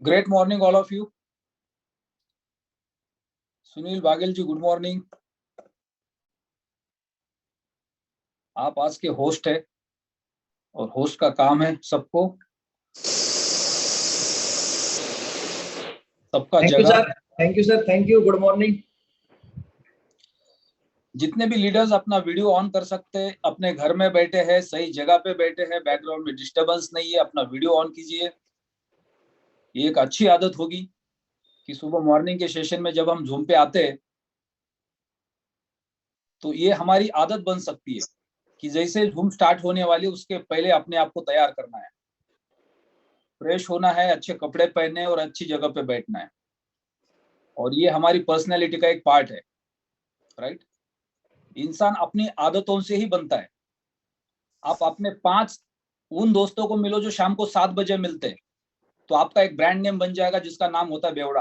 Great morning, all of you. Sunil Baghel ji, good morning. आप आज के होस्ट है और होस्ट का काम है सबका जगह। Thank you sir, thank you. Good morning. जितने भी लीडर्स अपना वीडियो ऑन कर सकते हैं, अपने घर में बैठे हैं, सही जगह पे बैठे हैं, बैकग्राउंड में डिस्टरबेंस नहीं है, अपना वीडियो ऑन कीजिए। ये एक अच्छी आदत होगी कि सुबह मॉर्निंग के सेशन में जब हम जूम पे आते हैं तो ये हमारी आदत बन सकती है कि जैसे जूम स्टार्ट होने वाली उसके पहले अपने आप को तैयार करना है, फ्रेश होना है, अच्छे कपड़े पहनने और अच्छी जगह पे बैठना है। और ये हमारी पर्सनैलिटी का एक पार्ट है, राइट। इंसान अपनी आदतों से ही बनता है। आप अपने 5 उन दोस्तों को मिलो जो शाम को 7 बजे मिलते हैं, तो आपका एक ब्रांड नेम बन जाएगा जिसका नाम होता है बेवड़ा।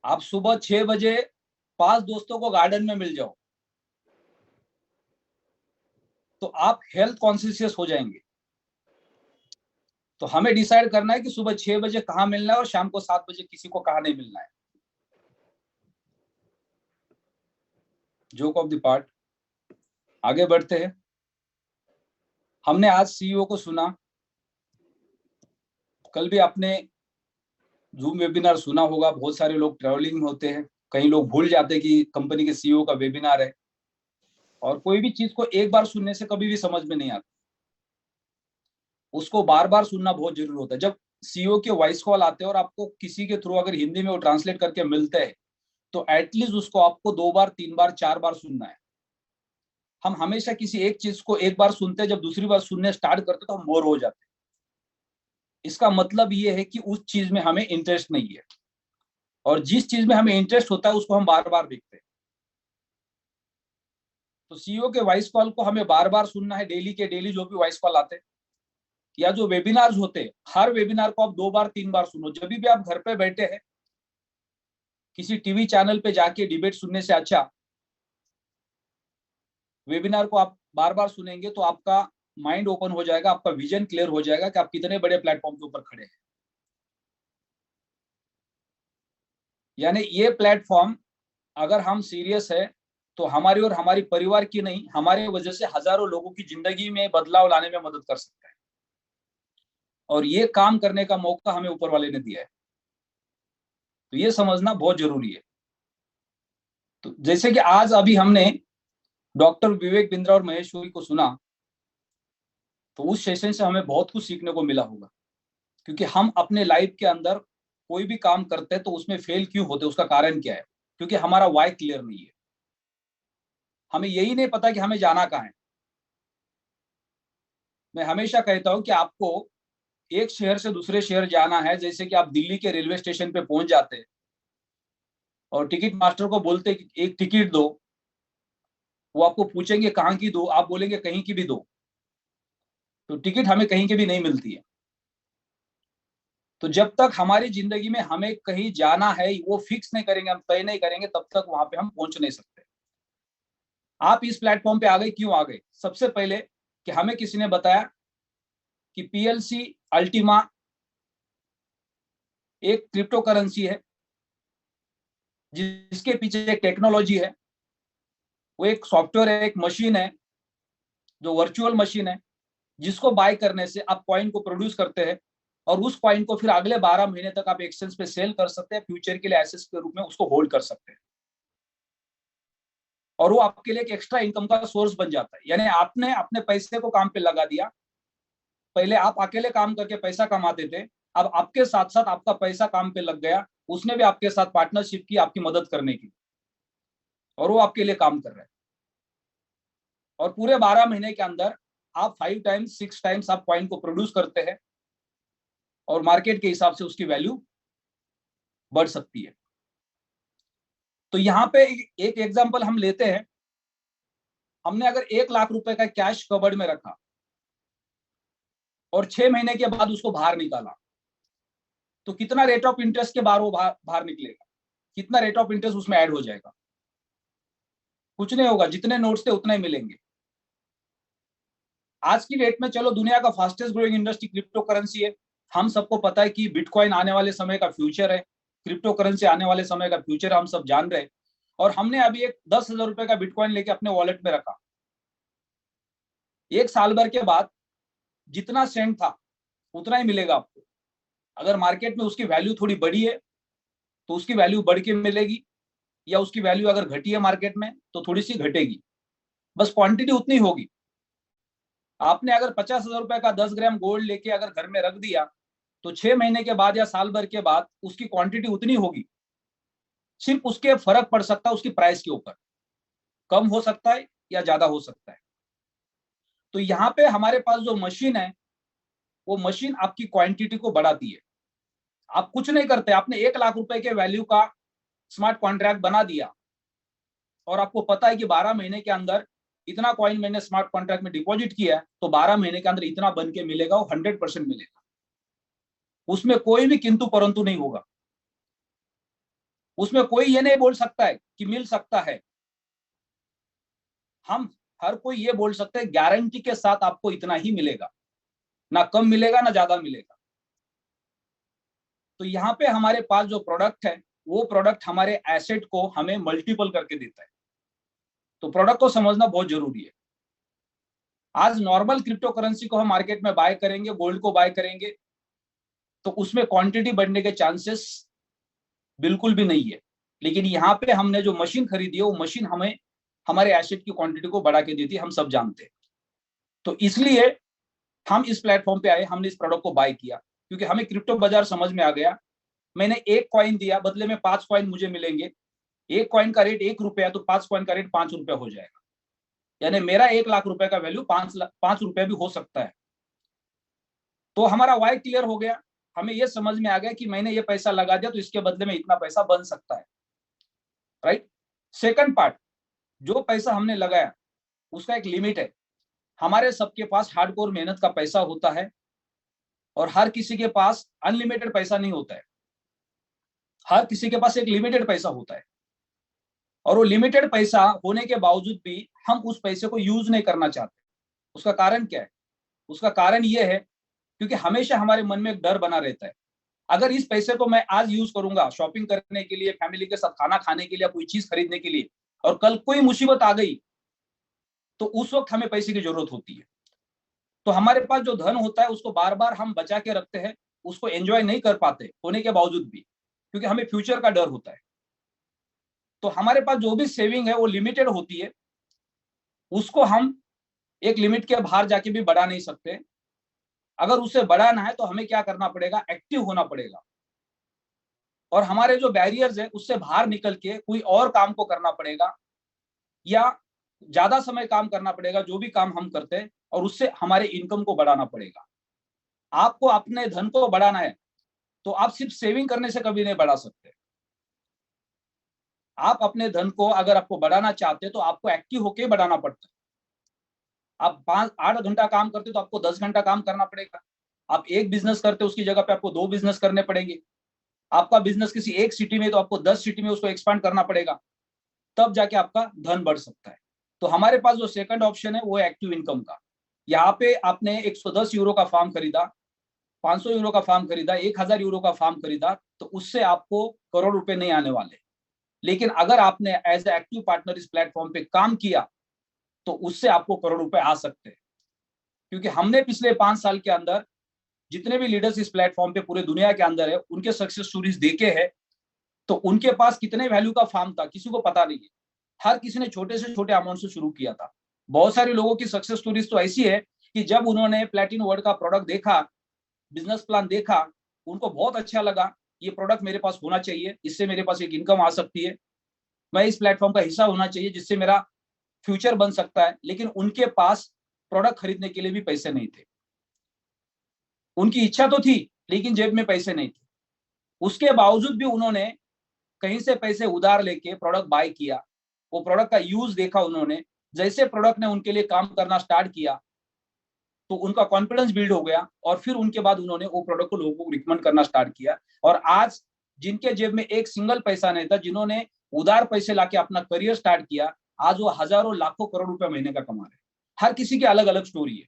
आप सुबह 6 बजे 5 दोस्तों को गार्डन में मिल जाओ तो आप हेल्थ कॉन्शियस हो जाएंगे। तो हमें डिसाइड करना है कि सुबह 6 बजे कहाँ मिलना है और शाम को 7 बजे किसी को कहाँ नहीं मिलना है। जोक ऑफ द पार्ट, आगे बढ़ते हैं। हमने आज सीईओ को सुना, कल भी आपने जूम वेबिनार सुना होगा। बहुत सारे लोग ट्रैवलिंग में होते हैं, कई लोग भूल जाते हैं कि कंपनी के सीईओ का वेबिनार है। और कोई भी चीज को एक बार सुनने से कभी भी समझ में नहीं आता, उसको बार बार सुनना बहुत जरूरी होता है। जब सीईओ के वॉइस कॉल आते हैं और आपको किसी के थ्रू अगर हिंदी में वो ट्रांसलेट करके मिलते हैं तो एटलीस्ट उसको आपको 2 बार 3 बार 4 बार सुनना है। हम हमेशा किसी एक चीज को एक बार सुनते हैं, जब दूसरी बार सुनने स्टार्ट करते तो हम बोर हो जाते हैं। इसका मतलब ये है कि उस चीज में हमें इंटरेस्ट नहीं है, और जिस चीज में हमें इंटरेस्ट होता है उसको हम बार बार देखते हैं। तो सीईओ के वॉइस कॉल को हमें बार बार सुनना है, डेली के डेली जो भी वॉइस कॉल आते हैं या जो वेबिनार्स होते हैं, हर वेबिनार को आप 2 बार 3 बार सुनो। जब भी आप घर पे बैठे हैं, किसी टीवी चैनल पे जाके डिबेट सुनने से अच्छा वेबिनार को आप बार बार सुनेंगे तो आपका माइंड ओपन हो जाएगा, आपका विजन क्लियर हो जाएगा कि आप कितने बड़े प्लेटफॉर्म के ऊपर खड़े हैं। यानी ये प्लेटफॉर्म अगर हम सीरियस है तो हमारी और हमारी परिवार की नहीं, हमारे वजह से हजारों लोगों की जिंदगी में बदलाव लाने में मदद कर सकता है। और ये काम करने का मौका हमें ऊपर वाले ने दिया है, तो ये समझना बहुत जरूरी है। तो जैसे कि आज अभी हमने डॉक्टर विवेक बिंद्रा और महेश्वरी को सुना, तो उस सेशन से हमें बहुत कुछ सीखने को मिला होगा। क्योंकि हम अपने लाइफ के अंदर कोई भी काम करते हैं तो उसमें फेल क्यों होते हैं, उसका कारण क्या है? क्योंकि हमारा वाई क्लियर नहीं है, हमें यही नहीं पता कि हमें जाना कहाँ है। मैं हमेशा कहता हूं कि आपको एक शहर से दूसरे शहर जाना है, जैसे कि आप दिल्ली के रेलवे स्टेशन पे पहुंच जाते हैं और टिकट मास्टर को बोलते कि एक टिकट दो, वो आपको पूछेंगे कहाँ की दो, आप बोलेंगे कहीं की भी दो, तो टिकट हमें कहीं की भी नहीं मिलती है। तो जब तक हमारी जिंदगी में हमें कहीं जाना है वो फिक्स नहीं करेंगे, हम तय नहीं करेंगे, तब तक वहां पे हम पहुंच नहीं सकते। आप इस प्लेटफॉर्म पे आ गए, क्यों आ गए? सबसे पहले कि हमें किसी ने बताया कि पीएलसी अल्टीमा एक क्रिप्टो करेंसी है जिसके पीछे एक टेक्नोलॉजी है। वो एक सॉफ्टवेयर है, एक मशीन है जो वर्चुअल मशीन है, जिसको बाय करने से आप कॉइन को प्रोड्यूस करते हैं और उस कॉइन को फिर अगले 12 महीने तक आप एक्सचेंज पे सेल कर सकते हैं, फ्यूचर के लिए एसेट के रूप में उसको होल्ड कर सकते हैं, और वो आपके लिए एक एक्स्ट्रा इनकम का सोर्स बन जाता है। यानी आपने अपने पैसे को काम पे लगा दिया। पहले आप अकेले काम करके पैसा कमाते थे, अब आपके साथ साथ आपका पैसा काम पे लग गया, उसने भी आपके साथ पार्टनरशिप की आपकी मदद करने की, और वो आपके लिए काम कर रहा है। और पूरे 12 महीने के अंदर आप 5 टाइम्स 6 टाइम्स आप कॉइन को प्रोड्यूस करते हैं और मार्केट के हिसाब से उसकी वैल्यू बढ़ सकती है। तो यहाँ पे एक एग्जांपल हम लेते हैं। हमने अगर 1 लाख रुपए का कैश कबर्ड में रखा और 6 महीने के बाद उसको बाहर निकाला, तो कितना रेट ऑफ इंटरेस्ट के बाद वो बाहर निकलेगा? कितना रेट ऑफ इंटरेस्ट उसमें ऐड हो जाएगा? कुछ नहीं होगा, जितने नोट्स थे उतने ही मिलेंगे। आज की डेट में चलो दुनिया का fastest growing industry crypto currency है, हम सबको पता है कि बिटकॉइन आने वाले समय का फ्यूचर है, क्रिप्टो करेंसी आने वाले समय का फ्यूचर हम सब जान रहे हैं। और हमने अभी एक 10,000 रुपए का बिटकॉइन लेके अपने वॉलेट में रखा। एक साल भर के बाद जितना सेंट था उतना ही मिलेगा आपको। अगर मार्केट में उसकी वैल्यू थोड़ी बढ़ी है तो उसकी वैल्यू बढ़ के मिलेगी, या उसकी वैल्यू अगर घटी है मार्केट में तो थोड़ी सी घटेगी, बस क्वांटिटी उतनी होगी। आपने अगर 50,000 रुपए का 10 ग्राम गोल्ड लेके अगर घर में रख दिया तो 6 महीने के बाद या साल भर के बाद उसकी क्वांटिटी उतनी होगी। सिर्फ उसके फर्क पड़ सकता है उसकी प्राइस के ऊपर, कम हो सकता है या ज्यादा हो सकता है। तो यहाँ पे हमारे पास जो मशीन है वो मशीन आपकी क्वांटिटी को बढ़ाती है। आप कुछ नहीं करते, आपने 1 लाख रुपए के वैल्यू का स्मार्ट कॉन्ट्रैक्ट बना दिया और आपको पता है कि 12 महीने के अंदर इतना कॉइन मैंने स्मार्ट कॉन्ट्रैक्ट में डिपॉजिट किया है, तो 12 महीने के अंदर इतना बन के मिलेगा, वो 100% मिलेगा। उसमें कोई भी किंतु परंतु नहीं होगा। उसमें कोई ये नहीं बोल सकता है कि मिल सकता है। हम हर कोई ये बोल सकते हैं गारंटी के साथ आपको इतना ही मिलेगा, ना कम मिलेगा ना ज्यादा मिलेगा। तो यहाँ पे हमारे पास जो प्रोडक्ट है वो प्रोडक्ट हमारे एसेट को हमें मल्टीपल करके देता है। तो प्रोडक्ट को समझना बहुत जरूरी है। आज नॉर्मल क्रिप्टो करेंसी को हम मार्केट में बाय करेंगे, गोल्ड को बाय करेंगे, तो उसमें क्वांटिटी बढ़ने के चांसेस बिल्कुल भी नहीं है। लेकिन यहाँ पे हमने जो मशीन खरीदी है वो मशीन हमें हमारे एसेट की क्वांटिटी को बढ़ा के देती है, हम सब जानते हैं। तो इसलिए हम इस प्लेटफॉर्म पे आए, हमने इस प्रोडक्ट को बाय किया क्योंकि हमें क्रिप्टो बाजार समझ में आ गया। मैंने 1 कॉइन दिया, बदले में 5 कॉइन मुझे मिलेंगे। 1 कॉइन का रेट 1 रुपया, तो 5 कॉइन का रेट 5 रुपया हो जाएगा। यानी मेरा 1 लाख रुपए का वैल्यू 5 रुपया भी हो सकता है। तो हमारा वाई क्लियर हो गया। हमें यह समझ में आ गया कि मैंने ये पैसा लगा दिया तो इसके बदले में इतना पैसा बन सकता है। राइट। सेकंड पार्ट, जो पैसा हमने लगाया उसका एक लिमिट है। हमारे सबके पास हार्डकोर मेहनत का पैसा होता है और हर किसी के पास अनलिमिटेड पैसा नहीं होता है। हर किसी के पास एक लिमिटेड पैसा होता है, और वो लिमिटेड पैसा होने के बावजूद भी हम उस पैसे को यूज नहीं करना चाहते। उसका कारण क्या है? उसका कारण ये है क्योंकि हमेशा हमारे मन में एक डर बना रहता है, अगर इस पैसे को मैं आज यूज करूंगा शॉपिंग करने के लिए, फैमिली के साथ खाना खाने के लिए, कोई चीज खरीदने के लिए, और कल कोई मुसीबत आ गई तो उस वक्त हमें पैसे की जरूरत होती है। तो हमारे पास जो धन होता है उसको बार बार हम बचा के रखते हैं, उसको एंजॉय नहीं कर पाते होने के बावजूद भी, क्योंकि हमें फ्यूचर का डर होता है। तो हमारे पास जो भी सेविंग है वो लिमिटेड होती है, उसको हम एक लिमिट के बाहर जाके भी बढ़ा नहीं सकते। अगर उसे बढ़ाना है तो हमें क्या करना पड़ेगा? एक्टिव होना पड़ेगा, और हमारे जो बैरियर्स है उससे बाहर निकल के कोई और काम को करना पड़ेगा, या ज्यादा समय काम करना पड़ेगा जो भी काम हम करते हैं, और उससे हमारे इनकम को बढ़ाना पड़ेगा। आपको अपने धन को बढ़ाना है तो आप सिर्फ सेविंग करने से कभी नहीं बढ़ा सकते। आप अपने धन को अगर आपको बढ़ाना चाहते हैं तो आपको एक्टिव होकर बढ़ाना पड़ता है। आप 5-8 घंटा काम करते तो आपको 10 घंटा काम करना पड़ेगा। आप एक बिजनेस करते उसकी जगह पे आपको 2 बिजनेस करने पड़ेंगे। आपका बिजनेस किसी एक सिटी में तो आपको 10 सिटी में उसको एक्सपांड करना पड़ेगा, तब जाके आपका धन बढ़ सकता है। तो हमारे पास जो सेकंड ऑप्शन है वो है एक्टिव इनकम का। यहाँ पे आपने 110 यूरो का फार्म खरीदा, 500 यूरो का फार्म खरीदा, 1000 यूरो का फार्म खरीदा, तो उससे आपको करोड़ रुपए नहीं आने वाले। लेकिन अगर आपने एज ए एक्टिव पार्टनर इस प्लेटफॉर्म पे काम किया तो उससे आपको करोड़ रुपए आ सकते हैं। क्योंकि हमने पिछले 5 साल के अंदर जितने भी लीडर्स इस प्लेटफॉर्म पे पूरे दुनिया के अंदर है उनके सक्सेस स्टोरीज देखे हैं, तो उनके पास कितने वैल्यू का फार्म था किसी को पता नहीं है। हर किसी ने छोटे से छोटे अमाउंट से शुरू किया था। बहुत सारे लोगों की सक्सेस स्टोरीज तो ऐसी है कि जब उन्होंने प्लेटिन वर्ल्ड का प्रोडक्ट देखा, बिजनेस प्लान देखा, उनको बहुत अच्छा लगा, ये प्रोडक्ट मेरे पास होना चाहिए, इससे मेरे पास एक इनकम आ सकती है, मैं इस प्लेटफॉर्म का हिस्सा होना चाहिए जिससे मेरा फ्यूचर बन सकता है। लेकिन उनके पास प्रोडक्ट खरीदने के लिए भी पैसे नहीं थे। उनकी इच्छा तो थी लेकिन जेब में पैसे नहीं थे। उसके बावजूद भी उन्होंने कहीं से पैसे उधार लेके प्रोडक्ट बाय किया। वो प्रोडक्ट का यूज देखा उन्होंने, जैसे प्रोडक्ट ने उनके लिए काम करना स्टार्ट किया तो उनका कॉन्फिडेंस बिल्ड हो गया, और फिर उनके बाद उन्होंने वो प्रोडक्ट को लोगों को रिकमेंड करना स्टार्ट किया। और आज जिनके जेब में एक सिंगल पैसा नहीं था, जिन्होंने उधार पैसे लाके अपना करियर स्टार्ट किया, आज वो हजारों लाखों करोड़ रुपए महीने का कमा रहे हैं। हर किसी की अलग अलग स्टोरी है।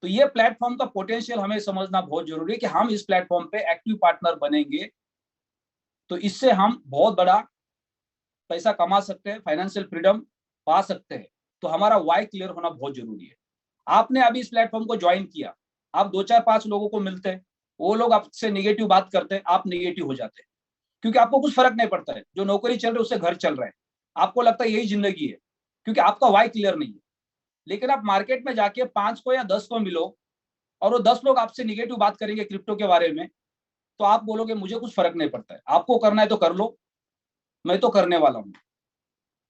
तो ये प्लेटफॉर्म का पोटेंशियल हमें समझना बहुत जरूरी है कि हम इस प्लेटफॉर्म पे एक्टिव पार्टनर बनेंगे तो इससे हम बहुत बड़ा पैसा कमा सकते हैं, फाइनेंशियल फ्रीडम पा सकते हैं। तो हमारा वाई क्लियर होना बहुत जरूरी है। आपने अभी इस प्लेटफॉर्म को ज्वाइन किया, आप 2 4 5 लोगों को मिलते हैं, वो लोग आपसे निगेटिव बात करते हैं, आप निगेटिव हो जाते हैं, क्योंकि आपको कुछ फर्क नहीं पड़ता है। जो नौकरी चल रही है उससे घर चल रहा है, आपको लगता है यही जिंदगी है, क्योंकि आपका वाई क्लियर नहीं है। लेकिन आप मार्केट में जाके 5 को या 10 को मिलो और वो 10 लोग आपसे निगेटिव बात करेंगे क्रिप्टो के बारे में, तो आप बोलोगे मुझे कुछ फर्क नहीं पड़ता है, आपको करना है तो कर लो, मैं तो करने वाला हूँ।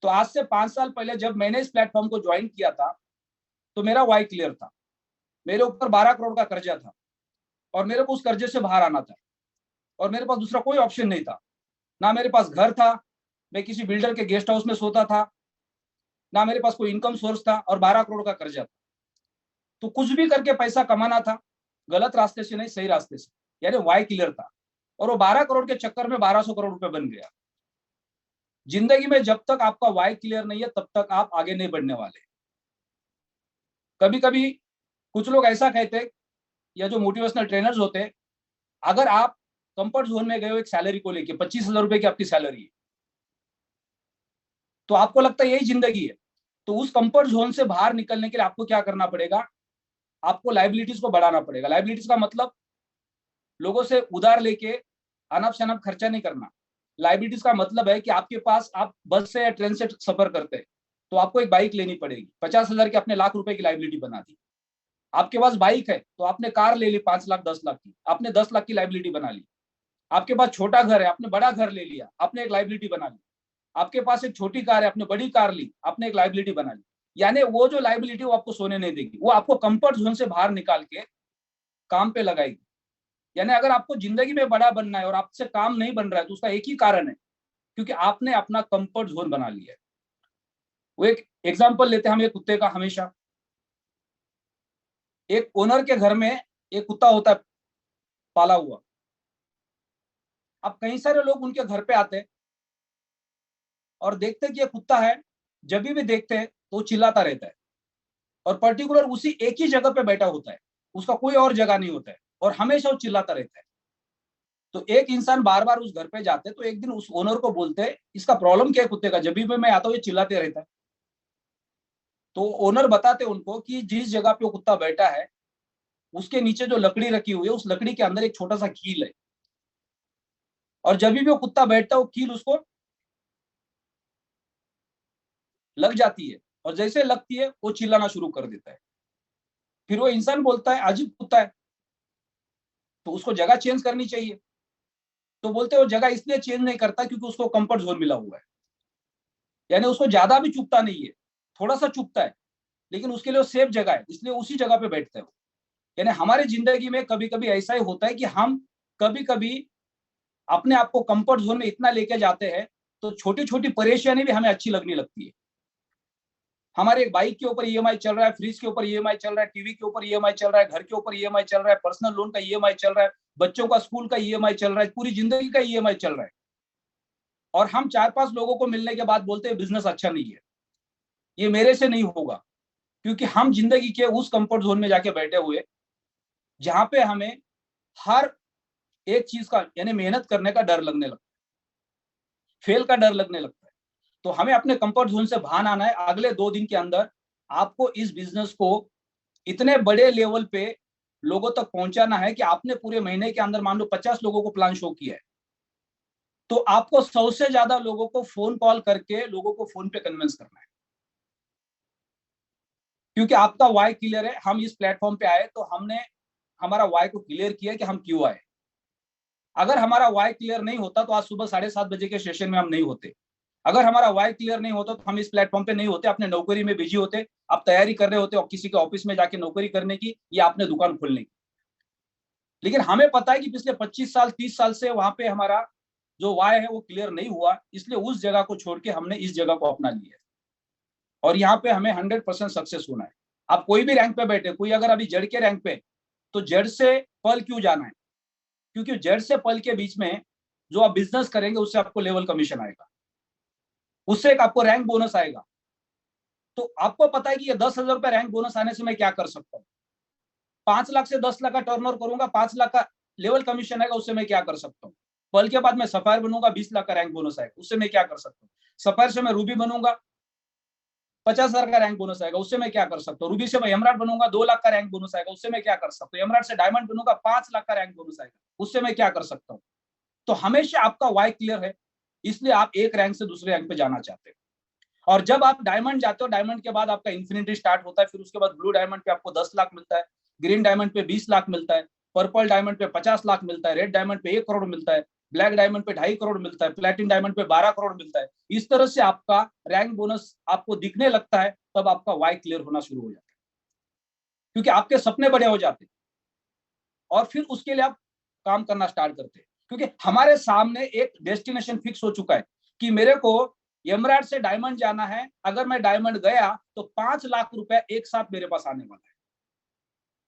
तो आज से 5 साल पहले जब मैंने इस प्लेटफॉर्म को ज्वाइन किया था तो मेरा वाई क्लियर था। मेरे ऊपर 12 करोड़ का कर्जा था और मेरे को उस कर्जे से बाहर आना था और मेरे पास दूसरा कोई ऑप्शन नहीं था। ना मेरे पास घर था, मैं किसी बिल्डर के गेस्ट हाउस में सोता था, ना मेरे पास कोई इनकम सोर्स था और 12 करोड़ का कर्जा था। तो कुछ भी करके पैसा कमाना था, गलत रास्ते से नहीं, सही रास्ते से, यानी वाई क्लियर था। और वो 12 करोड़ के चक्कर में 1200 करोड़ रुपए बन गया। जिंदगी में जब तक आपका वाई क्लियर नहीं है तब तक आप आगे नहीं बढ़ने वाले। कभी कभी कुछ लोग ऐसा कहते हैं, या जो मोटिवेशनल ट्रेनर्स होते हैं, अगर आप कंफर्ट जोन में गए हो एक सैलरी को लेके, 25,000 रुपए की आपकी सैलरी है, तो आपको लगता है यही जिंदगी है। तो उस कंफर्ट जोन से बाहर निकलने के लिए आपको क्या करना पड़ेगा, आपको लाइबिलिटीज को बढ़ाना पड़ेगा। लाइबिलिटीज का मतलब लोगों से उधार लेके अनब शनब खर्चा नहीं करना। लाइबिलिटीज का मतलब है कि आपके पास, आप बस से या ट्रेन से सफर करते हैं तो आपको एक बाइक लेनी पड़ेगी, 50,000 की आपने लाख रुपए की लाइबिलिटी बना दी। आपके पास बाइक है तो आपने कार ले ली 5 लाख 10 लाख की, आपने 10 लाख की लाइबिलिटी बना ली। आपके पास छोटा घर है, आपने बड़ा घर ले लिया, आपने एक लाइबिलिटी बना ली। आपके पास एक छोटी कार है, आपने बड़ी कार ली, आपने एक लाइबिलिटी बना ली। यानी वो जो लाइबिलिटी वो आपको सोने नहीं देगी, वो आपको कंफर्ट जोन से बाहर निकाल के काम पे लगाएगी। यानी अगर आपको जिंदगी में बड़ा बनना है और आपसे काम नहीं बन रहा है तो उसका एक ही कारण है, क्योंकि आपने अपना कंफर्ट जोन बना लिया है। वो एक एग्जांपल लेते हैं हम एक कुत्ते का। हमेशा एक ओनर के घर में एक कुत्ता होता है पाला हुआ। अब कई सारे लोग उनके घर पे आते हैं और देखते हैं कि ये कुत्ता है, जब भी देखते हैं तो चिल्लाता रहता है और पर्टिकुलर उसी एक ही जगह पे बैठा होता है, उसका कोई और जगह नहीं होता है और हमेशा वो चिल्लाता रहता है। तो एक इंसान बार बार उस घर पे जाते तो एक दिन उस ओनर को बोलते, इसका प्रॉब्लम क्या है कुत्ते का, जब भी मैं आता हूँ ये चिल्लाते रहता है। तो ओनर बताते उनको कि जिस जगह पे वो कुत्ता बैठा है उसके नीचे जो लकड़ी रखी हुई है, उस लकड़ी के अंदर एक छोटा सा कील है और जब भी वो कुत्ता बैठता है वो कील उसको लग जाती है और जैसे लगती है वो चिल्लाना शुरू कर देता है। फिर वो इंसान बोलता है अजीब कुत्ता है, तो उसको जगह चेंज करनी चाहिए। तो बोलते वो जगह इसलिए चेंज नहीं करता क्योंकि उसको कंफर्ट जोन मिला हुआ है, यानी उसको ज्यादा भी चुभता नहीं है, थोड़ा सा चुभता है, लेकिन उसके लिए वो सेफ जगह है, इसलिए उसी जगह पे बैठते हैं। यानी हमारे जिंदगी में कभी कभी ऐसा ही होता है कि हम कभी कभी अपने आप को कंफर्ट जोन में इतना लेके जाते हैं तो छोटी छोटी परेशानी भी हमें अच्छी लगने लगती है। हमारे बाइक के ऊपर ईएमआई चल रहा है, फ्रिज के ऊपर ईएमआई चल रहा है, टीवी के ऊपर ईएमआई चल रहा है, घर के ऊपर ईएमआई चल रहा है, पर्सनल लोन का ईएमआई चल रहा है, बच्चों का स्कूल का ईएमआई चल रहा है, पूरी जिंदगी का ईएमआई चल रहा है। और हम 4 5 लोगों को मिलने के बाद बोलते हैं बिजनेस अच्छा नहीं है, ये मेरे से नहीं होगा, क्योंकि हम जिंदगी के उस कंफर्ट जोन में जाके बैठे हुए जहां पे हमें हर एक चीज का यानी मेहनत करने का डर लगने लगता है, फेल का डर लगने लगता है। तो हमें अपने कंफर्ट जोन से बाहर आना है। अगले 2 दिन के अंदर आपको इस बिजनेस को इतने बड़े लेवल पे लोगों तक पहुंचाना है कि आपने पूरे महीने के अंदर मान लो 50 लोगों को प्लान शो किया है, तो आपको 100 से ज्यादा लोगों को फोन कॉल करके लोगों को फोन पे कन्विंस करना है, क्योंकि आपका वाई क्लियर है। हम इस प्लेटफॉर्म पे आए तो हमने हमारा वाई को क्लियर किया कि हम क्यों आए। अगर हमारा वाई क्लियर नहीं होता तो आज सुबह 7:30 बजे के सेशन में हम नहीं होते। अगर हमारा वाई क्लियर नहीं होता तो हम इस प्लेटफॉर्म पे नहीं होते, अपने नौकरी में बिजी होते, आप तैयारी कर रहे होते और किसी के ऑफिस में जाके नौकरी करने की या आपने दुकान खोलने की। लेकिन हमें पता है कि पिछले 25 साल 30 साल से वहां पे हमारा जो वाई है वो क्लियर नहीं हुआ, इसलिए उस जगह को छोड़ के हमने इस जगह को अपना लिया है और यहाँ पे हमें 100% सक्सेस होना है। आप कोई भी रैंक पे बैठे, कोई अगर अभी जेड के रैंक पे, तो जेड से पल क्यों जाना है, क्योंकि जेड से पल के बीच में जो आप बिजनेस करेंगे उससे आपको लेवल कमीशन आएगा, उससे एक आपको रैंक बोनस आएगा। तो आपको पता है कि ये 10,000 रुपए रैंक बोनस आने से मैं क्या कर सकता हूँ। 5 लाख से 10 लाख का टर्नओवर करूंगा, 5 लाख का लेवल कमीशन आएगा, उससे मैं क्या कर सकता हूँ। पल के बाद मैं सफायर बनूंगा, 20 लाख का रैंक बोनस आएगा, उससे मैं क्या कर सकता हूँ। सफायर से मैं रूबी बनूंगा, 50,000 का रैंक बोनस आएगा, उससे मैं क्या कर सकता हूँ। रूबी से मैं एमराल्ड बनूंगा, 2 लाख का रैंक बोनस आएगा, उससे मैं क्या कर सकता हूँ। एमराल्ड से डायमंड बनूंगा, 5 लाख का रैंक बोनस आएगा, उससे मैं क्या कर सकता हूँ। तो हमेशा आपका वाई क्लियर है, इसलिए आप एक रैंक से दूसरे रैंक पे जाना चाहते हैं। और जब आप डायमंड जाते हो, डायमंड के बाद आपका इन्फिनिटी स्टार्ट होता है, फिर उसके बाद ब्लू डायमंड पे आपको 10 लाख मिलता है, ग्रीन डायमंड पे 20 लाख मिलता है, पर्पल डायमंड पे 50 लाख मिलता है, रेड डायमंड पे 1 करोड़ मिलता है, ब्लैक डायमंड पे 2.5 करोड़ मिलता है, प्लेटिनम डायमंड पे 12 करोड़ मिलता है। इस तरह से आपका रैंक बोनस आपको दिखने लगता है, तब आपका वाई क्लियर होना शुरू हो जाता है, क्योंकि आपके सपने बड़े हो जाते हैं और फिर उसके लिए आप काम करना स्टार्ट करते हैं। क्योंकि हमारे सामने एक डेस्टिनेशन फिक्स हो चुका है कि मेरे को एमराल्ड से डायमंड जाना है, अगर मैं डायमंड गया तो 5 लाख रुपए एक साथ मेरे पास आने वाला है।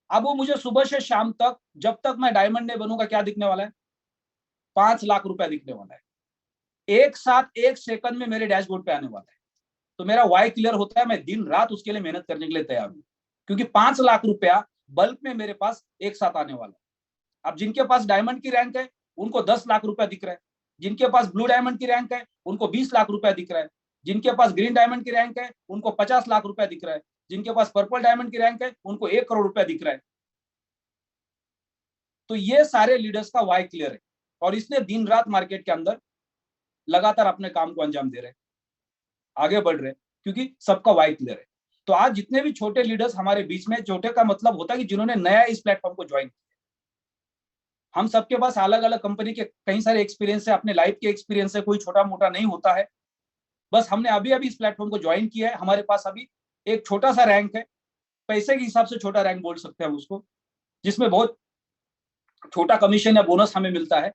अब वो मुझे सुबह से शाम तक, जब तक मैं डायमंड नहीं बनूंगा, क्या दिखने वाला है, 5 लाख रुपए दिखने वाला है, एक साथ 1 सेकंड में मेरे डैशबोर्ड पे आने वाला है। तो मेरा वाई क्लियर होता है, मैं दिन रात उसके लिए मेहनत करने के लिए तैयार हूं, क्योंकि 5 लाख रुपया बल्क में मेरे पास एक साथ आने वाला है। अब जिनके पास डायमंड की रैंक है उनको 10 लाख रुपया दिख रहा है, जिनके पास ब्लू डायमंड की रैंक है उनको 20 लाख रुपया दिख रहा है, जिनके पास ग्रीन डायमंड की रैंक है उनको 50 लाख रुपया दिख रहा है, जिनके पास पर्पल डायमंड की रैंक है उनको 1 करोड़ रुपया दिख रहा है। तो ये सारे लीडर्स का वाई क्लियर है, और इसलिए दिन रात मार्केट के अंदर लगातार अपने काम को अंजाम दे रहे हैं, आगे बढ़ रहे हैं, क्योंकि सबका वाई क्लियर है। तो आज जितने भी छोटे लीडर्स हमारे बीच में, छोटे का मतलब होता है कि जिन्होंने नया इस प्लेटफॉर्म को ज्वाइन किया, हम सबके पास अलग अलग कंपनी के कई सारे एक्सपीरियंस है, अपने लाइफ के एक्सपीरियंस है, कोई छोटा मोटा नहीं होता है। बस हमने अभी अभी इस प्लेटफॉर्म को ज्वाइन किया है, हमारे पास अभी एक छोटा सा रैंक है, पैसे के हिसाब से छोटा रैंक बोल सकते हैं उसको, जिसमें बहुत छोटा कमीशन या बोनस हमें मिलता है,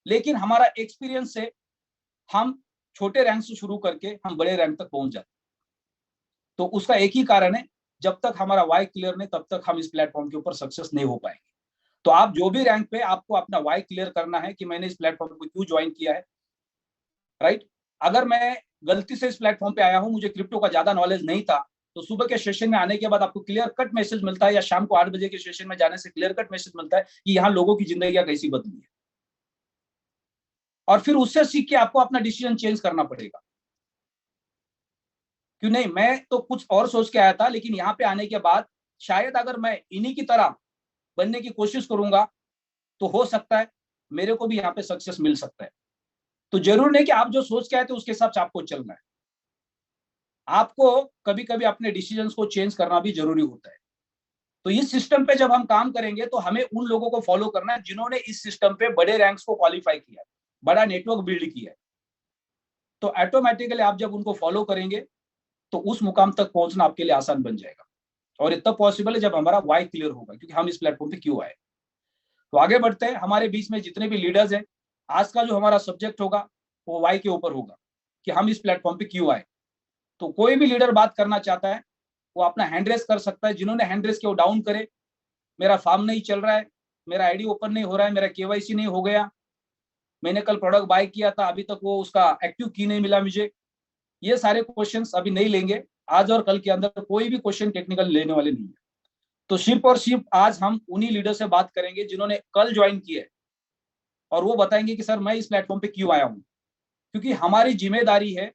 लेकिन हमारा एक्सपीरियंस से हम छोटे रैंक से शुरू करके हम बड़े रैंक तक पहुंच जाते। तो उसका एक ही कारण है, जब तक हमारा वाई क्लियर नहीं, तब तक हम इस प्लेटफॉर्म के ऊपर सक्सेस नहीं हो पाएंगे। तो आप जो भी रैंक पे, आपको अपना वाई क्लियर करना है कि मैंने इस प्लेटफॉर्म को क्यों ज्वाइन किया है, राइट। अगर मैं गलती से इस प्लेटफॉर्म पे आया हूं, मुझे क्रिप्टो का ज्यादा नॉलेज नहीं था, तो सुबह के सेशन में आने के बाद आपको क्लियर कट मैसेज मिलता है, या शाम को 8 बजे के सेशन में जाने से क्लियर कट मैसेज मिलता है कि यहाँ लोगों की जिंदगी कैसी बदली है, और फिर उससे सीख के आपको अपना डिसीजन चेंज करना पड़ेगा। क्यों नहीं, मैं तो कुछ और सोच के आया था, लेकिन यहाँ पे आने के बाद शायद अगर मैं इन्हीं की तरह बनने की कोशिश करूंगा तो हो सकता है मेरे को भी यहाँ पे सक्सेस मिल सकता है। तो जरूर नहीं कि आप जो सोच के आए थे उसके हिसाब से आपको चलना है, आपको कभी कभी अपने डिसीजंस को चेंज करना भी जरूरी होता है। तो इस सिस्टम पे जब हम काम करेंगे तो हमें उन लोगों को फॉलो करना है जिन्होंने इस सिस्टम पे बड़े रैंक्स को क्वालिफाई किया है, बड़ा नेटवर्क बिल्ड किया है। तो ऑटोमेटिकली आप जब उनको फॉलो करेंगे तो उस मुकाम तक पहुंचना आपके लिए आसान बन जाएगा, और ये तब पॉसिबल है जब हमारा वाई क्लियर होगा, क्योंकि हम इस प्लेटफॉर्म पे क्यों आए। तो आगे बढ़ते हैं, हमारे बीच में जितने भी लीडर्स हैं, आज का जो हमारा सब्जेक्ट होगा वो वाई के ऊपर होगा, कि हम इस प्लेटफॉर्म पे क्यों आए। तो कोई भी लीडर बात करना चाहता है वो अपना हैंड रेस कर सकता है, जिन्होंने हैंड रेस किया वो डाउन करे, मेरा फॉर्म नहीं चल रहा है, मेरा आईडी ओपन नहीं हो रहा है, मेरा केवाईसी नहीं हो गया, मैंने कल प्रोडक्ट बाय किया था अभी तक वो उसका एक्टिव की नहीं मिला मुझे, ये सारे क्वेश्चंस अभी नहीं लेंगे। आज और कल के अंदर कोई भी क्वेश्चन टेक्निकल लेने वाले नहीं है। तो सिर्फ और सिर्फ आज हम उन्हीं लीडर से बात करेंगे जिन्होंने कल ज्वाइन किया है, और वो बताएंगे कि सर मैं इस प्लेटफॉर्म पे क्यों आया हूं। क्योंकि हमारी जिम्मेदारी है,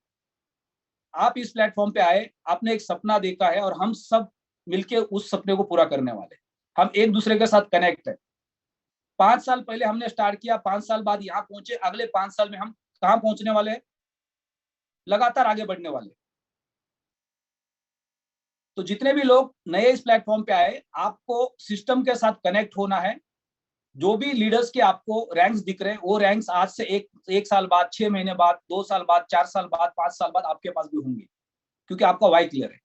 आप इस प्लेटफॉर्म पे आए, आपने एक सपना देखा है, और हम सब मिलके उस सपने को पूरा करने वाले, हम एक दूसरे के साथ कनेक्ट है। 5 साल पहले हमने स्टार्ट किया, 5 साल बाद यहाँ पहुंचे, अगले 5 साल में हम कहाँ पहुंचने वाले हैं, लगातार आगे बढ़ने वाले। तो जितने भी लोग नए इस प्लेटफॉर्म पे आए, आपको सिस्टम के साथ कनेक्ट होना है। जो भी लीडर्स के आपको रैंक्स दिख रहे हैं, वो रैंक्स आज से एक साल बाद, 6 महीने बाद, 2 साल बाद, 4 साल बाद, 5 साल बाद आपके पास भी होंगे, क्योंकि आपका वाई क्लियर है।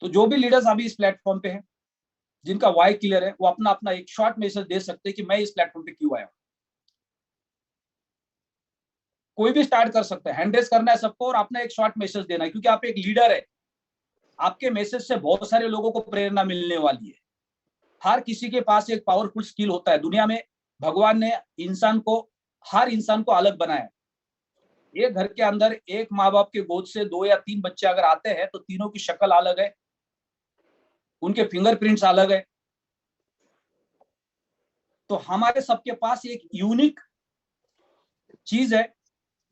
तो जो भी लीडर्स अभी इस प्लेटफॉर्म पे हैं, जिनका वाई क्लियर है, वो अपना अपना एक शॉर्ट मैसेज दे सकते हैं कि मैं इस प्लेटफॉर्म पे क्यों आया हूं। कोई भी स्टार्ट कर सकता है, हैंड रेस करना है सबको, और अपना एक शॉर्ट मैसेज देना है, क्योंकि आप एक लीडर है, आपके मैसेज से बहुत सारे लोगों को प्रेरणा मिलने वाली है। हर किसी के पास एक पावरफुल स्किल होता है दुनिया में, भगवान ने इंसान को, हर इंसान को अलग बनाया। एक घर के अंदर एक माँ बाप के गोद से 2 या 3 बच्चे अगर आते हैं तो तीनों की शक्ल अलग है, उनके फिंगरप्रिंट्स अलग है, तो हमारे सबके पास एक यूनिक चीज है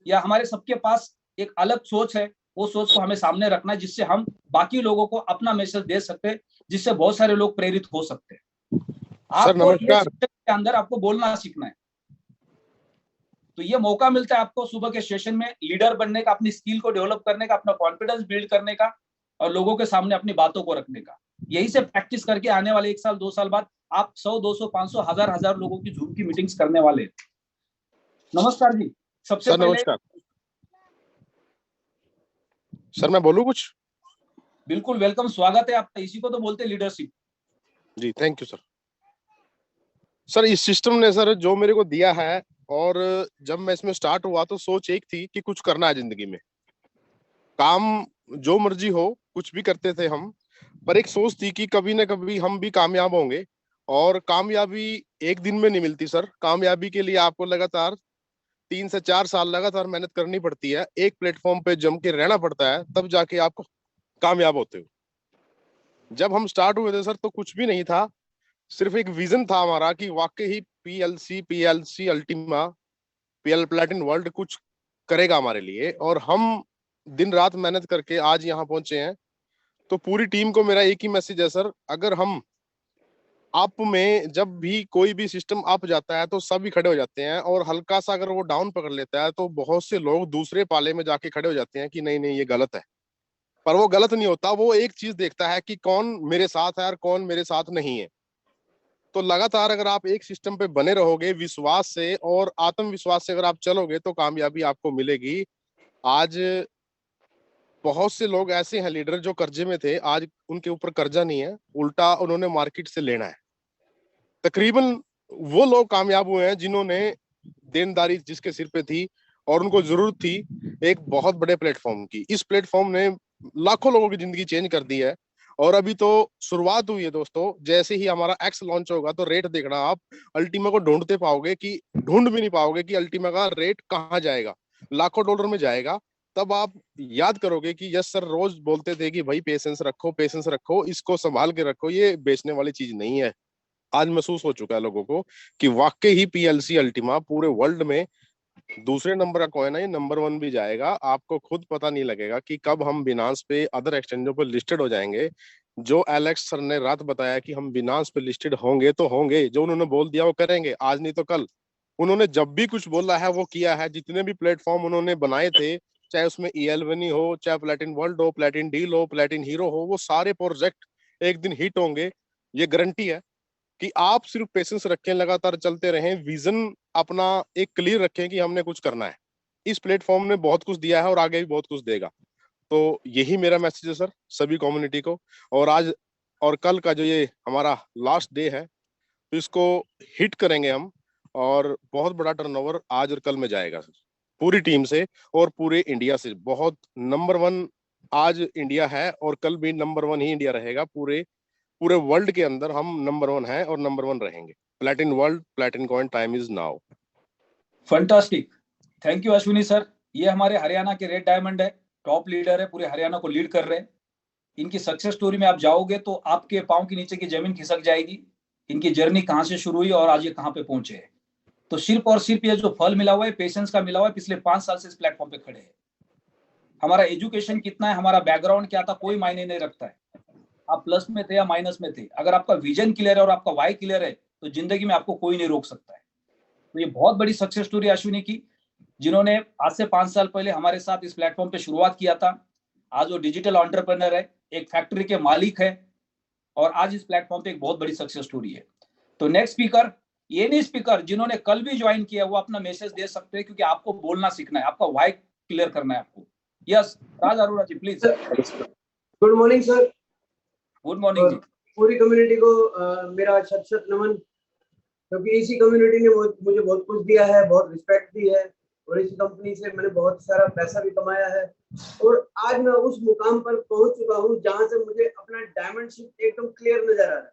या हमारे सबके पास एक अलग सोच है, वो सोच को हमें सामने रखना है, जिससे हम बाकी लोगों को अपना मैसेज दे सकते हैं, जिससे बहुत सारे लोग प्रेरित हो सकते हैं। सर आपको नमस्कार। के अंदर आपको बोलना सीखना है, तो ये मौका मिलता है आपको सुबह के सेशन में लीडर बनने का, अपनी स्किल को डेवलप करने का, अपना कॉन्फिडेंस बिल्ड करने का और लोगों के सामने अपनी बातों को रखने का। यही से प्रैक्टिस करके आने वाले 1 साल 2 साल बाद आप 100 200 500 हजार लोगों की जूम की मीटिंग्स करने वाले हैं। नमस्कार जी। सबसे पहले नमस्कार सर, मैं बोलूं कुछ? बिल्कुल वेलकम, स्वागत है आपका। इसी को तो बोलते हैं लीडरशिप। जी थैंक यू सर। सर इस सिस्टम ने सर जो मेरे को दिया है, और जब मैं इसमें स्टार्ट हुआ तो सोच एक थी कि कुछ करना है जिंदगी में, काम जो मर्जी हो कुछ भी करते थे हम, पर एक सोच थी कि कभी ना कभी हम भी कामयाब होंगे। और कामयाबी एक दिन में नहीं मिलती सर, कामयाबी के लिए आपको लगातार 3 से 4 साल लगातार मेहनत करनी पड़ती है, एक प्लेटफॉर्म पे जम के रहना पड़ता है, तब जाके आप कामयाब होते हो। जब हम स्टार्ट हुए थे सर तो कुछ भी नहीं था, सिर्फ एक विजन था हमारा कि वाकई ही पीएलसी अल्टीमा, पीएल प्लेटिन वर्ल्ड कुछ करेगा हमारे लिए, और हम दिन रात मेहनत करके आज यहाँ पहुंचे हैं। तो पूरी टीम को मेरा एक ही मैसेज है सर, अगर हम आप में जब भी कोई भी सिस्टम अप जाता है तो सभी खड़े हो जाते हैं, और हल्का सा अगर वो डाउन पकड़ लेता है तो बहुत से लोग दूसरे पाले में जाके खड़े हो जाते हैं कि नहीं नहीं ये गलत है। पर वो गलत नहीं होता, वो एक चीज देखता है कि कौन मेरे साथ है और कौन मेरे साथ नहीं है। तो लगातार अगर आप एक सिस्टम पे बने रहोगे विश्वास से और आत्मविश्वास से, अगर आप चलोगे तो कामयाबी आपको मिलेगी। आज बहुत से लोग ऐसे हैं लीडर जो कर्जे में थे, आज उनके ऊपर कर्जा नहीं है, उल्टा उन्होंने मार्केट से लेना है। तकरीबन वो लोग कामयाब हुए हैं जिन्होंने देनदारी जिसके सिर पे थी और उनको जरूरत थी एक बहुत बड़े प्लेटफॉर्म की। इस प्लेटफॉर्म ने लाखों लोगों की जिंदगी चेंज कर दी है, और अभी तो शुरुआत हुई है दोस्तों। जैसे ही हमारा एक्स लॉन्च होगा तो रेट देखना आप, अल्टीमा को ढूंढते पाओगे कि ढूंढ भी नहीं पाओगे कि अल्टीमा का रेट कहाँ जाएगा, लाखों डॉलर में जाएगा। तब आप याद करोगे कि यस सर रोज बोलते थे कि भाई पेशेंस रखो, पेशेंस रखो, इसको संभाल के रखो, ये बेचने वाली चीज नहीं है। आज महसूस हो चुका है लोगों को कि वाकई ही पीएलसी अल्टीमा पूरे वर्ल्ड में दूसरे नंबर का कॉइन है, ये नंबर 1 भी जाएगा। आपको खुद पता नहीं लगेगा कि कब हम बिनांस पे अदर एक्सचेंजों पर लिस्टेड हो जाएंगे। जो एलेक्स सर ने रात बताया कि हम बिनांस पे लिस्टेड होंगे तो होंगे, जो उन्होंने बोल दिया वो करेंगे, आज नहीं तो कल। उन्होंने जब भी कुछ बोला है वो किया है। जितने भी प्लेटफॉर्म उन्होंने बनाए थे, चाहे उसमें EL1 हो, चाहे प्लेटिन वर्ल्ड हो, प्लेटिन डील हो, प्लेटिन हीरो हो, वो सारे प्रोजेक्ट एक दिन हिट होंगे। ये गारंटी है कि आप सिर्फ पेशेंस रखें, लगातार चलते रहें, विजन अपना एक क्लियर रखें कि हमने कुछ करना है। इस प्लेटफॉर्म ने बहुत कुछ दिया है और आगे भी बहुत कुछ देगा। तो यही मेरा मैसेज है सर सभी कम्युनिटी को। और आज और कल का जो ये हमारा लास्ट डे है, तो इसको हिट करेंगे हम, और बहुत बड़ा टर्नओवर आज और कल में जाएगा सर, पूरी टीम से और पूरे इंडिया से। बहुत नंबर 1 आज इंडिया है, और कल भी नंबर 1 ही इंडिया रहेगा। पूरे पूरे वर्ल्ड के अंदर हम नंबर 1 हैं और नंबर 1 रहेंगे। Platin World, Platin Coin, time is now. Fantastic, thank you Ashwini sir. ये हमारे हरियाणा के रेड डायमंड है, टॉप लीडर है, पूरे हरियाणा को लीड कर रहे हैं। इनकी सक्सेस स्टोरी में आप जाओगे तो आपके पांव के नीचे की जमीन खिसक जाएगी। इनकी जर्नी कहाँ से शुरू हुई और आज ये कहाँ पे पहुंचे हैं। तो सिर्फ और सिर्फ ये जो फल मिला हुआ है पेशेंस का मिला हुआ है, पिछले 5 साल से इस प्लेटफॉर्म पे खड़े हैं। हमारा एजुकेशन कितना है, हमारा बैकग्राउंड क्या था, कोई मायने नहीं रखता है। आप प्लस में थे या माइनस में थे, अगर आपका विजन क्लियर है और आपका वाई क्लियर है तो जिंदगी में आपको कोई नहीं रोक सकता है। तो ये बहुत बड़ी सक्सेस स्टोरी अश्विनी की, जिन्होंने आज से 5 साल पहले हमारे साथ इस प्लेटफॉर्म पे शुरुआत किया था। आज वो डिजिटल एंटरप्रेन्योर है, एक फैक्ट्री के मालिक है, और आज इस प्लेटफॉर्म पे एक बहुत बड़ी सक्सेस स्टोरी है। तो नेक्स्ट स्पीकर, ये नहीं स्पीकर जिन्होंने कल भी ज्वाइन किया, वो अपना मैसेज दे सकते हैं, क्योंकि आपको बोलना सीखना है, आपका वाई क्लियर करना है आपको। Yes Raj Arora ji please. Good morning sir. Good morning ji. पूरी कम्युनिटी को मेरा शत शत नमन, क्योंकि इसी कम्युनिटी ने मुझे बहुत कुछ दिया है, बहुत रिस्पेक्ट दी है, और इसी कंपनी से मैंने बहुत सारा पैसा भी कमाया है। और आज मैं उस मुकाम पर पहुंच चुका हूं जहां से मुझे अपना डायमंड शिप एकदम क्लियर नजर आ रहा है।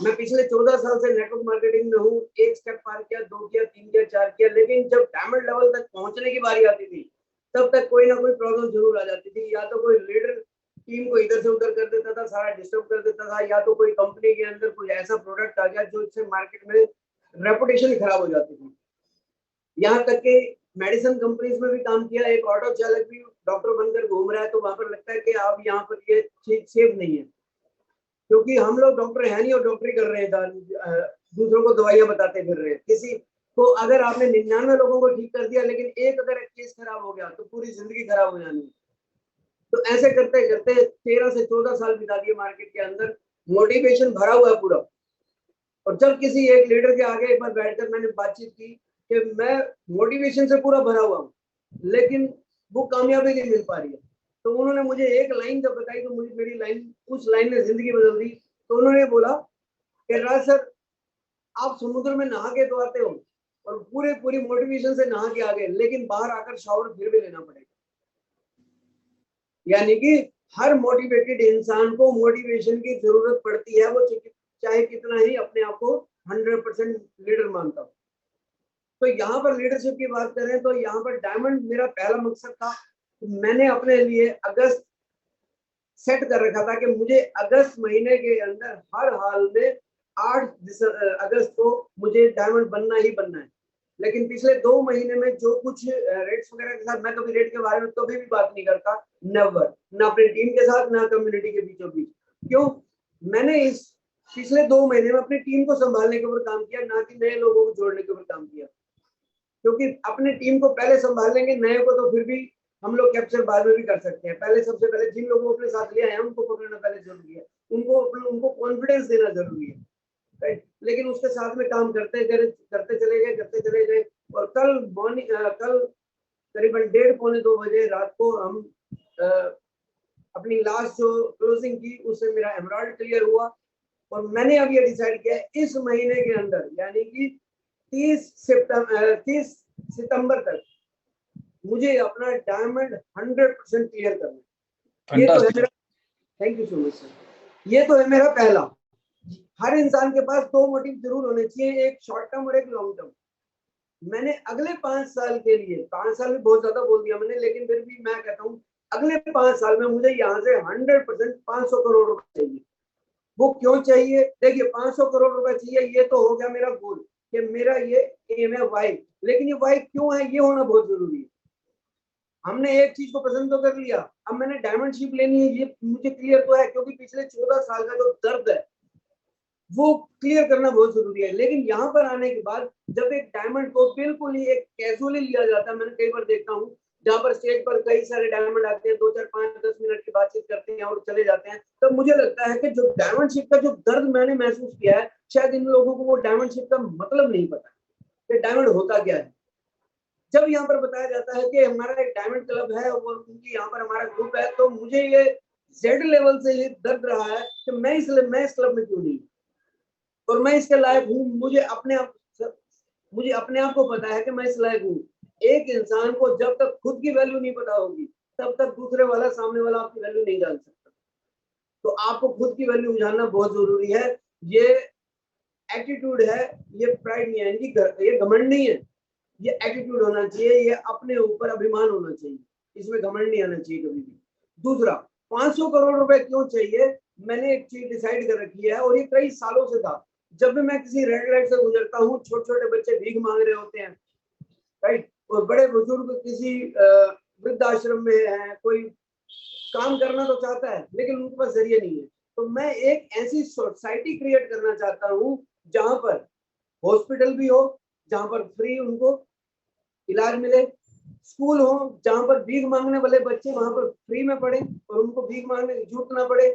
मैं पिछले 14 साल से नेटवर्क मार्केटिंग में हूँ। एक स्टेप पार किया, 2 किया, 3 किया, 4 किया, लेकिन जब डायमंड लेवल तक पहुंचने की बारी आती थी तब तक कोई ना कोई प्रॉब्लम जरूर आ जाती थी। या तो कोई लीडर टीम को इधर से उधर कर देता था, सारा डिस्टर्ब कर देता था, या तो कोई कंपनी के अंदर कोई ऐसा प्रोडक्ट आ गया जो इससे मार्केट में रेपुटेशन ही खराब हो जाती थी। यहाँ तक कि मेडिसिन कंपनीज में भी काम किया, एक ऑटो चालक भी डॉक्टर बनकर घूम रहा है, तो वहां पर लगता है कि अब यहाँ पर ये चीज सेफ नहीं है, क्योंकि हम लोग डॉक्टर है नहीं और डॉक्टरी कर रहे हैं, दूसरों को दवाइयां बताते फिर रहे हैं। किसी को अगर आपने 99 लोगों को ठीक कर दिया, लेकिन एक अगर केस खराब हो गया तो पूरी जिंदगी खराब हो जानी। तो ऐसे करते करते 13 से 14 साल बिता दिए मार्केट के अंदर, मोटिवेशन भरा हुआ है पूरा। और जब किसी एक लीडर के आगे एक बार बैठकर मैंने बातचीत की कि मैं मोटिवेशन से पूरा भरा हुआ हूँ, लेकिन वो कामयाबी नहीं मिल पा रही है, तो उन्होंने मुझे एक लाइन जब बताई, तो मुझे मेरी लाइन, उस लाइन ने जिंदगी बदल दी। तो उन्होंने बोला कि राज सर, आप समुद्र में नहा के तो आते हो और पूरी मोटिवेशन से नहा के आ गए, लेकिन बाहर आकर शावर फिर भी लेना पड़ेगा। यानी कि हर मोटिवेटेड इंसान को मोटिवेशन की जरूरत पड़ती है, वो चाहे कितना ही अपने आप को 100% लीडर मानता हो। तो यहाँ पर लीडरशिप की बात करें तो यहाँ पर डायमंड मेरा पहला मकसद था। मैंने अपने लिए अगस्त सेट कर रखा था कि मुझे अगस्त महीने के अंदर हर हाल में 8 अगस्त को मुझे डायमंड बनना ही बनना है। लेकिन पिछले 2 महीने में जो कुछ रेट्स वगैरह के साथ, मैं कभी रेट के बारे में कभी भी बात नहीं करता, नेवर, ना अपनी टीम के साथ ना कम्युनिटी के बीचों बीच। क्यों? मैंने इस पिछले 2 महीने में अपनी टीम को संभालने के ऊपर काम किया, ना कि नए लोगों को जोड़ने के ऊपर काम किया। क्योंकि अपने टीम को पहले संभाल लेंगे, नए को तो फिर भी हम लोग कैप्चर बाद में भी कर सकते हैं। पहले सबसे पहले जिन लोगों को अपने साथ लिया है उनको पकड़ना पहले जरूरी है, उनको कॉन्फिडेंस देना जरूरी है, राइट। लेकिन उसके साथ में काम करते चले गए। और कल करीबन 1:30 पौने 2 बजे रात को हम अपनी लास्ट जो क्लोजिंग की, उससे मेरा एमराल्ड क्लियर हुआ। और मैंने अब ये डिसाइड किया इस महीने के अंदर, यानी कि 30 सितंबर तक मुझे अपना डायमंड 100% क्लियर करना है। ये तो है मेरा, thank you so much sir. ये तो है मेरा पहला। हर इंसान के पास 2 मोटिव जरूर होने चाहिए, एक शॉर्ट टर्म और एक लॉन्ग टर्म। मैंने अगले 5 साल के लिए, 5 साल भी बहुत ज्यादा बोल दिया मैंने, लेकिन फिर भी मैं कहता हूँ अगले 5 साल में मुझे यहाँ से 100% 500 करोड़ रुपए चाहिए। वो क्यों चाहिए? देखिए, 500 करोड़ रुपए चाहिए, ये तो हो गया मेरा गोल कि मेरा ये एम है, वाई। लेकिन ये वाई क्यों है, ये होना बहुत जरूरी है। हमने एक चीज को पसंद तो कर लिया, अब मैंने डायमंडशिप लेनी है, ये मुझे क्लियर तो है, क्योंकि पिछले 14 साल का जो दर्द है वो क्लियर करना बहुत जरूरी है। लेकिन यहाँ पर आने के बाद जब एक डायमंड को बिल्कुल ही एक कैजुअली लिया जाता है, मैंने कई बार देखता हूँ जहाँ पर स्टेज पर कई सारे डायमंड आते हैं, 2, 4, 5, 10 मिनट की बातचीत करते हैं और चले जाते हैं, तो मुझे लगता है कि जो डायमंडशिप का जो दर्द मैंने महसूस किया है, शायद इन लोगों को वो डायमंडशिप का मतलब नहीं पता कि डायमंड होता क्या है। जब यहाँ पर बताया जाता है कि हमारा एक डायमंड क्लब है और उनकी यहाँ पर हमारा ग्रुप है, तो मुझे ये जेड लेवल से ये दर्द रहा है कि मैं इस क्लब में क्यों नहीं, और मैं इसके लायक हूँ। मुझे अपने आप को पता है कि मैं इस लायक हूँ। एक इंसान को जब तक खुद की वैल्यू नहीं पता होगी, तब तक दूसरे वाला, सामने वाला आपकी वैल्यू नहीं जान सकता। तो आपको खुद की वैल्यू जानना बहुत जरूरी है। ये एटीट्यूड है, ये प्राइड नहीं है, ये घमंड नहीं है, ये एटीट्यूड होना चाहिए, ये अपने ऊपर अभिमान होना चाहिए, इसमें घमंड नहीं आना चाहिए कभी भी। दूसरा, 500 करोड़ रुपए क्यों चाहिए? मैंने एक चीज डिसाइड कर रखी है, और ये कई सालों से था। जब भी मैं किसी रेड लाइट से गुजरता हूँ, छोटे छोटे बच्चे भीख मांग रहे होते हैं, राइट, और बड़े बुजुर्ग किसी वृद्धाश्रम में है, कोई काम करना तो चाहता है लेकिन उनके पास जरिए नहीं है। तो मैं एक ऐसी सोसाइटी क्रिएट करना चाहता हूँ जहां पर हॉस्पिटल भी हो, जहां पर फ्री उनको इलाज मिले, स्कूल हो जहां पर भीख मांगने वाले बच्चे वहां पर फ्री में पढ़े और उनको भीख मांगने की जरूरत ना पड़े।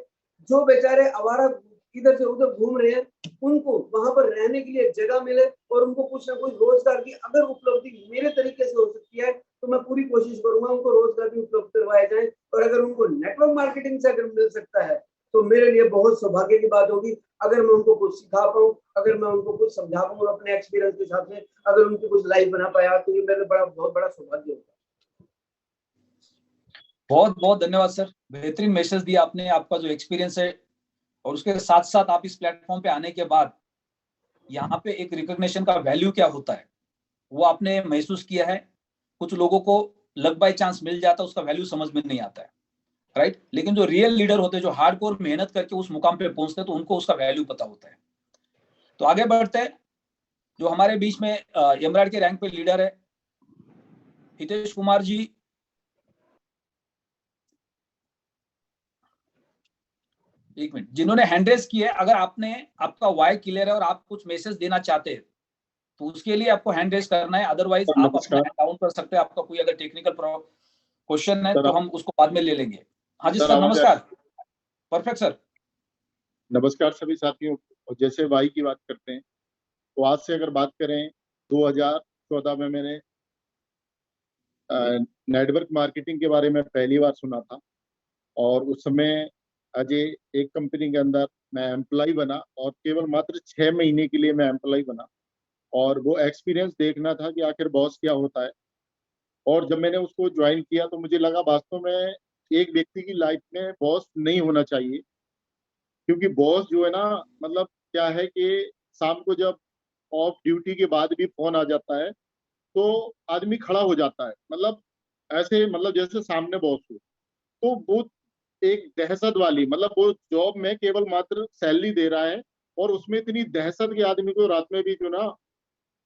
जो बेचारे आवारा इधर से उधर घूम रहे हैं, उनको वहां पर रहने के लिए जगह मिले और उनको कुछ ना कुछ रोजगार की अगर उपलब्धि मेरे तरीके से हो सकती है तो मैं पूरी कोशिश करूंगा उनको रोजगार भी उपलब्ध करवाया जाए। और अगर उनको नेटवर्क मार्केटिंग से अगर मिल सकता है तो मेरे लिए बहुत सौभाग्य की बात होगी। अगर मैं उनको कुछ सिखा पाऊँ, अगर मैं उनको कुछ समझा पाऊँ अपने एक्सपीरियंस के साथ में, अगर उनकी कुछ लाइफ बना पाया, तो ये मेरे बहुत बड़ा सौभाग्य होगा। बहुत बहुत धन्यवाद सर, बेहतरीन मैसेज दिया आपने। आपका जो एक्सपीरियंस है और उसके साथ साथ आप इस प्लेटफॉर्म पे आने के बाद यहाँ पे एक रिकॉग्निशन का वैल्यू क्या होता है वो आपने महसूस किया है। कुछ लोगों को लक बाय चांस मिल जाता है, उसका वैल्यू समझ में नहीं आता है। राइट। लेकिन जो रियल लीडर होते हैं, जो हार्डकोर मेहनत करके उस मुकाम पे पहुंचते हैं, तो उनको उसका वैल्यू पता होता है। तो आगे बढ़ते हैं। जो हमारे बीच में एमराड के रैंक पे लीडर है हितेश कुमार जी। एक मिनट, जिन्होंने हैंड रेज किया है, अगर आपका वाई क्लियर है और आप कुछ मैसेज देना चाहते हैं तो उसके लिए आपको हैंड रेज करना है, अदरवाइज आप अपना हैंड डाउन कर सकते हैं। आपका कोई अगर टेक्निकल क्वेश्चन है तो हम उसको बाद में ले लेंगे। हाँ जी सर, नमस्कार। Perfect sir. नमस्कार सभी साथियों। और जैसे वाई की बात करते हैं, तो आज से अगर बात करें 2014 में मैंने नेटवर्क मार्केटिंग के बारे में पहली बार सुना था, और उस समय अजय एक कंपनी के अंदर मैं एम्प्लॉय बना, और केवल मात्र 6 महीने के लिए मैं एम्प्लॉय बना, और वो एक्सपीरियंस देखना था कि आखिर बॉस क्या होता है। और जब मैंने उसको ज्वाइन किया तो मुझे लगा वास्तव में एक व्यक्ति की लाइफ में बॉस नहीं होना चाहिए, क्योंकि बॉस जो है ना, मतलब क्या है कि शाम को जब ऑफ ड्यूटी के बाद भी फोन आ जाता है तो आदमी खड़ा हो जाता है, मतलब ऐसे, मतलब जैसे सामने बॉस हो। तो वो एक दहशत वाली, मतलब वो जॉब में केवल मात्र सैलरी दे रहा है, और उसमें इतनी दहशत के आदमी को रात में भी जो ना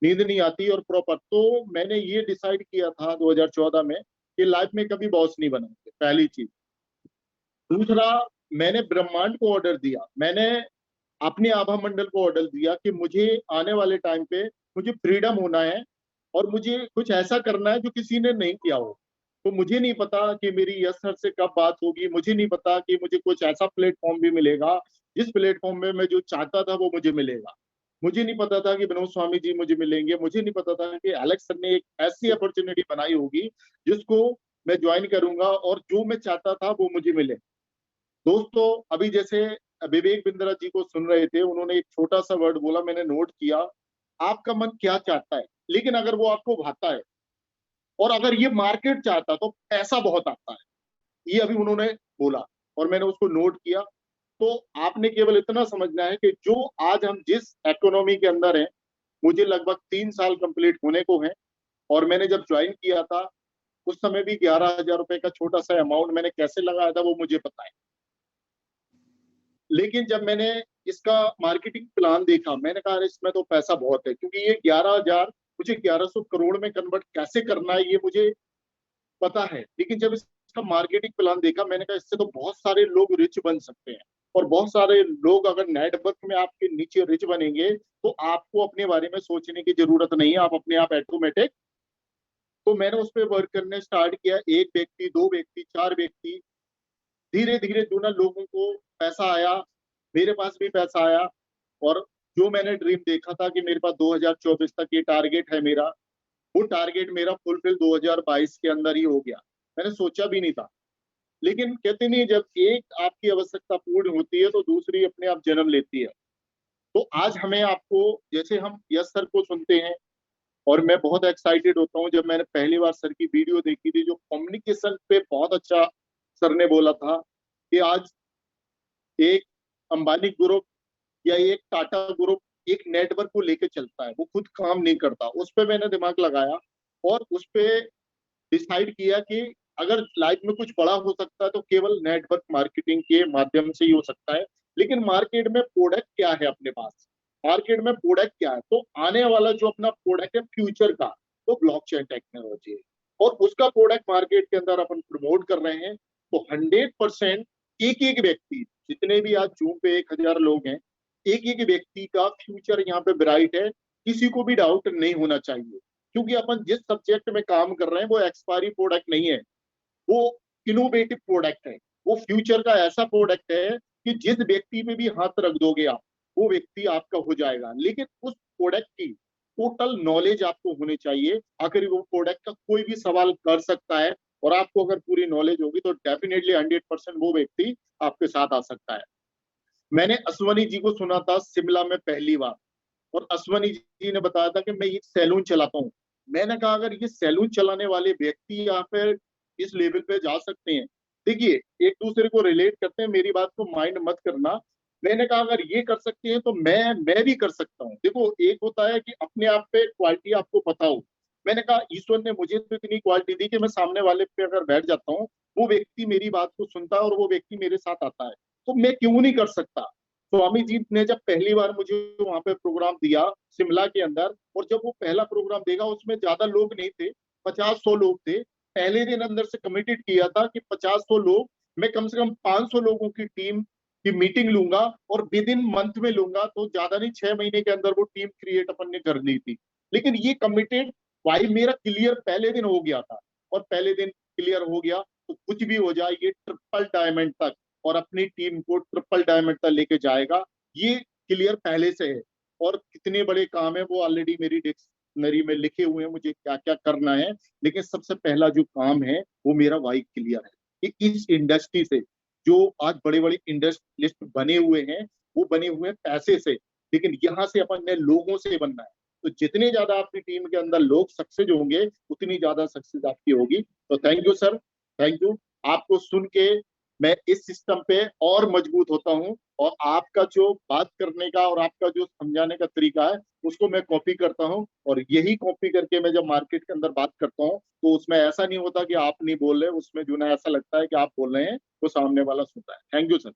नींद नहीं आती और प्रॉपर। तो मैंने ये डिसाइड किया था 2014 में कि लाइफ में कभी बॉस नहीं बनूंगा, पहली चीज। दूसरा, मैंने ब्रह्मांड को ऑर्डर दिया, मैंने अपने आभा मंडल को ऑर्डर दिया कि मुझे आने वाले टाइम पे मुझे फ्रीडम होना है, और मुझे कुछ ऐसा करना है जो किसी ने नहीं किया हो। तो मुझे नहीं पता कि मेरी यस सर से कब बात होगी, मुझे नहीं पता कि मुझे कुछ ऐसा प्लेटफॉर्म भी मिलेगा जिस प्लेटफॉर्म में मैं जो चाहता था वो मुझे मिलेगा। मुझे नहीं पता था कि विनोद स्वामी जी मुझे मिलेंगे, मुझे नहीं पता था कि एलेक्स सर ने एक ऐसी अपॉर्चुनिटी बनाई होगी जिसको मैं ज्वाइन करूंगा और जो मैं चाहता था वो मुझे मिले। दोस्तों, अभी जैसे विवेक बिंद्रा जी को सुन रहे थे, उन्होंने एक छोटा सा वर्ड बोला, मैंने नोट किया, आपका मन क्या चाहता है, लेकिन अगर वो आपको भाता है, और अगर ये मार्केट चाहता तो पैसा बहुत आता है, ये अभी उन्होंने बोला, और मैंने उसको नोट किया। तो आपने केवल इतना समझना है कि जो आज हम जिस इकोनॉमी के अंदर हैं, मुझे लगभग 3 साल कंप्लीट होने को है, और मैंने जब ज्वाइन किया था उस समय भी 11,000 रुपए का छोटा सा अमाउंट मैंने कैसे लगाया था वो मुझे पता है। लेकिन जब मैंने इसका मार्केटिंग प्लान देखा, मैंने कहा इसमें तो पैसा बहुत है, क्योंकि ये 11,000 मुझे 1100 करोड़ में कन्वर्ट कैसे करना है ये मुझे पता है। लेकिन जब इसका मार्केटिंग प्लान देखा, मैंने कहा इससे तो बहुत सारे लोग रिच बन सकते हैं, और बहुत सारे लोग अगर नेटवर्क में आपके नीचे रिच बनेंगे तो आपको अपने बारे में सोचने की जरूरत नहीं है, आप अपने आप ऑटोमेटिक। तो मैंने उस पर वर्क करने स्टार्ट किया, 1 व्यक्ति, 2 व्यक्ति, 4 व्यक्ति, धीरे धीरे जो ना लोगों को पैसा आया, मेरे पास भी पैसा आया। और जो मैंने ड्रीम देखा था कि मेरे पास 2024 तक ये टारगेट है मेरा, वो टारगेट मेरा फुलफिल 2022 के अंदर ही हो गया। मैंने सोचा भी नहीं था। लेकिन कहते नहीं, जब एक आपकी आवश्यकता पूर्ण होती है तो दूसरी अपने आप जन्म लेती है। तो आज हमें आपको, जैसे हम यस सर को सुनते हैं, और मैं बहुत एक्साइटेड होता हूँ जब मैंने पहली बार सर की वीडियो देखी थी, जो कम्युनिकेशन पे बहुत अच्छा सर ने बोला था कि आज एक अंबानी ग्रुप या एक टाटा ग्रुप एक नेटवर्क को लेके चलता है, वो खुद काम नहीं करता। उस पर मैंने दिमाग लगाया और उस पर डिसाइड किया कि अगर लाइफ में कुछ बड़ा हो सकता है तो केवल नेटवर्क मार्केटिंग के माध्यम से ही हो सकता है। लेकिन मार्केट में प्रोडक्ट क्या है अपने पास, मार्केट में प्रोडक्ट क्या है, तो आने वाला जो अपना प्रोडक्ट है फ्यूचर का, वो ब्लॉकचेन टेक्नोलॉजी है, और उसका प्रोडक्ट मार्केट के अंदर अपन प्रमोट कर रहे हैं। तो 100% एक एक व्यक्ति, जितने भी आज जूम पे 1,000 लोग हैं, एक एक व्यक्ति का फ्यूचर यहाँ पे ब्राइट है, किसी को भी डाउट नहीं होना चाहिए। क्योंकि अपन जिस सब्जेक्ट में काम कर रहे हैं वो एक्सपायरी प्रोडक्ट नहीं है, वो इनोवेटिव प्रोडक्ट है, वो फ्यूचर का ऐसा प्रोडक्ट है कि जिस व्यक्ति पे भी हाथ रख दोगे आप, वो व्यक्ति आपका हो जाएगा। लेकिन उस प्रोडक्ट की टोटल नॉलेज आपको होनी चाहिए। अगर वो प्रोडक्ट का कोई भी सवाल कर सकता है और आपको अगर पूरी नॉलेज होगी तो डेफिनेटली 100% वो व्यक्ति आपके साथ आ सकता है। मैंने अश्वनी जी को सुना था शिमला में पहली बार, और अश्वनी जी ने बताया था कि मैं एक सैलून चलाता हूँ। मैंने कहा अगर ये सैलून चलाने वाले व्यक्ति यहाँ पे इस लेवल पे जा सकते हैं, देखिए एक दूसरे को रिलेट करते हैं, मेरी बात को माइंड मत करना। मैंने कहा अगर ये कर सकते हैं तो मैं भी कर सकता हूँ। देखो, एक होता है कि अपने आप पे क्वालिटी आपको पता हो, मैंने कहा ईश्वर ने मुझे तो इतनी क्वालिटी दी कि मैं सामने वाले पे अगर बैठ जाता हूँ, वो व्यक्ति मेरी बात को सुनता है और वो व्यक्ति मेरे साथ आता है, तो मैं क्यों नहीं कर सकता। स्वामी जी ने जब पहली बार मुझे वहां पे प्रोग्राम दिया शिमला के अंदर, और जब वो पहला प्रोग्राम देगा उसमें ज्यादा लोग नहीं थे, 50-100 लोग थे। पहले दिन अंदर से कमिटेड किया था कि 50-100 लोग, मैं कम से कम 500 लोगों की टीम की मीटिंग लूंगा और विद इन मंथ में लूंगा, तो ज्यादा नहीं 6 महीने के अंदर वो टीम क्रिएट अपन ने कर ली थी। लेकिन ये कमिटेड भाई मेरा क्लियर पहले दिन हो गया था, और पहले दिन क्लियर हो गया तो कुछ भी हो जाए ये ट्रिपल डायमंड तक और अपनी टीम को ट्रिपल डायमंड तक लेके जाएगा, ये क्लियर पहले से है। और कितने बड़े काम है वो ऑलरेडी मेरी डिक्शनरी में लिखे हुए हैं, मुझे क्या क्या करना है। लेकिन सबसे पहला जो काम है वो मेरा वाई क्लियर है कि इस इंडस्ट्री से जो आज बड़े बड़े इंडस्ट्रियलिस्ट बने हुए हैं, वो बने हुए हैं पैसे से, लेकिन यहाँ से अपन ने लोगों से बनना है। तो जितने ज्यादा आपकी टीम के अंदर लोग सक्सेस होंगे उतनी ज्यादा सक्सेस आपकी होगी। तो thank you sir, thank you. आपको सुन के मैं इस सिस्टम पे और मजबूत होता हूँ, और आपका जो बात करने का और आपका जो समझाने का तरीका है उसको मैं कॉपी करता हूँ, और यही कॉपी करके मैं जब मार्केट के अंदर बात करता हूँ तो उसमें ऐसा नहीं होता कि आप नहीं बोल रहे, उसमें जो ना ऐसा लगता है कि आप बोल रहे हैं तो सामने वाला सुनता है। Thank you sir.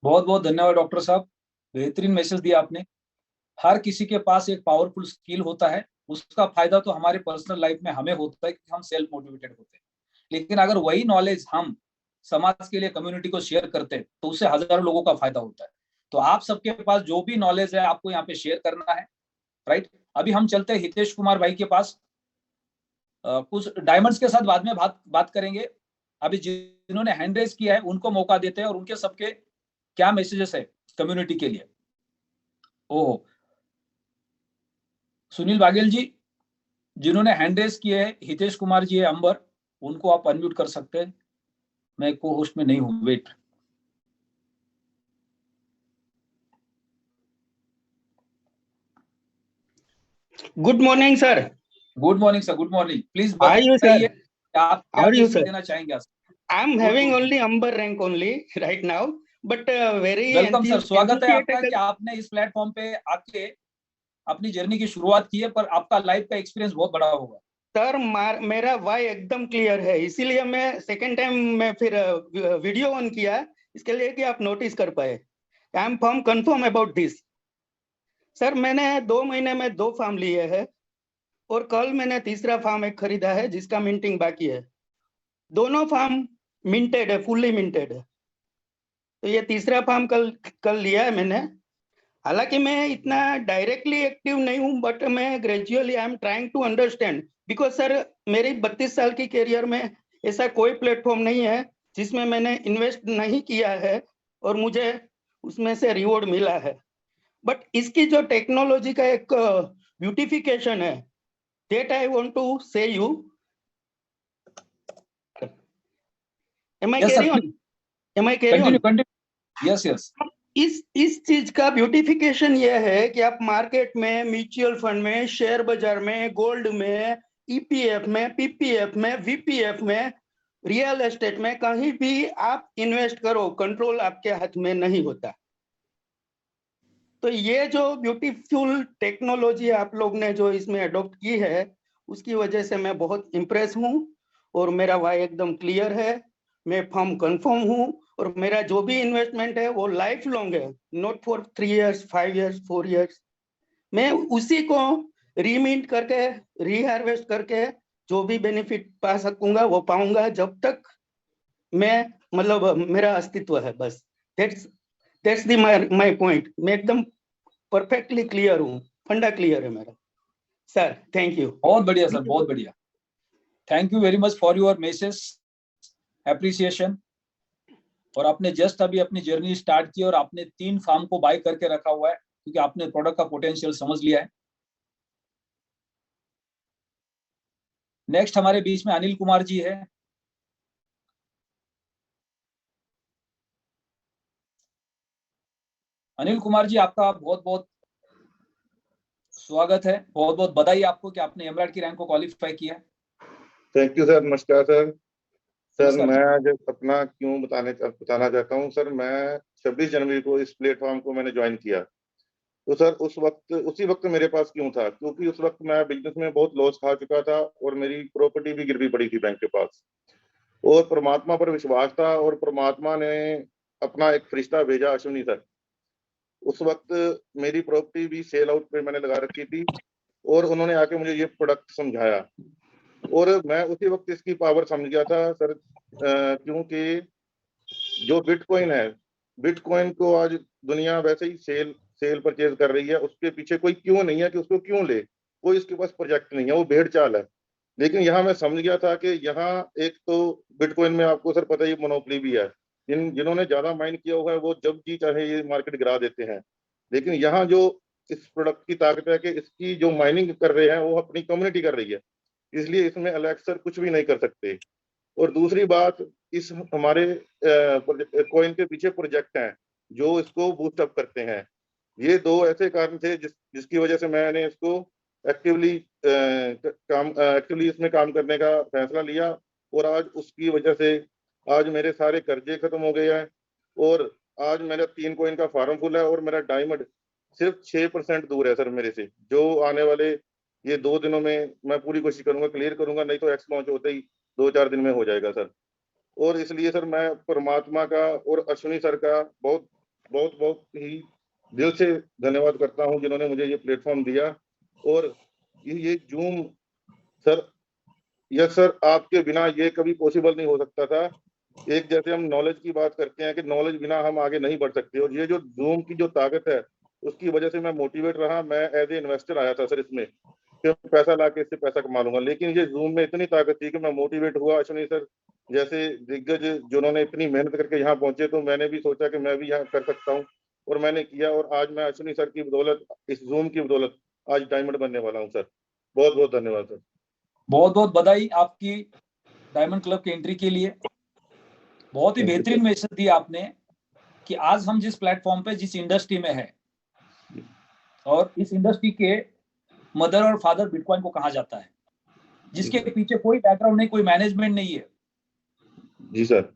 बहुत बहुत धन्यवाद डॉक्टर साहब, बेहतरीन मैसेज दिया आपने। हर किसी के पास एक पावरफुल स्किल होता है, उसका फायदा तो हमारे पर्सनल लाइफ में हमें होता है कि हम सेल्फ मोटिवेटेड होते हैं। लेकिन अगर वही नॉलेज हम समाज के लिए, कम्युनिटी को शेयर करते हैं तो उससे हजारों लोगों का फायदा होता है। तो आप सबके पास जो भी नॉलेज है आपको यहाँ पे शेयर करना है, राइट। अभी हम चलते हैं हितेश कुमार भाई के पास। कुछ डायमंड्स के साथ बाद में बात करेंगे। अभी जिन्होंने हैंड रेज किया है उनको मौका देते हैं और उनके सबके क्या मैसेजेस है कम्युनिटी के लिए। ओह, सुनील बागेल जी, जिन्होंने हैंड रेज किए है, हितेश कुमार जी है, अंबर, उनको आप अनम्यूट कर सकते हैं। मैं को होस्ट में नहीं हूं, wait. Good morning sir. Good morning sir, good morning. Please Are you, बताइए sir? आप क्या How are you, message sir? देना चाहेंगे। I am Good, having good. only Amber rank only right now, but very welcome sir, स्वागत है आपका enthusiastic- कि आपने इस प्लेटफॉर्म पे आके अपनी जर्नी की शुरुआत की है, पर आपका लाइफ का एक्सपीरियंस बहुत बड़ा होगा। सर मेरा वाई एकदम क्लियर है, इसीलिए मैं सेकेंड टाइम मैं फिर वीडियो ऑन किया, इसके लिए कि आप नोटिस कर पाए। I am form confirm about this. Sir मैंने 2 महीने में 2 फार्म लिए हैं, और कल मैंने तीसरा फार्म एक खरीदा है जिसका मिंटिंग बाकी है। दोनों फार्म मिंटेड है, फुल्ली मिंटेड है। तो ये तीसरा फार्म कल लिया है मैंने। हालांकि मैं इतना डायरेक्टली एक्टिव नहीं हूं, बट मैं gradually I am trying to understand, because sir मेरी 32 साल की करियर में ऐसा कोई प्लेटफॉर्म नहीं है जिसमें मैंने इन्वेस्ट नहीं किया है और मुझे उसमें से रिवॉर्ड मिला है। बट इसकी जो टेक्नोलॉजी का एक ब्यूटिफिकेशन है, that I want to say you. Am I carry on? Am I carry on? Continue. Yes yes. इस चीज का ब्यूटिफिकेशन ये है कि आप मार्केट में, म्यूचुअल फंड में, शेयर बाजार में, गोल्ड में, ईपीएफ में, पीपीएफ में, वीपीएफ में, रियल एस्टेट में, कहीं भी आप इन्वेस्ट करो, कंट्रोल आपके हाथ में नहीं होता। तो ये जो ब्यूटीफुल टेक्नोलॉजी आप लोग ने जो इसमें अडॉप्ट की है, उसकी वजह से मैं बहुत इम्प्रेस हूँ, और मेरा वाई एकदम क्लियर है। मैं फर्म कंफर्म हूँ, और मेरा जो भी इन्वेस्टमेंट है वो लाइफ लॉन्ग है, not for 3 years, 5 years, 4 years. मैं उसी को रीमिंट करके, रीहार्वेस्ट करके जो भी बेनिफिट पा सकूंगा वो पाऊंगा, जब तक मैं, मतलब मेरा अस्तित्व है। बस दैट्स द माय पॉइंट। मैं एकदम परफेक्टली क्लियर हूँ, फंडा क्लियर है मेरा। Sir thank you. बहुत बढ़िया सर, बहुत बढ़िया। Thank you very much for your message, appreciation. और आपने जस्ट अभी अपनी जर्नी स्टार्ट की और आपने 3 फार्म को बाय करके रखा हुआ है, क्योंकि आपने प्रोडक्ट का पोटेंशियल समझ लिया है। नेक्स्ट हमारे बीच में अनिल कुमार जी है। अनिल कुमार जी, आपका बहुत बहुत स्वागत है, बहुत बहुत बधाई आपको कि आपने एमराल्ड की रैंक को क्वालिफाई किया। Thank you sir. नमस्कार सर। सर नमस्कार। मैं आज अपना क्यों बताना चाहता हूँ सर। मैं 26 जनवरी को इस प्लेटफॉर्म को मैंने ज्वाइन किया, तो सर उसी वक्त मेरे पास क्यों था? क्योंकि उस वक्त मैं बिजनेस में बहुत लॉस खा चुका था और मेरी प्रॉपर्टी भी गिरवी पड़ी थी बैंक के पास, और परमात्मा पर विश्वास था और परमात्मा ने अपना एक फरिश्ता भेजा, अश्विनी सर। उस वक्त मेरी प्रॉपर्टी भी सेल आउट पे मैंने लगा रखी थी और उन्होंने आके मुझे ये प्रोडक्ट समझाया और मैं उसी वक्त इसकी पावर समझ गया था सर। क्योंकि जो बिटकॉइन है, बिटकॉइन को आज दुनिया वैसे ही सेल परचेज कर रही है, उसके पीछे कोई क्यों नहीं है कि उसको क्यों ले, कोई इसके पास प्रोजेक्ट नहीं है, वो भेड़ चाल है। लेकिन यहाँ मैं समझ गया था कि यहाँ एक तो बिटकॉइन में आपको सर पता ही मोनोपोली भी है, जिन्होंने ज्यादा माइन किया हुआ है वो जब जी चाहे ये मार्केट गिरा देते हैं। लेकिन यहाँ जो इस प्रोडक्ट की ताकत है कि इसकी जो माइनिंग कर रहे हैं वो अपनी कम्युनिटी कर रही है, इसलिए इसमें अलेक्स सर कुछ भी नहीं कर सकते। और दूसरी बात, इस हमारे कॉइन के पीछे प्रोजेक्ट हैं जो इसको बूस्ट अप करते हैं। ये दो ऐसे कारण थे जिसकी वजह से मैंने इसको एक्टिवली इसमें काम करने का फैसला लिया और आज उसकी वजह से आज मेरे सारे कर्जे खत्म हो गए हैं और आज मेरा 3 कॉइन का फार्म फुल है और मेरा डायमंड सिर्फ 6% दूर है सर मेरे से, जो आने वाले ये 2 दिनों में मैं पूरी कोशिश करूंगा क्लियर करूंगा, नहीं तो एक्स लॉन्च होते ही 2-4 दिन में हो जाएगा सर। और इसलिए सर मैं परमात्मा का और अश्विनी सर का बहुत बहुत बहुत ही दिल से धन्यवाद करता हूं जिन्होंने मुझे ये प्लेटफॉर्म दिया। और ये जूम सर, यस सर, आपके बिना ये कभी पॉसिबल नहीं हो सकता था। एक जैसे हम नॉलेज की बात करते हैं कि नॉलेज बिना हम आगे नहीं बढ़ सकते, और ये जो जूम की जो ताकत है उसकी वजह से मैं मोटिवेट रहा। मैं एज ए इन्वेस्टर आया था सर इसमें कि पैसा ला के इससे पैसा कमा लूंगा, लेकिन ये जूम में इतनी ताकत थी कि मैं मोटिवेट हुआ। अश्विनी सर जैसे दिग्गज जिन्होंने इतनी मेहनत करके यहाँ पहुंचे, तो मैंने भी सोचा कि मैं भी यहाँ कर सकता हूँ और मैंने किया। और आज मैं अश्विनी सर की बदौलत, इस जूम की बदौलत आज डायमंड बनने वाला हूँ सर। बहुत बहुत धन्यवाद सर। बहुत बहुत बधाई आपकी डायमंड क्लब की एंट्री के लिए। बहुत ही बेहतरीन मैसेज दिया आपने कि आज हम जिस प्लेटफॉर्म पे, जिस इंडस्ट्री में है, और इस इंडस्ट्री के मदर और फादर बिटकॉइन को कहा जाता है, जिसके पीछे कोई बैकग्राउंड नहीं, कोई मैनेजमेंट नहीं है। जी सर।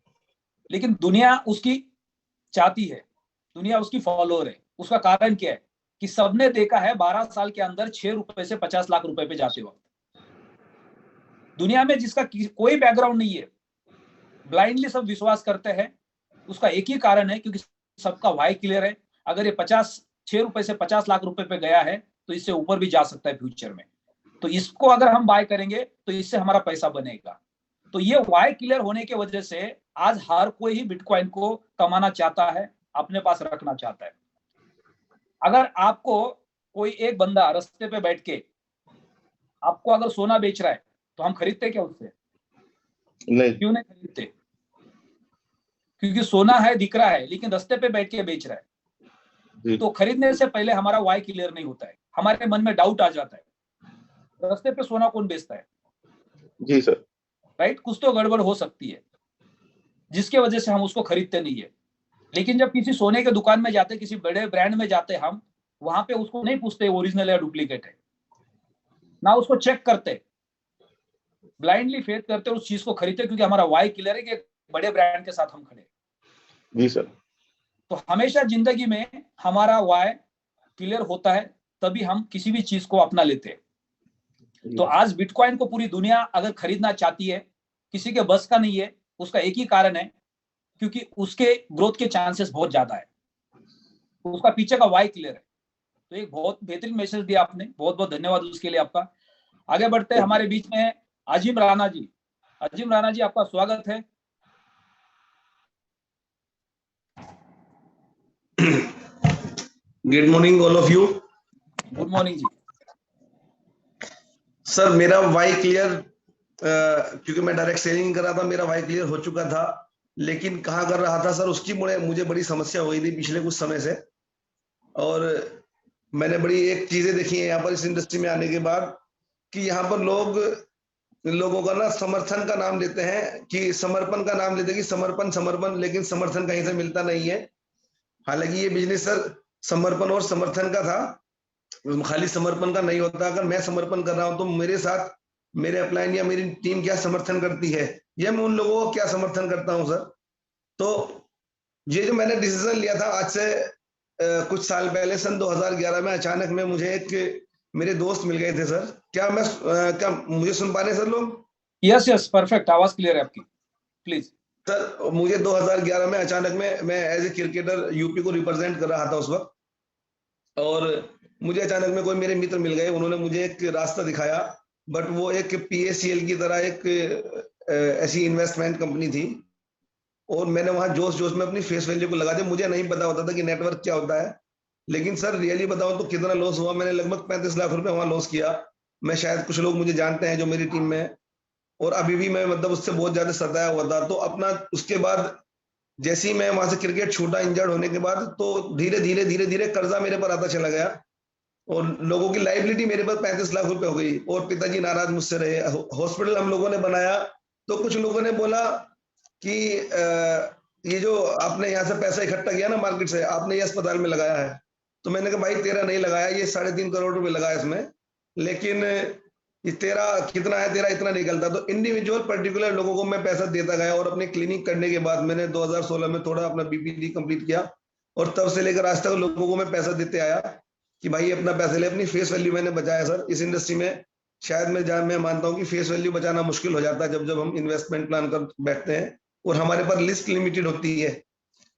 लेकिन दुनिया उसकी चाहती है, दुनिया उसकी फॉलोअर है। उसका कारण क्या है कि सबने देखा है 12 साल के अंदर 6 रुपए से 50 लाख रुपए पे जाते वक्त। दुनिया में जिसका कोई बैकग्राउंड नहीं है, ब्लाइंडली सब विश्वास करते हैं, उसका एक ही कारण है, क्योंकि सबका वाई क्लियर है। अगर ये 6 रुपए से 50 लाख रुपए पे गया है तो इससे ऊपर भी जा सकता है फ्यूचर में। तो इसको अगर हम बाय करेंगे तो इससे हमारा पैसा बनेगा। तो ये वाई क्लियर होने की वजह से आज हर कोई ही बिटकॉइन को कमाना चाहता है, अपने पास रखना चाहता है। अगर आपको कोई एक बंदा रास्ते पे बैठ के आपको अगर सोना बेच रहा है तो हम खरीदते क्या उससे? नहीं। क्यों नहीं खरीदते? क्योंकि सोना है, दिख रहा है, लेकिन रास्ते पे बैठ के बेच रहा है। तो खरीदने से पहले हमारा वाई क्लियर नहीं होता है, हमारे मन में डाउट आ जाता है, रास्ते पे सोना कौन बेचता है? जी सर। राइट, कुछ तो गड़बड़ हो सकती है जिसके वजह से हम उसको खरीदते नहीं है। लेकिन जब किसी सोने के दुकान में जाते, किसी बड़े ब्रांड में जाते, हम वहां पे उसको नहीं पूछते ओरिजिनल या डुप्लीकेट है, ना उसको चेक करते, ब्लाइंडली फेथ करते उस चीज को खरीदते, क्योंकि हमारा वाई क्लियर है कि बड़े ब्रांड के साथ हम खड़े। जी सर। तो हमेशा जिंदगी में हमारा वाई क्लियर होता है, तभी हम किसी भी चीज को अपना लेते हैं। तो आज बिटकॉइन को पूरी दुनिया अगर खरीदना चाहती है, किसी के बस का नहीं है। उसका एक ही कारण है, क्योंकि उसके ग्रोथ के चांसेस बहुत ज्यादा है, उसका पीछे का वाई क्लियर है। तो एक बहुत बेहतरीन मैसेज दिया आपने, बहुत बहुत धन्यवाद उसके लिए आपका। आगे बढ़ते हैं, हमारे बीच में अजीम राणा जी। अजीम राणा जी, आपका स्वागत है। Good morning all of you. Good morning जी। सर मेरा वाई क्लियर, क्योंकि मैं डायरेक्ट सेलिंग कर रहा था, मेरा वाई क्लियर हो चुका था, लेकिन कहाँ कर रहा था सर, उसकी मुझे बड़ी समस्या हुई थी पिछले कुछ समय से। और मैंने बड़ी एक चीजें देखी है यहाँ पर इस इंडस्ट्री में आने के बाद, कि यहाँ पर लोगों का ना समर्थन का नाम लेते हैं, कि समर्पण का नाम लेते हैं कि समर्पण, लेकिन समर्थन कहीं से मिलता नहीं है। हालांकि ये बिजनेस सर समर्पण और समर्थन का था, खाली समर्पण का नहीं होता। अगर मैं समर्पण कर रहा हूं तो मेरे साथ मेरे अपलाइन या मेरी टीम क्या समर्थन करती है, या मैं उन लोगों को क्या समर्थन करता हूं सर। तो ये जो मैंने डिसीजन लिया था आज से कुछ साल पहले सन 2011 में अचानक में मुझे एक मेरे दोस्त मिल गए थे सर। क्या मुझे सुन पा रहे हैं सर लोग? यस यस, परफेक्ट, आवाज क्लियर है आपकी, प्लीज। सर मुझे 2011 में अचानक में मैं एज ए क्रिकेटर यूपी को रिप्रेजेंट कर रहा था उस वक्त, और मुझे अचानक में कोई मेरे मित्र मिल गए, उन्होंने मुझे एक रास्ता दिखाया, बट वो एक PACL की तरह एक ऐसी इन्वेस्टमेंट कंपनी थी, और मैंने वहां जोश जोश में अपनी फेस वैल्यू को लगा दिया। मुझे नहीं पता होता था कि नेटवर्क क्या होता है, लेकिन सर रियली बताऊं तो कितना लॉस हुआ, मैंने लगभग 35 लाख रुपए वहां लॉस किया। मैं शायद कुछ लोग मुझे जानते हैं जो मेरी टीम में है, और अभी भी मैं मतलब उससे बहुत ज्यादा सताया हुआ था। तो अपना उसके बाद जैसे ही मैं वहां से क्रिकेट छूटा इंजर्ड होने के बाद, तो धीरे धीरे कर्जा मेरे पर आता चला गया, और लोगों की लाइबिलिटी मेरे पर 35 लाख रुपए हो गई, और पिताजी नाराज मुझसे रहे। हॉस्पिटल हम लोगों ने बनाया, तो कुछ लोगों ने बोला कि ये जो आपने यहाँ से पैसा इकट्ठा किया ना मार्केट से, आपने ये अस्पताल में लगाया है। तो मैंने कहा भाई तेरा नहीं लगाया, ये 3.5 करोड़ रुपए लगाया इसमें, लेकिन ये तेरा कितना है, तेरा इतना निकलता। तो इंडिविजुअल पर्टिकुलर लोगों को मैं पैसा देता गया, और अपने क्लिनिक करने के बाद मैंने 2016 में थोड़ा अपना BPD कंप्लीट किया, और तब से लेकर आज तक लोगों को मैं पैसा देते आया कि भाई अपना पैसा ले। अपनी फेस वैल्यू मैंने बचाया सर। इस इंडस्ट्री में शायद मैं मानता हूँ कि फेस वैल्यू बचाना मुश्किल हो जाता है जब हम इन्वेस्टमेंट प्लान कर बैठते हैं, और हमारे पास लिस्ट लिमिटेड होती है।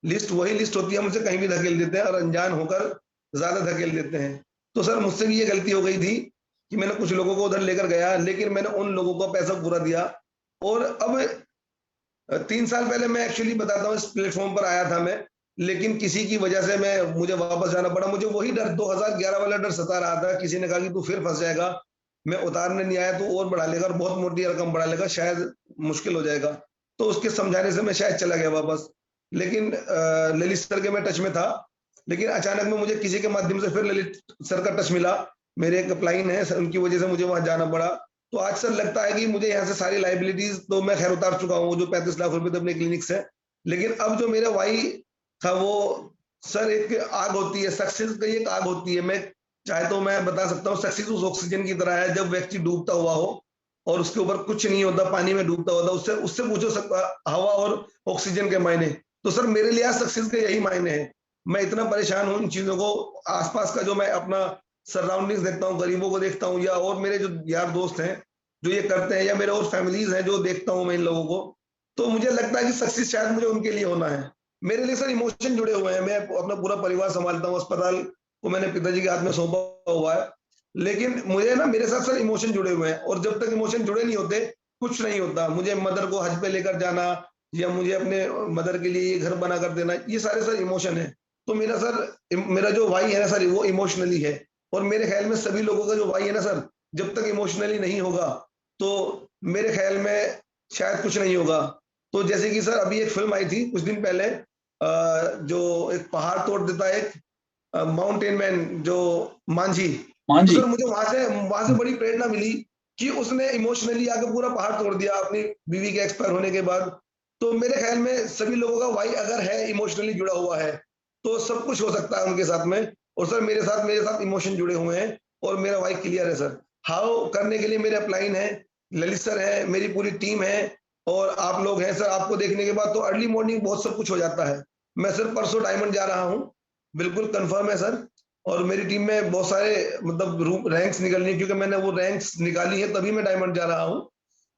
लिस्ट वही लिस्ट होती है, हम उसे कहीं भी धकेल देते हैं, और अनजान होकर ज्यादा धकेल देते हैं। तो सर मुझसे भी ये गलती हो गई थी कि मैंने कुछ लोगों को उधर लेकर गया, लेकिन मैंने उन लोगों को पैसा पूरा दिया। और अब 3 साल पहले मैं एक्चुअली बताता हूँ, इस प्लेटफॉर्म पर आया था मैं, लेकिन किसी की वजह से मुझे वापस जाना पड़ा। मुझे वही डर 2011 वाला डर सता रहा था। किसी ने कहा कि तू फिर फंस जाएगा, मैं उतारने नहीं आया तो और बढ़ा लेगा, और बहुत मोटी रकम बढ़ा लेगा, शायद मुश्किल हो जाएगा। तो उसके समझाने से मैं शायद चला गया वापस। लेकिन ललित सर के मैं टच में था, लेकिन अचानक में मुझे किसी के माध्यम से फिर ललित सर का टच मिला। मेरे एक अपलाइन है, उनकी वजह से मुझे वहां जाना पड़ा। तो आज सर लगता है कि मुझे यहाँ से सारी लाइबिलिटीज तो मैं खैर उतार चुका हूँ, जो 35 लाख रुपए थे अपने क्लिनिक से। लेकिन अब जो मेरा वाई था, वो सर एक आग होती है, सक्सेस की एक आग होती है। मैं चाहे तो मैं बता सकता हूँ, सक्सेस उस ऑक्सीजन की तरह है, जब व्यक्ति डूबता हुआ हो और उसके ऊपर कुछ नहीं होता, पानी में डूबता होता, उससे पूछो हवा और ऑक्सीजन के मायने। तो सर मेरे लिए आज सक्सेस के यही मायने हैं। मैं इतना परेशान हूँ इन चीजों को, आसपास का जो मैं अपना सराउंडिंग्स देखता हूँ, गरीबों को देखता हूँ, या और मेरे जो यार दोस्त हैं जो ये करते हैं, या मेरे और फैमिलीज हैं जो देखता हूँ मैं इन लोगों को, तो मुझे लगता है कि सक्सेस शायद मुझे उनके लिए होना है। मेरे लिए सर इमोशन जुड़े हुए हैं। मैं अपना पूरा परिवार संभालता हूँ, अस्पताल को मैंने पिताजी के हाथ में सौंपा हुआ है, लेकिन मुझे ना मेरे साथ सर इमोशन जुड़े हुए हैं, और जब तक इमोशन जुड़े नहीं होते कुछ नहीं होता। मुझे मदर को हज पे लेकर जाना, या मुझे अपने मदर के लिए ये घर बना कर देना, ये सारे सर इमोशन है। तो मेरा जो भाई है ना सर, वो इमोशनली है, और मेरे ख्याल में सभी लोगों का जो भाई है ना सर, जब तक इमोशनली नहीं होगा तो मेरे ख्याल में शायद कुछ नहीं होगा। तो जैसे कि सर अभी एक फिल्म आई थी कुछ दिन पहले, जो एक पहाड़ तोड़ देता है, एक माउंटेन मैन, जो मांझी। तो सर मुझे वहां से बड़ी प्रेरणा मिली कि उसने इमोशनली आकर पूरा पहाड़ तोड़ दिया अपनी बीवी के एक्सपायर होने के बाद। तो मेरे ख्याल में सभी लोगों का भाई अगर है इमोशनली जुड़ा हुआ है तो सब कुछ हो सकता है उनके साथ में। और सर मेरे साथ इमोशन जुड़े हुए हैं, और मेरा भाई क्लियर है सर। हाउ करने के लिए मेरे अपलाइन है, ललित सर है, मेरी पूरी टीम है, और आप लोग हैं सर। आपको देखने के बाद तो अर्ली मॉर्निंग बहुत सब कुछ हो जाता है। मैं सर परसों डायमंड जा रहा हूँ, बिल्कुल कंफर्म है सर। और मेरी टीम में बहुत सारे मतलब रैंक्स निकलनी है, क्योंकि मैंने वो रैंक्स निकाली है तभी मैं डायमंड जा रहा हूँ।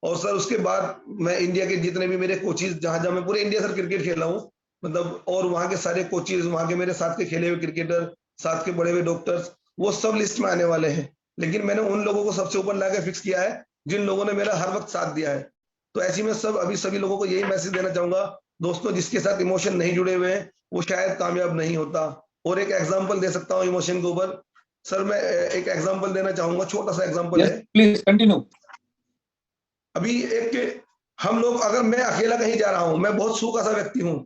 और सर उसके बाद मैं इंडिया के जितने भी मेरे कोचिज, जहां मैं पूरे इंडिया सर क्रिकेट खेला हूँ, मतलब, और वहां के सारे कोचिज, वहां के मेरे साथ के खेले हुए क्रिकेटर, साथ के बड़े हुए डॉक्टर्स, वो सब लिस्ट में आने वाले हैं। लेकिन मैंने उन लोगों को सबसे ऊपर लाकर फिक्स किया है जिन लोगों ने मेरा हर वक्त साथ दिया है। तो ऐसी में सभी लोगों को यही मैसेज देना चाहूंगा, दोस्तों, जिसके साथ इमोशन नहीं जुड़े हुए हैं वो शायद कामयाब नहीं होता। और एक एग्जांपल दे सकता हूँ इमोशन के ऊपर सर, मैं एक एग्जांपल देना चाहूंगा, छोटा सा एग्जांपल है। Please continue. अभी हम लोग, अगर मैं अकेला कहीं जा रहा हूं, मैं बहुत सूखा सा व्यक्ति हूं,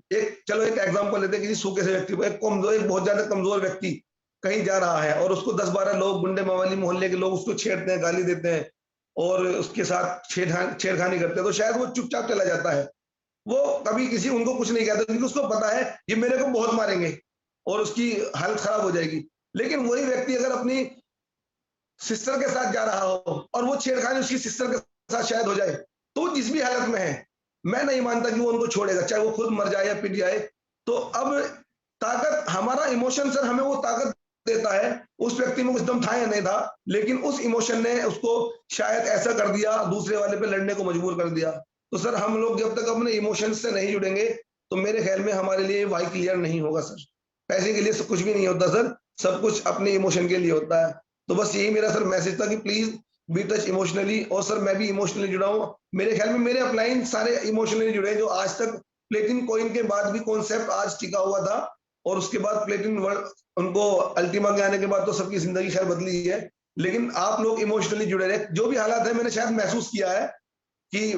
चलो एक एग्जांपल लेते हैं किसी सूखे से व्यक्ति को, एक बहुत ज्यादा कमजोर व्यक्ति कहीं जा रहा है, और उसको 10-12 लोग, गुंडे मवाली मोहल्ले के लोग उसको छेड़ते हैं, गाली देते हैं, और उसके साथ छेड़खानी करते हैं। तो शायद वो चुपचाप चला जाता है, वो कभी उनको कुछ नहीं कहता, क्योंकि उसको पता है ये मेरे को बहुत मारेंगे और उसकी हालत खराब हो जाएगी। लेकिन वही व्यक्ति अगर अपनी सिस्टर के साथ जा रहा हो और वो छेड़खानी उसकी सिस्टर के साथ शायद हो जाए, तो जिस भी हालत में है, मैं नहीं मानता कि वो उनको छोड़ेगा, चाहे वो खुद मर जाए या पिट जाए। तो अब ताकत हमारा इमोशन सर हमें वो ताकत देता है। उस व्यक्ति में कुछ दम था या नहीं था, लेकिन उस इमोशन ने उसको शायद ऐसा कर दिया, दूसरे वाले पे लड़ने को मजबूर कर दिया। तो सर हम लोग जब तक अपने इमोशन से नहीं जुड़ेंगे तो मेरे ख्याल में हमारे लिए वाई क्लियर नहीं होगा सर। पैसे के लिए सब कुछ भी नहीं होता सर, सब कुछ अपने इमोशन के लिए होता है। तो बस यही मेरा सर मैसेज था कि प्लीज बी टच इमोशनली। और सर मैं भी इमोशनली जुड़ा हूँ, मेरे ख्याल में मेरे अपलाइन सारे इमोशनली जुड़े हैं, जो आज तक प्लेटिन कॉइन के बाद भी कॉन्सेप्ट आज टिका हुआ था, और उसके बाद प्लेटिन उनको अल्टीमा के आने के बाद तो सबकी जिंदगी खैर बदली है, लेकिन आप लोग इमोशनली जुड़े रहे। जो भी हालात है मैंने शायद महसूस किया है कि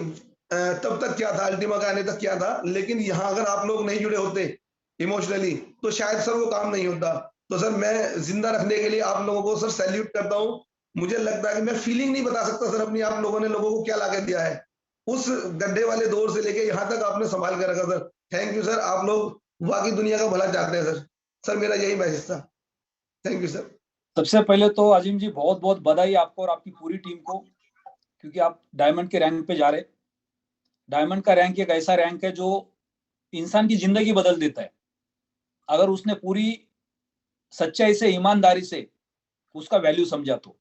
तब तक क्या था, अल्टीमा के आने तक क्या था, लेकिन यहाँ अगर आप लोग नहीं जुड़े होते इमोशनली तो शायद सर वो काम नहीं होता। तो सर मैं जिंदा रखने के लिए आप लोगों को सर सैल्यूट करता हूँ। मुझे लगता है कि मैं फीलिंग नहीं बता सकता सर अपनी, आप लोगों ने लोगों को क्या लाके दिया है, उस गड्ढे वाले दौर से लेके यहाँ तक आपने संभाल कर रखा सर। थैंक यू सर, आप लोग वाकई दुनिया का भला चाहते हैं सर। सर मेरा यही मैसेज था, थैंक यू सर। सबसे पहले तो अजीम जी बहुत बहुत बधाई आपको और आपकी पूरी टीम को, क्योंकि आप डायमंड के रैंक पे जा रहे। डायमंड का रैंक एक ऐसा रैंक है जो इंसान की जिंदगी बदल देता है, अगर उसने पूरी सच्चाई से, ईमानदारी से उसका वैल्यू समझा तो।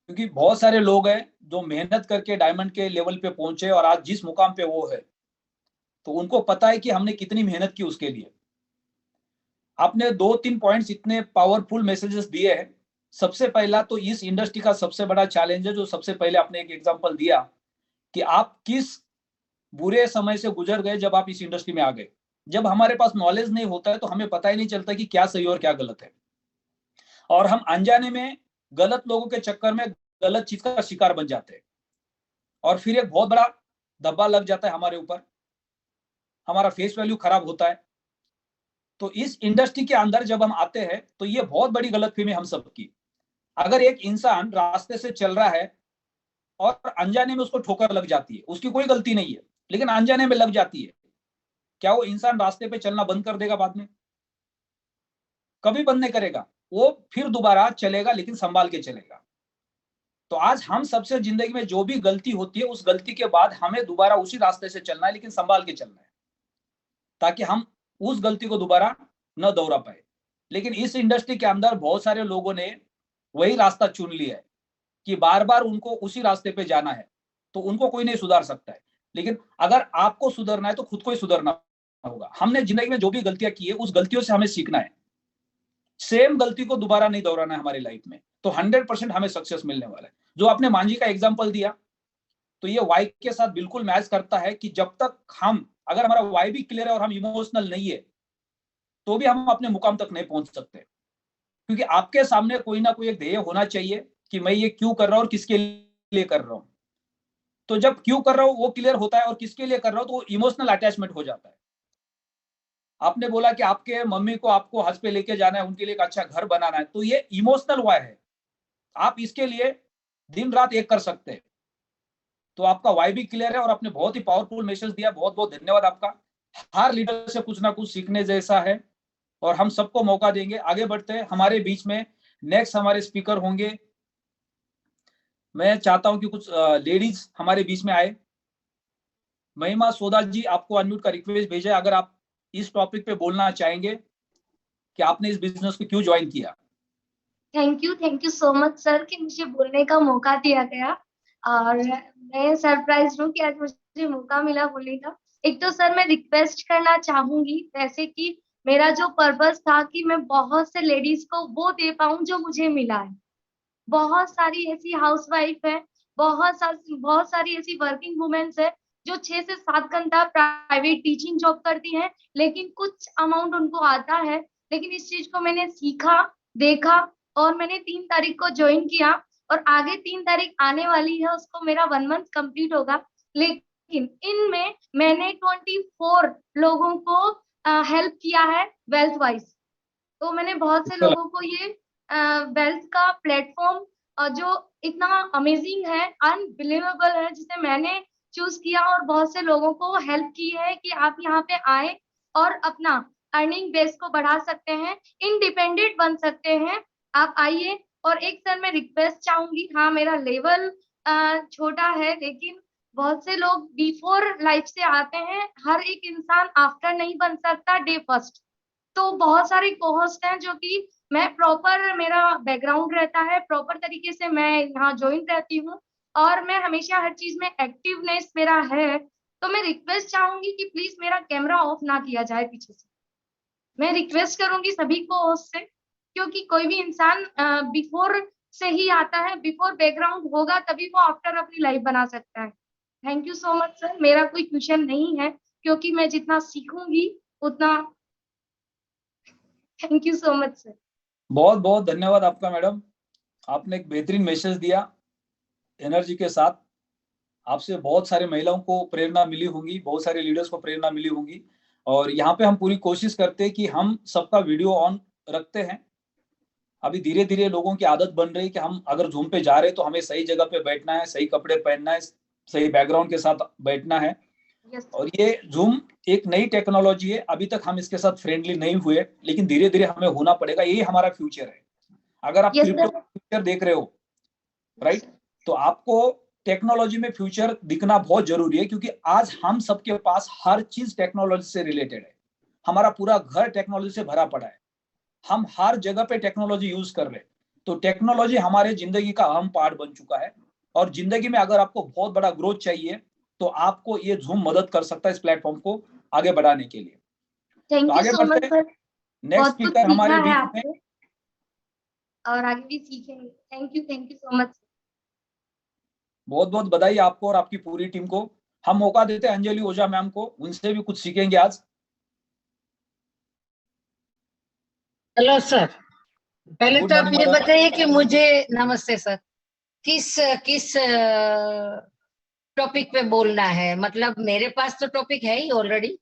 क्योंकि बहुत सारे लोग हैं जो मेहनत करके डायमंड के लेवल पे पहुंचे और आज जिस मुकाम पे वो है, तो उनको पता है कि हमने कितनी मेहनत की उसके लिए। आपने 2-3 पॉइंट्स इतने पावरफुल मैसेजेस दिए हैं। सबसे पहला तो इस इंडस्ट्री का सबसे बड़ा चैलेंज है, जो सबसे पहले आपने एक एग्जांपल दिया कि आप किस बुरे समय से गुजर गए जब आप इस इंडस्ट्री में आ गए। जब हमारे पास नॉलेज नहीं होता है तो हमें पता ही नहीं चलता कि क्या सही और क्या गलत है, और हम अनजाने में गलत लोगों के चक्कर में गलत चीज का शिकार बन जाते हैं, और फिर एक बहुत बड़ा धब्बा लग जाता है हमारे ऊपर, हमारा फेस वैल्यू खराब होता है। तो इस इंडस्ट्री के अंदर जब हम आते हैं तो ये बहुत बड़ी गलतफहमी हम सबकी। अगर एक इंसान रास्ते से चल रहा है और अनजाने में उसको ठोकर लग जाती है, उसकी कोई गलती नहीं है, लेकिन अनजाने में लग जाती है, क्या वो इंसान रास्ते पे चलना बंद कर देगा बाद में? कभी बंद नहीं करेगा, वो फिर दोबारा चलेगा, लेकिन संभाल के चलेगा। तो आज हम सबसे जिंदगी में जो भी गलती होती है, उस गलती के बाद हमें दोबारा उसी रास्ते से चलना है, लेकिन संभाल के चलना है, ताकि हम उस गलती को दोबारा न दोहरा पाए। लेकिन इस इंडस्ट्री के अंदर बहुत सारे लोगों ने वही रास्ता चुन लिया है कि बार बार उनको उसी रास्ते पे जाना है, तो उनको कोई नहीं सुधार सकता है। लेकिन अगर आपको सुधरना है तो खुद को ही सुधरना होगा। हमने जिंदगी में जो भी गलतियां की है, उस गलतियों से हमें सीखना है, सेम गलती को दोबारा नहीं दोहराना है हमारी लाइफ में, तो 100% हमें सक्सेस मिलने वाला है। जो आपने मांझी का एग्जाम्पल दिया, तो ये वाई के साथ बिल्कुल मैच करता है कि जब तक हम, अगर हमारा वाई भी क्लियर है और हम इमोशनल नहीं है, तो भी हम अपने मुकाम तक नहीं पहुंच सकते। क्योंकि आपके सामने कोई ना कोई एक ध्येय होना चाहिए कि मैं ये क्यों कर रहा हूं और किसके लिए कर रहा हूं। तो जब क्यों कर रहा हूं वो क्लियर होता है और किसके लिए कर रहा हूं, तो इमोशनल अटैचमेंट हो जाता है। आपने बोला कि आपके मम्मी को आपको हज पे लेके जाना है, उनके लिए एक अच्छा घर बनाना है, तो ये इमोशनल वाई है, आप इसके लिए दिन रात एक कर सकते हैं। तो आपका वाई भी क्लियर है और आपने बहुत ही पावरफुल मैसेज दिया, बहुत बहुत धन्यवाद आपका। हर लीडर से कुछ ना कुछ सीखने जैसा है और हम सबको मौका देंगे। आगे बढ़ते हैं, हमारे बीच में नेक्स्ट हमारे स्पीकर होंगे। मैं चाहता हूं कि कुछ लेडीज हमारे बीच में आए। महिमा सोदा जी, आपको अनम्यूट का रिक्वेस्ट भेजा है, अगर आप इस टॉपिक पे बोलना चाहेंगे कि आपने इस बिजनेस को क्यों ज्वाइन किया। Thank you so much sir कि मुझे बोलने का मौका दिया गया, और मैं सरप्राइज हूँ कि आज मुझे मौका मिला बोलने का। एक तो सर मैं रिक्वेस्ट करना चाहूंगी, वैसे कि मेरा जो पर्पस था कि मैं बहुत से लेडीज को वो दे पाऊं जो मुझे मिला है। बहुत सारी ऐसी हाउसवाइफ है, बहुत सारी ऐसी वर्किंग वुमेन्स है जो 6 से 7 घंटा प्राइवेट टीचिंग जॉब करती हैं, लेकिन कुछ अमाउंट उनको आता है। लेकिन इस चीज को मैंने सीखा, देखा, और मैंने 3 तारीख को ज्वाइन किया, और आगे 3 तारीख आने वाली है, उसको मेरा 1 मंथ कंप्लीट होगा। लेकिन इनमें मैंने 24 लोगों को हेल्प किया है वेल्थ वाइज। तो मैंने बहुत से लोगों को ये वेल्थ का प्लेटफॉर्म जो इतना अमेजिंग है, अनबिलीवेबल है, जिसे मैंने चूज किया और बहुत से लोगों को हेल्प की है कि आप यहाँ पे आए और अपना अर्निंग बेस को बढ़ा सकते हैं, इंडिपेंडेंट बन सकते हैं। आप आइए। और एक सर मैं रिक्वेस्ट चाहूंगी, हाँ मेरा लेवल छोटा है, लेकिन बहुत से लोग बिफोर लाइफ से आते हैं, हर एक इंसान आफ्टर नहीं बन सकता डे फर्स्ट। तो बहुत सारे को-होस्ट हैं जो कि मैं प्रॉपर, मेरा बैकग्राउंड रहता है, प्रॉपर तरीके से मैं यहाँ ज्वाइन रहती हूँ और मैं हमेशा हर चीज में एक्टिवनेस मेरा है। तो मैं रिक्वेस्ट चाहूंगी कि प्लीज मेरा कैमरा ऑफ ना किया जाए पीछे से। मैं रिक्वेस्ट करूंगी सभी को होस्ट से, क्योंकि कोई भी इंसान बिफोर से ही आता है, बिफोर बैकग्राउंड होगा तभी वो आफ्टर अपनी लाइफ बना सकता है। Thank you so much sir. मेरा कोई क्वेश्चन नहीं है, क्योंकि मैं जितना सीखूंगी उतना। Thank you so much sir. बहुत बहुत धन्यवाद आपका मैडम, आपने एक बेहतरीन मैसेज दिया एनर्जी के साथ। आपसे बहुत सारे महिलाओं को प्रेरणा मिली होंगी, बहुत सारे लीडर्स को प्रेरणा मिली होंगी। और यहाँ पे हम पूरी कोशिश करते हैं कि हम सबका वीडियो ऑन रखते हैं। अभी धीरे धीरे लोगों की आदत बन रही है कि हम अगर जूम पे जा रहे हैं तो हमें सही जगह पे बैठना है, सही कपड़े पहनना है, सही बैकग्राउंड के साथ बैठना है। और ये जूम एक नई टेक्नोलॉजी है, अभी तक हम इसके साथ फ्रेंडली नहीं हुए, लेकिन धीरे धीरे हमें होना पड़ेगा। यही हमारा फ्यूचर है। अगर आप क्रिप्टो फ्यूचर देख रहे हो, राइट, तो आपको टेक्नोलॉजी में फ्यूचर दिखना बहुत जरूरी है, क्योंकि आज हम सबके पास हर चीज टेक्नोलॉजी से रिलेटेड है। हमारा पूरा घर टेक्नोलॉजी से भरा पड़ा है, हम हर जगह पे टेक्नोलॉजी यूज कर रहे हैं। तो टेक्नोलॉजी हमारे जिंदगी का अहम पार्ट बन चुका है। और जिंदगी में अगर आपको बहुत बड़ा ग्रोथ चाहिए तो आपको ये जूम मदद कर सकता है इस प्लेटफॉर्म को आगे बढ़ाने के लिए। थैंक तो यू आगे सो मच बढ़ते सर। नेक्स्ट स्पीकर हमारे बीच में, और आगे भी सीखेंगे। Thank you so much. बहुत बहुत बधाई आपको और आपकी पूरी टीम को। हम मौका देते हैं अंजलि ओझा मैम को, उनसे भी कुछ सीखेंगे आज। हेलो सर, पहले गुड तो आप मॉर्निंग ये मैडम। बताइए कि मुझे, नमस्ते सर, किस किस टॉपिक पे बोलना है? मतलब मेरे पास तो टॉपिक है ही ऑलरेडी।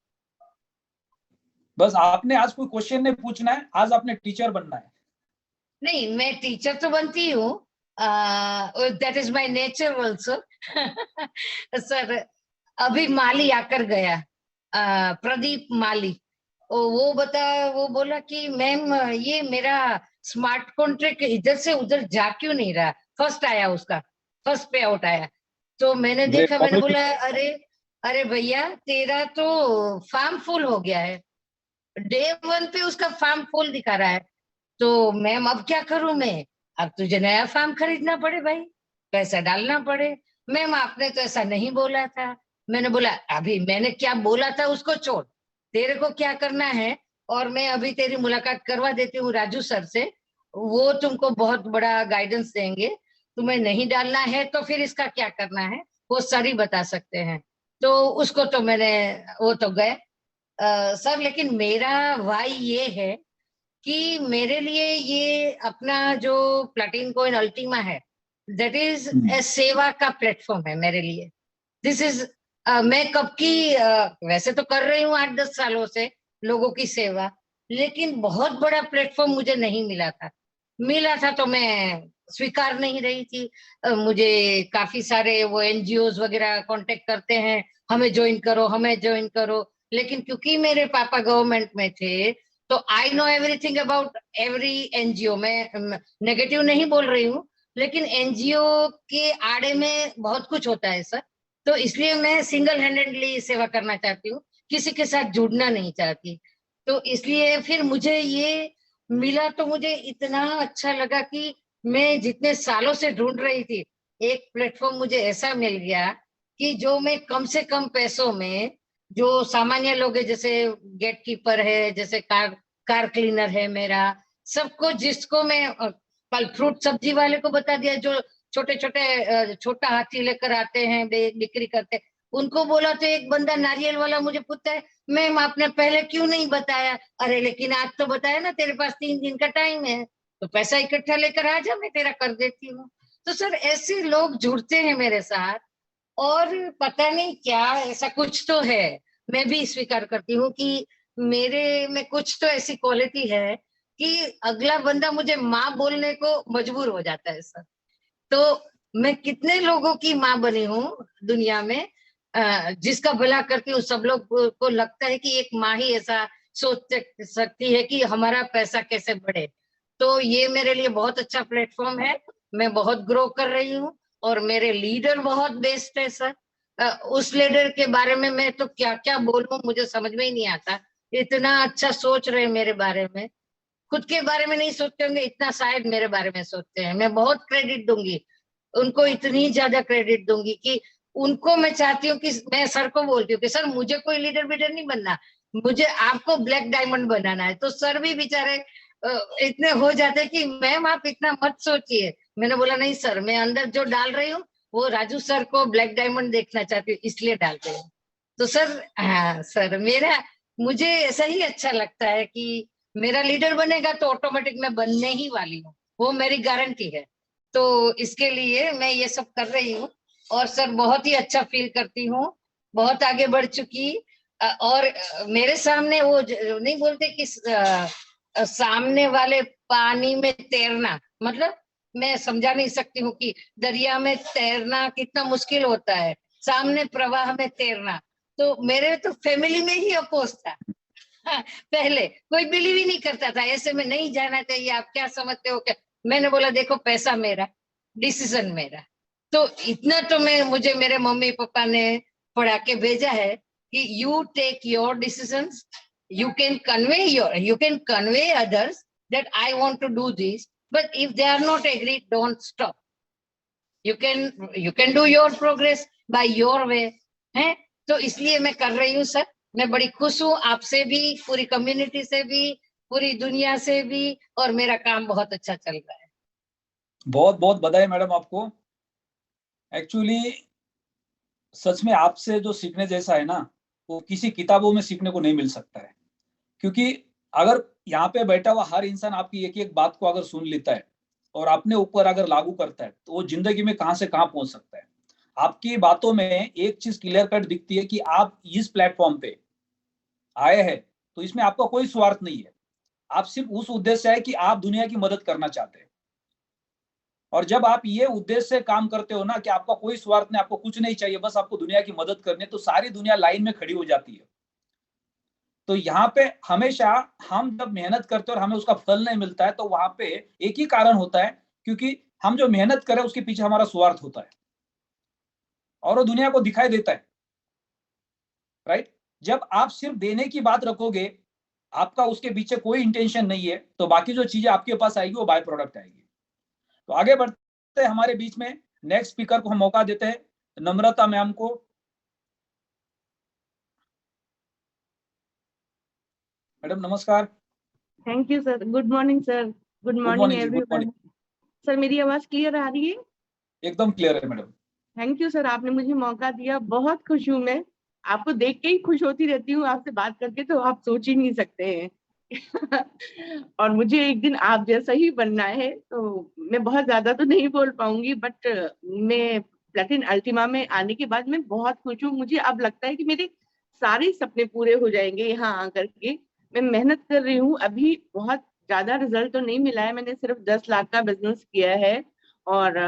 बस आपने आज कोई क्वेश्चन नहीं पूछना है, आज आपने टीचर बनना है। नहीं, मैं टीचर तो बनती हूँ, that is my nature also. Sir, अभी माली आकर गया, प्रदीप माली, वो बोला कि मैम ये मेरा स्मार्ट कॉन्ट्रैक्ट इधर से उधर जा क्यों नहीं रहा, फर्स्ट आया उसका, फर्स्ट पे आउट आया। तो मैंने देखा, मैंने बोला अरे अरे भैया तेरा तो फार्म फुल हो गया है, डे 1 पे उसका फार्म फुल दिखा रहा है। तो मैम अब क्या करूं मैं? अब तुझे नया फार्म खरीदना पड़े भाई, पैसा डालना पड़े। मैम आपने तो ऐसा नहीं बोला था। मैंने बोला अभी मैंने क्या बोला था उसको छोड़, तेरे को क्या करना है, और मैं अभी तेरी मुलाकात करवा देती हूँ राजू सर से, वो तुमको बहुत बड़ा गाइडेंस देंगे। तुम्हें नहीं डालना है तो फिर इसका क्या करना है वो सर ही बता सकते हैं। तो उसको तो मैंने, वो तो गए सर। लेकिन मेरा वाई ये है कि मेरे लिए ये अपना जो प्लैटिन कॉइन अल्टीमा है, दैट इज ए सेवा का प्लेटफॉर्म है मेरे लिए। दिस इज मैं कब की वैसे तो कर रही हूँ 8-10 सालों से लोगों की सेवा, लेकिन बहुत बड़ा प्लेटफॉर्म मुझे नहीं मिला था तो मैं स्वीकार नहीं रही थी। मुझे काफी सारे वो एनजीओज वगैरह कांटेक्ट करते हैं, हमें ज्वाइन करो, लेकिन क्योंकि मेरे पापा गवर्नमेंट में थे तो I know everything about every NGO. मैं नेगेटिव नहीं बोल रही हूँ, लेकिन एनजीओ के आड़े में बहुत कुछ होता है सर। तो इसलिए मैं सिंगल हैंडेडली सेवा करना चाहती हूँ, किसी के साथ जुड़ना नहीं चाहती। तो इसलिए फिर मुझे ये मिला तो मुझे इतना अच्छा लगा कि मैं जितने सालों से ढूंढ रही थी, एक प्लेटफॉर्म मुझे ऐसा मिल गया कि जो मैं कम से कम पैसों में, जो सामान्य लोग है जैसे गेट कीपर है, जैसे कार क्लीनर है मेरा, सबको, जिसको मैं कल फ्रूट सब्जी वाले को बता दिया जो छोटा हाथी लेकर आते हैं बिक्री करते, उनको बोला तो एक बंदा नारियल वाला मुझे पूछता है मैम आपने पहले क्यों नहीं बताया? अरे लेकिन आज तो बताया ना, तेरे पास 3 दिन का टाइम है तो पैसा इकट्ठा लेकर आ जा, मैं तेरा कर देती हूँ। तो सर ऐसे लोग जुड़ते हैं मेरे साथ, और पता नहीं क्या ऐसा कुछ तो है। मैं भी स्वीकार करती हूँ कि मेरे में कुछ तो ऐसी क्वालिटी है कि अगला बंदा मुझे माँ बोलने को मजबूर हो जाता है सर। तो मैं कितने लोगों की माँ बनी हूँ दुनिया में, जिसका भला करती हूँ। सब लोग को लगता है कि एक माँ ही ऐसा सोच सकती है कि हमारा पैसा कैसे बढ़े। तो ये मेरे लिए बहुत अच्छा प्लेटफॉर्म है, मैं बहुत ग्रो कर रही हूँ, और मेरे लीडर बहुत बेस्ट है सर। उस लीडर के बारे में मैं तो क्या क्या बोलूं मुझे समझ में ही नहीं आता। इतना अच्छा सोच रहे हैं मेरे बारे में, खुद के बारे में नहीं सोचते होंगे इतना शायद मेरे बारे में सोचते हैं। मैं बहुत क्रेडिट दूंगी उनको, इतनी ज्यादा क्रेडिट दूंगी कि उनको मैं चाहती हूँ कि मैं सर को बोलती हूँ कि सर मुझे कोई लीडर बीडर नहीं बनना, मुझे आपको ब्लैक डायमंड बनाना है। तो सर भी बेचारे इतने हो जाते हैं कि मैम आप इतना मत सोचिए। मैंने बोला नहीं सर, मैं अंदर जो डाल रही हूँ वो राजू सर को ब्लैक डायमंड देखना चाहती हूँ, इसलिए डालते हैं। तो सर, हाँ सर, मुझे ऐसा ही अच्छा लगता है कि मेरा लीडर बनेगा तो ऑटोमेटिक मैं बनने ही वाली हूँ, वो मेरी गारंटी है। तो इसके लिए मैं ये सब कर रही हूँ और सर बहुत ही अच्छा फील करती हूँ, बहुत आगे बढ़ चुकी। और मेरे सामने वो नहीं बोलते कि सामने वाले पानी में तैरना, मतलब मैं समझा नहीं सकती हूँ कि दरिया में तैरना कितना मुश्किल होता है, सामने प्रवाह में तैरना। तो मेरे तो फैमिली में ही अपोज था। पहले कोई बिलीव ही नहीं करता था, ऐसे में नहीं जाना चाहिए, आप क्या समझते हो क्या। मैंने बोला देखो पैसा मेरा, डिसीजन मेरा। तो इतना तो मुझे मेरे मम्मी पापा ने पढ़ा के भेजा है कि you take your decisions, you can convey others that I want to do this, but if they are not agreed, don't stop. You can do your progress by your way, है। तो इसलिए मैं कर रही हूँ सर, मैं बड़ी खुश हूँ आपसे भी, पूरी कम्युनिटी से भी, पूरी दुनिया से भी, और मेरा काम बहुत अच्छा चल रहा है। बहुत बहुत बधाई मैडम आपको। एक्चुअली सच में आपसे जो सीखने जैसा है ना, वो किसी किताबों में सीखने को नहीं मिल सकता है। क्योंकि अगर यहाँ पे बैठा हुआ हर इंसान आपकी एक एक बात को अगर सुन लेता है और अपने ऊपर अगर लागू करता है तो वो जिंदगी में कहां से कहां पहुंच सकता है। आपकी बातों में एक चीज क्लियर कट दिखती है कि आप इस प्लेटफॉर्म पे आए हैं तो इसमें आपका कोई स्वार्थ नहीं है, आप सिर्फ उस उद्देश्य है कि आप दुनिया की मदद करना चाहते हैं। और जब आप ये उद्देश्य से काम करते हो ना कि आपका कोई स्वार्थ नहीं, आपको कुछ नहीं चाहिए, बस आपको दुनिया की मदद करनी है, तो सारी दुनिया लाइन में खड़ी हो जाती है। तो यहाँ पे हमेशा हम जब मेहनत करते हैं और हमें उसका फल नहीं मिलता है तो वहां पे एक ही कारण होता है, क्योंकि हम जो मेहनत करें उसके पीछे हमारा स्वार्थ होता है और वो दुनिया को दिखाई देता है, राइट। जब आप सिर्फ देने की बात रखोगे, आपका उसके पीछे कोई इंटेंशन नहीं है, तो बाकी जो चीजें आपके पास आएगी वो बाय प्रोडक्ट आएगी। तो आगे बढ़ते हैं, हमारे बीच में नेक्स्ट स्पीकर को हम मौका देते हैं, नम्रता मैम को। मैडम नमस्कार। Thank you sir, good morning sir, good morning everyone. Sir मेरी आवाज क्लियर आ रही है? एकदम क्लियर है मैडम। थैंक यू सर, आपने मुझे मौका दिया, बहुत खुश हूँ मैं। आपको देख के ही खुश होती रहती हूँ, आपसे बात करके तो आप सोच ही नहीं सकते हैं। और मुझे एक दिन आप जैसा ही बनना है, तो मैं बहुत ज्यादा तो नहीं बोल पाऊंगी, बट मैं प्लैटिन अल्टीमा में आने के बाद मैं बहुत खुश हूँ। मुझे अब लगता है कि मेरे सारे सपने पूरे हो जाएंगे यहाँ आकर के। मैं मेहनत कर रही हूँ, अभी बहुत ज्यादा रिजल्ट तो नहीं मिला है, मैंने सिर्फ 10 लाख का बिजनेस किया है और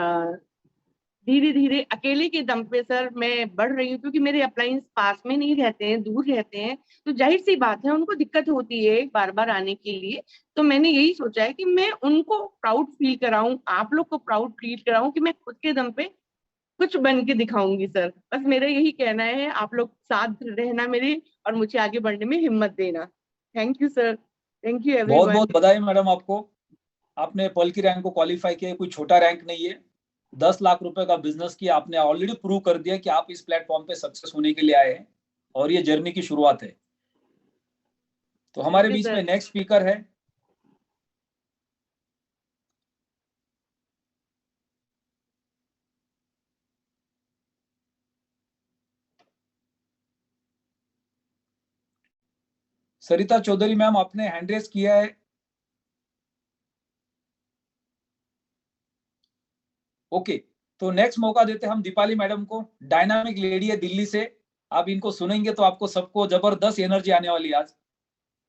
धीरे धीरे अकेले के दम पे सर मैं बढ़ रही हूँ, क्योंकि मेरे अपलाइंस पास में नहीं रहते हैं, दूर रहते हैं, तो जाहिर सी बात है उनको दिक्कत होती है बार बार आने के लिए। तो मैंने यही सोचा है कि मैं उनको प्राउड फील कराऊं, आप लोग को प्राउड फील कराऊं कि मैं खुद के दम पे कुछ बन के दिखाऊंगी सर। बस मेरा यही कहना है, आप लोग साथ रहना मेरे और मुझे आगे बढ़ने में हिम्मत देना। Thank you sir, thank you everyone. बहुत बहुत बधाई मैडम आपको, आपने पल की रैंक को क्वालिफाई किया, कोई छोटा रैंक नहीं है। 10 लाख रुपए का बिजनेस किया आपने, ऑलरेडी प्रूव कर दिया कि आप इस प्लेटफॉर्म पे सक्सेस होने के लिए आए हैं और ये जर्नी की शुरुआत है। तो हमारे बीच में नेक्स्ट स्पीकर है सरिता चौधरी मैम, आपने हैंड रेज किया है। ओके, तो नेक्स्ट मौका देते हैं हम दीपाली मैडम को। डायनामिक लेडी है दिल्ली से, आप इनको सुनेंगे तो आपको सबको जबरदस्त एनर्जी आने वाली है, आज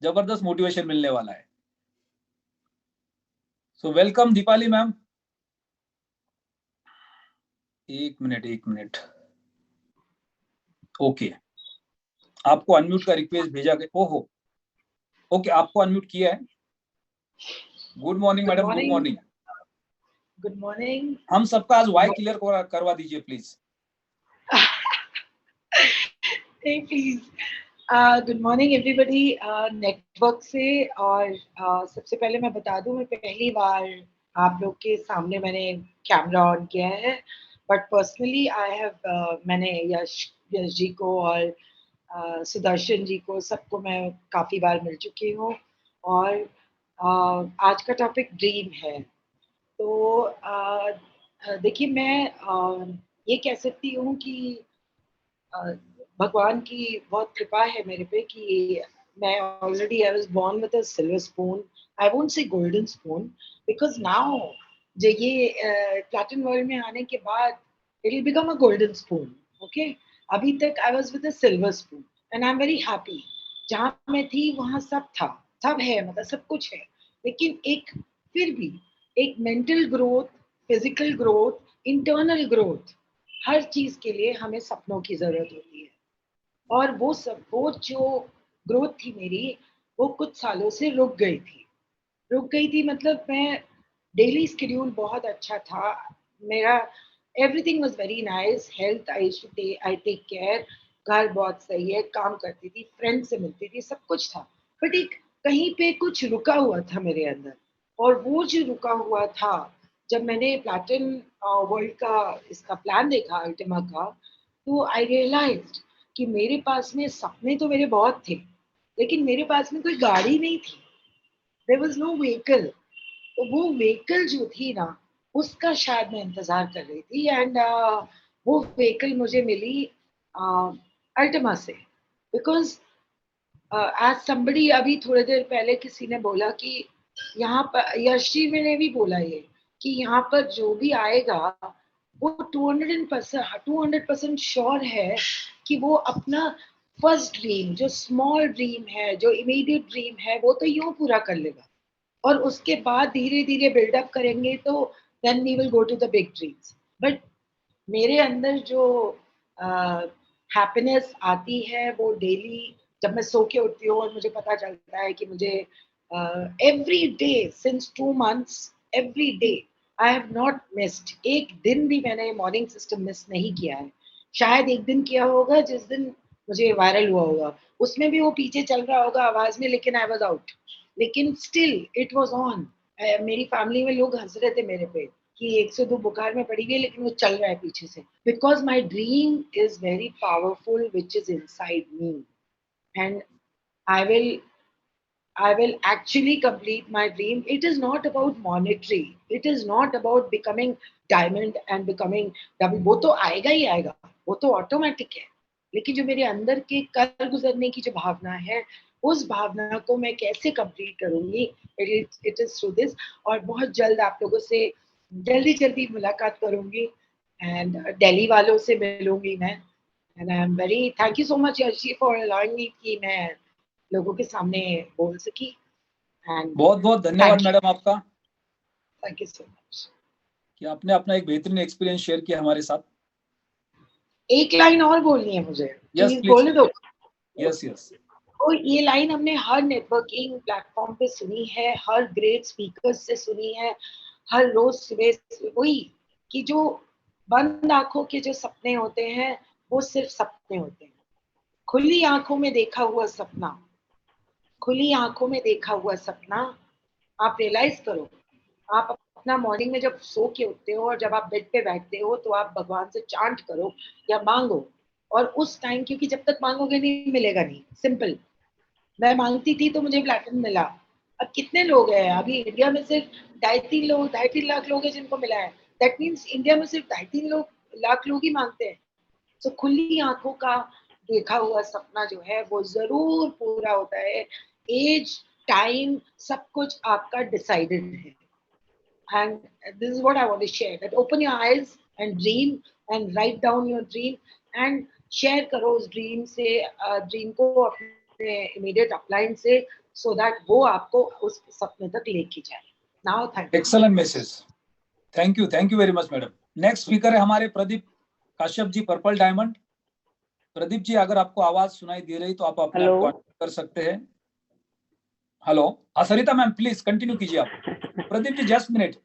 जबरदस्त मोटिवेशन मिलने वाला है। So welcome Deepali ma'am. एक मिनट। ओके, आपको अनम्यूट का रिक्वेस्ट भेजा गया। ओहो, ओके, आपको अनम्यूट किया है। Good morning madam, good morning. Good morning. हम सबका आज वाई क्लियर करवा दीजिए please. Please. Good morning everybody network से। और सबसे पहले मैं बता दूं, मैं पहली बार आप लोग के सामने मैंने कैमरा ऑन किया है, बट पर्सनली आई हैव मैंने यश जी को और सुदर्शन जी को सबको मैं काफ़ी बार मिल चुकी हूँ। और आज का टॉपिक ड्रीम है। तो देखिए, मैं ये कह सकती हूँ कि भगवान की बहुत कृपा है मेरे पे कि मैं already I was born with a silver spoon. I won't say golden spoon, because now जो ये प्लैटिनम वर्ल्ड में आने के बाद it will become a golden spoon. Okay, अभी तक I was with a silver spoon and I am very happy. जहाँ मैं थी वहाँ सब था, सब है, मतलब सब कुछ है, लेकिन एक फिर भी एक mental growth, physical growth, internal growth, हर चीज के लिए हमें सपनों की जरूरत होती है। और वो जो ग्रोथ थी मेरी, वो कुछ सालों से रुक गई थी। मतलब मैं डेली स्केड्यूल बहुत अच्छा था मेरा, everything was very nice, health I take care, घर बहुत सही है, काम करती थी, फ्रेंड से मिलती थी, सब कुछ था। बट एक कहीं पे कुछ रुका हुआ था मेरे अंदर, और वो जो रुका हुआ था, जब मैंने प्लैटिनम वर्ल्ड का इसका प्लान देखा, अल्टीमा का, तो आई रियलाइज्ड कि मेरे पास में सपने तो मेरे बहुत थे, लेकिन मेरे पास में कोई गाड़ी नहीं थी। There was no vehicle. तो वो व्हीकल जो थी ना, उसका शायद मैं इंतजार कर रही थी। एंड वो व्हीकल मुझे मिली अल्टीमा से। बिकॉज एज समबडी, अभी थोड़ी देर पहले किसी ने बोला कि यहाँ पर, यश जी ने भी बोला ये, कि यहाँ पर जो भी आएगा वो 200% श्योर है कि वो अपना फर्स्ट ड्रीम, जो स्मॉल ड्रीम है, जो इमीडिएट ड्रीम है, वो तो यूं पूरा कर लेगा, और उसके बाद धीरे धीरे बिल्डअप करेंगे, तो then we will go to the big dreams. But मेरे अंदर जो हैप्पीनेस आती है वो डेली, जब मैं सो के उठती हूँ और मुझे पता चलता है कि मुझे every day since 2 months, every day I have not missed, एक दिन भी मैंने मॉर्निंग सिस्टम मिस नहीं किया है। शायद एक दिन किया होगा जिस दिन मुझे वायरल हुआ होगा, उसमें भी वो पीछे चल रहा होगा आवाज में, लेकिन आई वाज आउट, लेकिन स्टिल इट वाज ऑन। मेरी फैमिली में लोग हंस रहे थे मेरे पे कि 102 बुखार में पड़ी हुई है, लेकिन वो चल रहा है पीछे से, because my dream is very powerful which is inside me, and I will actually complete my dream. It is not about monetary. It is not about becoming diamond and becoming double. वो तो आएगा ही आएगा, वो तो automatic है, लेकिन जो मेरे अंदर के कर गुजरने की जो भावना है, उस भावना को मैं कैसे कंप्लीट करूंगी, इट इज थ्रू दिस। और बहुत जल्द आप लोगों से जल्दी मुलाकात करूंगी, एंड दिल्ली वालों से मिलूंगी मैं। And I am very thank you so much Yashi for allowing me कि मैं लोगों के सामने बोल सकी। एंड बहुत बहुत धन्यवाद मैडम आपका, थैंक यू सो मच कि आपने अपना एक बेहतरीन एक्सपीरियंस शेयर किया हमारे साथ। एक लाइन और बोलनी है मुझे, यस प्लीज बोलने दो। Yes yes. तो ये लाइन हमने हर नेटवर्किंग प्लेटफॉर्म पे सुनी है, हर ग्रेट स्पीकर्स से सुनी है, हर रोज सुबह वही कि जो बंद आंखों के जो सपने होते हैं वो सिर्फ सपने होते हैं, खुली आंखों में देखा हुआ सपना, खुली आंखों में देखा हुआ सपना आप रियलाइज करो। आप अपना मॉर्निंग में जब सो के उठते हो और जब आप बेड पे बैठते हो, तो आप भगवान से चांट करो या मांगो, और उस टाइम, क्योंकि जब तक मांगोगे नहीं मिलेगा नहीं, सिंपल। मैं मांगती थी तो मुझे प्लैटिनम मिला। अब कितने लोग हैं अभी इंडिया में? सिर्फ 2.5-3 लाख लोग हैं जिनको मिला है। दैट मीन्स इंडिया में सिर्फ 2.5-3 लाख लोग ही मांगते हैं। तो खुली आंखों का देखा हुआ सपना जो है वो जरूर पूरा होता है। एज, टाइम, सब कुछ आपका डिसाइडेड है। And this is what I want to share, that open your eyes and dream and write down your dream and share करो उस ड्रीम से, ड्रीम को अपने इमीडिएट अपलाइन से, so that वो आपको उस सपने तक लेके जाए। Now thank you. Excellent message, thank you very much madam. Next speaker है हमारे प्रदीप काश्यप जी, पर्पल डायमंड। प्रदीप जी, अगर आपको आवाज सुनाई दे रही तो आप अपने आप को कर सकते हैं। Hello, Sarita ma'am please continue कीजिए आप। प्रदीप जी जस्ट मिनट,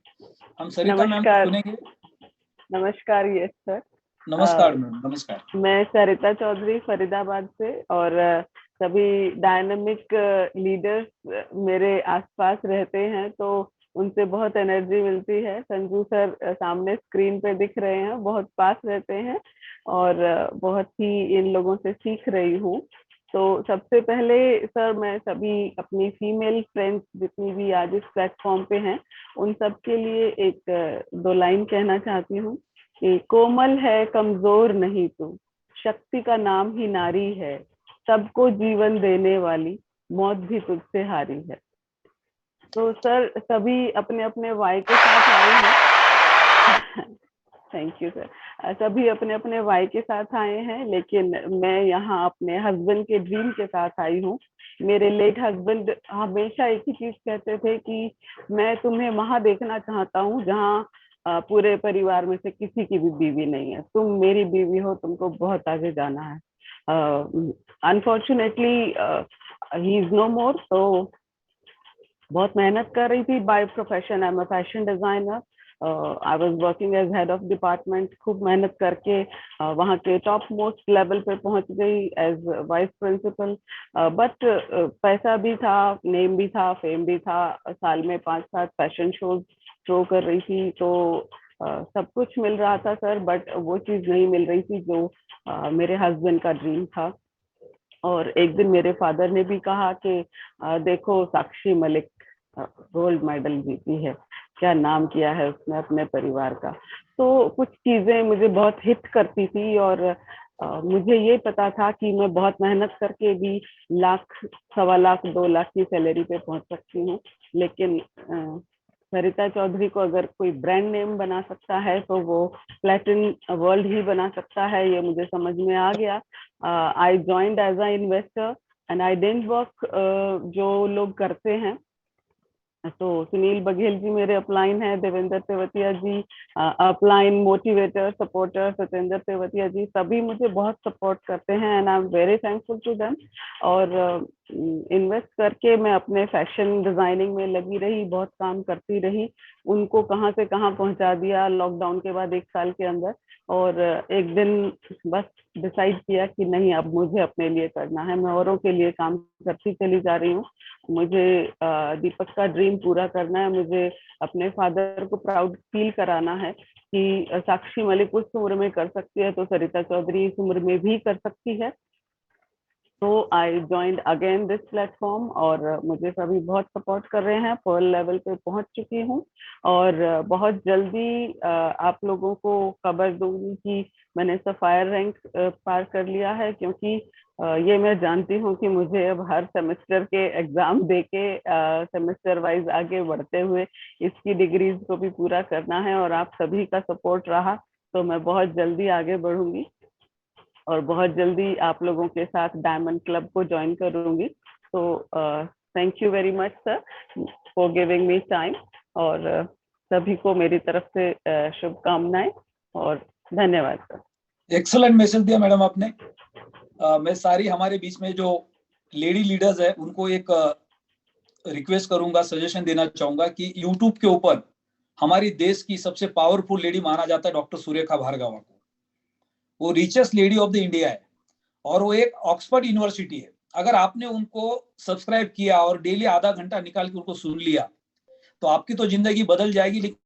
हम सरिता मैम सुनेंगे। नमस्कार। Yes sir. नमस्कार मैम। नमस्कार। मैं सरिता चौधरी फरीदाबाद से, और सभी डायनामिक लीडर्स मेरे आसपास रहते हैं, तो उनसे बहुत एनर्जी मिलती है। संजू सर सामने स्क्रीन पे दिख रहे हैं, बहुत पास रहते हैं और बहुत ही इन लोगों से सीख रही हूँ। तो सबसे पहले सर मैं सभी अपनी फीमेल फ्रेंड्स जितनी भी आज इस प्लेटफॉर्म पे हैं उन सब के लिए एक दो लाइन कहना चाहती हूँ कि कोमल है कमजोर नहीं तू, शक्ति का नाम ही नारी है, सबको जीवन देने वाली, मौत भी तुझसे हारी है। तो सर सभी अपने अपने वाई के साथ आए हैं। Thank you sir. सभी अपने अपने वाई के साथ आए हैं, लेकिन मैं यहाँ अपने हस्बैंड के ड्रीम के साथ आई हूँ। मेरे लेट हस्बैंड हमेशा एक ही चीज कहते थे कि मैं तुम्हें वहां देखना चाहता हूँ जहाँ पूरे परिवार में से किसी की भी बीवी नहीं है, तुम मेरी बीवी हो, तुमको बहुत आगे जाना है। Unfortunately he is no more. तो बहुत मेहनत कर रही थी। By profession I am a fashion designer. I was working as head of department. खूब मेहनत करके वहाँ के टॉप मोस्ट लेवल पे पहुंच गई एज वाइस प्रिंसिपल। बट पैसा भी था, नेम भी था, फेम भी था। साल में 5-7 फैशन शोज थ्रो कर रही थी, तो सब कुछ मिल रहा था सर, बट वो चीज नहीं मिल रही थी जो मेरे हस्बैंड का ड्रीम था। और एक दिन मेरे फादर ने भी कहा कि देखो साक्षी मलिक गोल्ड मेडल जीती है, क्या नाम किया है उसने अपने परिवार का। तो कुछ चीजें मुझे बहुत हिट करती थी और मुझे ये पता था कि मैं बहुत मेहनत करके भी 1 लाख, 1.25 लाख, 2 लाख की सैलरी पे पहुंच सकती हूँ। लेकिन सरिता चौधरी को अगर कोई ब्रांड नेम बना सकता है तो वो प्लेटिन वर्ल्ड ही बना सकता है, ये मुझे समझ में आ गया। I joined as a investor and I didn't work जो लोग करते हैं। तो सुनील बघेल जी मेरे अपलाइन है, Devendra Tewatia ji upline, motivator, supporter, Satyendra Tewatia ji, सभी मुझे बहुत सपोर्ट करते हैं and I am very thankful to them. और इन्वेस्ट करके मैं अपने फैशन डिजाइनिंग में लगी रही, बहुत काम करती रही। उनको कहाँ से कहाँ पहुंचा दिया लॉकडाउन के बाद 1 साल के अंदर। और एक दिन बस डिसाइड किया कि नहीं, अब मुझे अपने लिए करना है, मैं औरों के लिए काम करती चली जा रही हूँ। मुझे दीपक का ड्रीम पूरा करना है, मुझे अपने फादर को प्राउड फील कराना है कि साक्षी मलिक उस उम्र में कर सकती है तो सरिता चौधरी इस उम्र में भी कर सकती है। तो आई ज्वाइंड अगेन दिस प्लेटफॉर्म और मुझे सभी बहुत सपोर्ट कर रहे हैं। पर्ल लेवल पे पहुंच चुकी हूँ और बहुत जल्दी आप लोगों को खबर दूंगी कि मैंने सफायर रैंक पार कर लिया है, क्योंकि ये मैं जानती हूँ कि मुझे अब हर सेमेस्टर के एग्जाम देके सेमेस्टर वाइज आगे बढ़ते हुए इसकी डिग्रीज को भी पूरा करना है। और आप सभी का सपोर्ट रहा तो मैं बहुत जल्दी आगे बढ़ूंगी और बहुत जल्दी आप लोगों के साथ डायमंड क्लब को ज्वाइन करूंगी। तो thank you very much sir for giving me time और सभी को मेरी तरफ से शुभकामनाएं और धन्यवाद सर। एक्सलेंट मैसेज दिया मैडम आपने। मैं सारी हमारे बीच में जो लेडी लीडर्स है उनको एक रिक्वेस्ट करूंगा, सजेशन देना चाहूंगा कि यूट्यूब के ऊपर हमारी देश की सबसे पावरफुल लेडी माना जाता है डॉक्टर सुरेखा भार्गवा को। वो richest lady of the India है और वो एक ऑक्सफोर्ड यूनिवर्सिटी है। अगर आपने उनको सब्सक्राइब किया और डेली आधा घंटा निकाल के उनको सुन लिया तो आपकी तो जिंदगी बदल जाएगी, लेकिन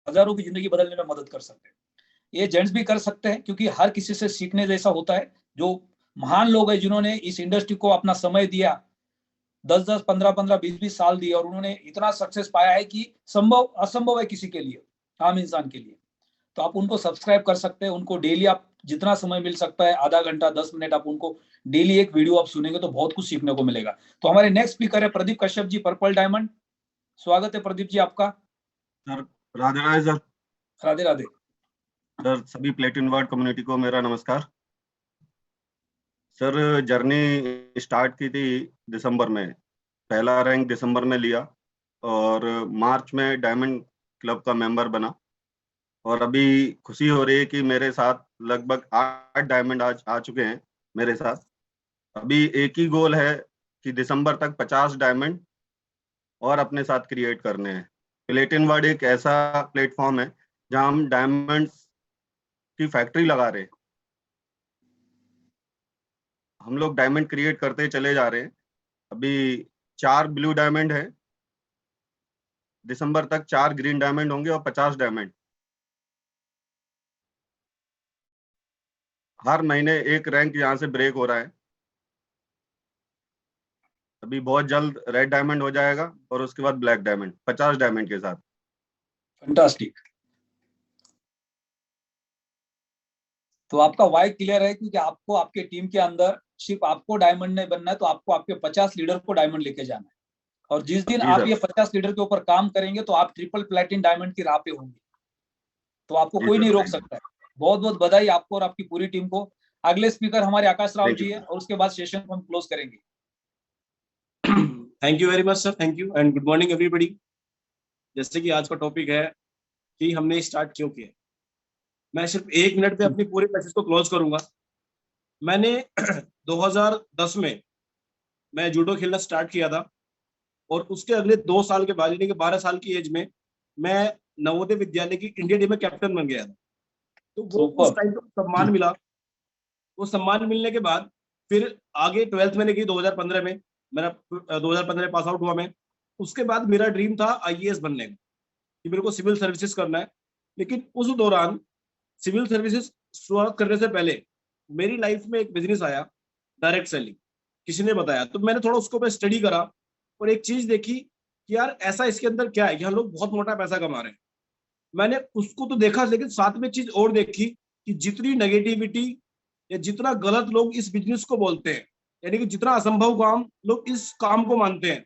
हजारों की जिंदगी बदलने में मदद कर सकते हैं। ये जेंट्स भी कर सकते हैं क्योंकि हर किसी से सीखने जैसा होता है। जो महान लोग हैं जिन्होंने इस इंडस्ट्री को अपना समय दिया, 10-10, 15-15, 20-20 साल दिए और उन्होंने इतना सक्सेस पाया है कि संभव असंभव है किसी के लिए, आम इंसान के लिए। तो आप उनको सब्सक्राइब कर सकते हैं। उनको डेली आप जितना समय मिल सकता है, आधा घंटा, 10 मिनट, आप उनको डेली एक वीडियो आप सुनेंगे तो बहुत कुछ सीखने को मिलेगा। तो हमारे नेक्स्ट स्पीकर है प्रदीप कश्यप जी, पर्पल डायमंड। स्वागत है प्रदीप जी आपका। Sir Radhe Radhe sir. Radhe Radhe sir. सभी प्लेटिन वर्ड कम्युनिटी को मेरा नमस्कार सर। जर्नी स्टार्ट की थी दिसंबर में, पहला रैंक दिसंबर में लिया और मार्च में डायमंड क्लब का मेंबर बना और अभी खुशी हो रही है कि मेरे साथ लगभग 8 डायमंड आज आ चुके हैं मेरे साथ। अभी एक ही गोल है कि दिसंबर तक 50 डायमंड और अपने साथ क्रिएट करने हैं। प्लेटिन वर्ड एक ऐसा प्लेटफॉर्म है जहां हम डायमंड्स की फैक्ट्री लगा रहे हैं। हम लोग डायमंड क्रिएट करते चले जा रहे हैं। अभी 4 ब्लू डायमंड है, दिसंबर तक 4 ग्रीन डायमंड होंगे और 50 डायमंड। हर महीने एक रैंक यहाँ से ब्रेक हो रहा है। अभी बहुत जल्द रेड डायमंड हो जाएगा और उसके बाद ब्लैक डायमंड 50 डायमंड के साथ। फैंटास्टिक। तो आपका वाई क्लियर है, क्योंकि आपको आपके टीम के अंदर सिर्फ आपको डायमंड नहीं बनना है, तो आपको आपके 50 लीडर को डायमंड लेके जाना है। और जिस दिन आप ये 50 लीडर के ऊपर काम करेंगे तो आप ट्रिपल प्लेटिन डायमंड की राह पे होंगे, तो आपको कोई नहीं रोक सकता है। बहुत बहुत बधाई आपको और आपकी पूरी टीम को। अगले स्पीकर हमारे आकाश राव जी है और उसके बाद सेशन को हम क्लोज करेंगे। Thank you very much sir, thank you and good morning everybody. जैसे कि आज का टॉपिक है कि हमने स्टार्ट क्यों किया, मैं सिर्फ 1 मिनट में अपनी पूरे मैसेज को क्लोज करूंगा। मैंने 2010 में मैं जूडो खेलना स्टार्ट किया था और उसके अगले 2 साल के बाद यानी कि 12 साल की एज में मैं नवोदय विद्यालय की इंडिया टीम में कैप्टन बन गया था। तो वो उस टाइम पे सम्मान मिला। वो सम्मान मिलने के बाद फिर आगे 12th मैंने की 2015 में, मेरा 2015 पास आउट हुआ मैं। उसके बाद मेरा ड्रीम था IAS बनने का, कि मेरे को सिविल सर्विसेज करना है। लेकिन उस दौरान सिविल सर्विसेज शुरुआत करने से पहले मेरी लाइफ में एक बिजनेस आया, डायरेक्ट सेलिंग। किसी ने बताया तो मैंने थोड़ा उसको पे स्टडी करा और एक चीज देखी कि यार ऐसा इसके अंदर क्या है, यहाँ लोग बहुत मोटा पैसा कमा रहे हैं। मैंने उसको तो देखा, लेकिन साथ में चीज और देखी कि जितनी नेगेटिविटी या जितना गलत लोग इस बिजनेस को बोलते हैं, यानी कि जितना असंभव काम लोग इस काम को मानते हैं,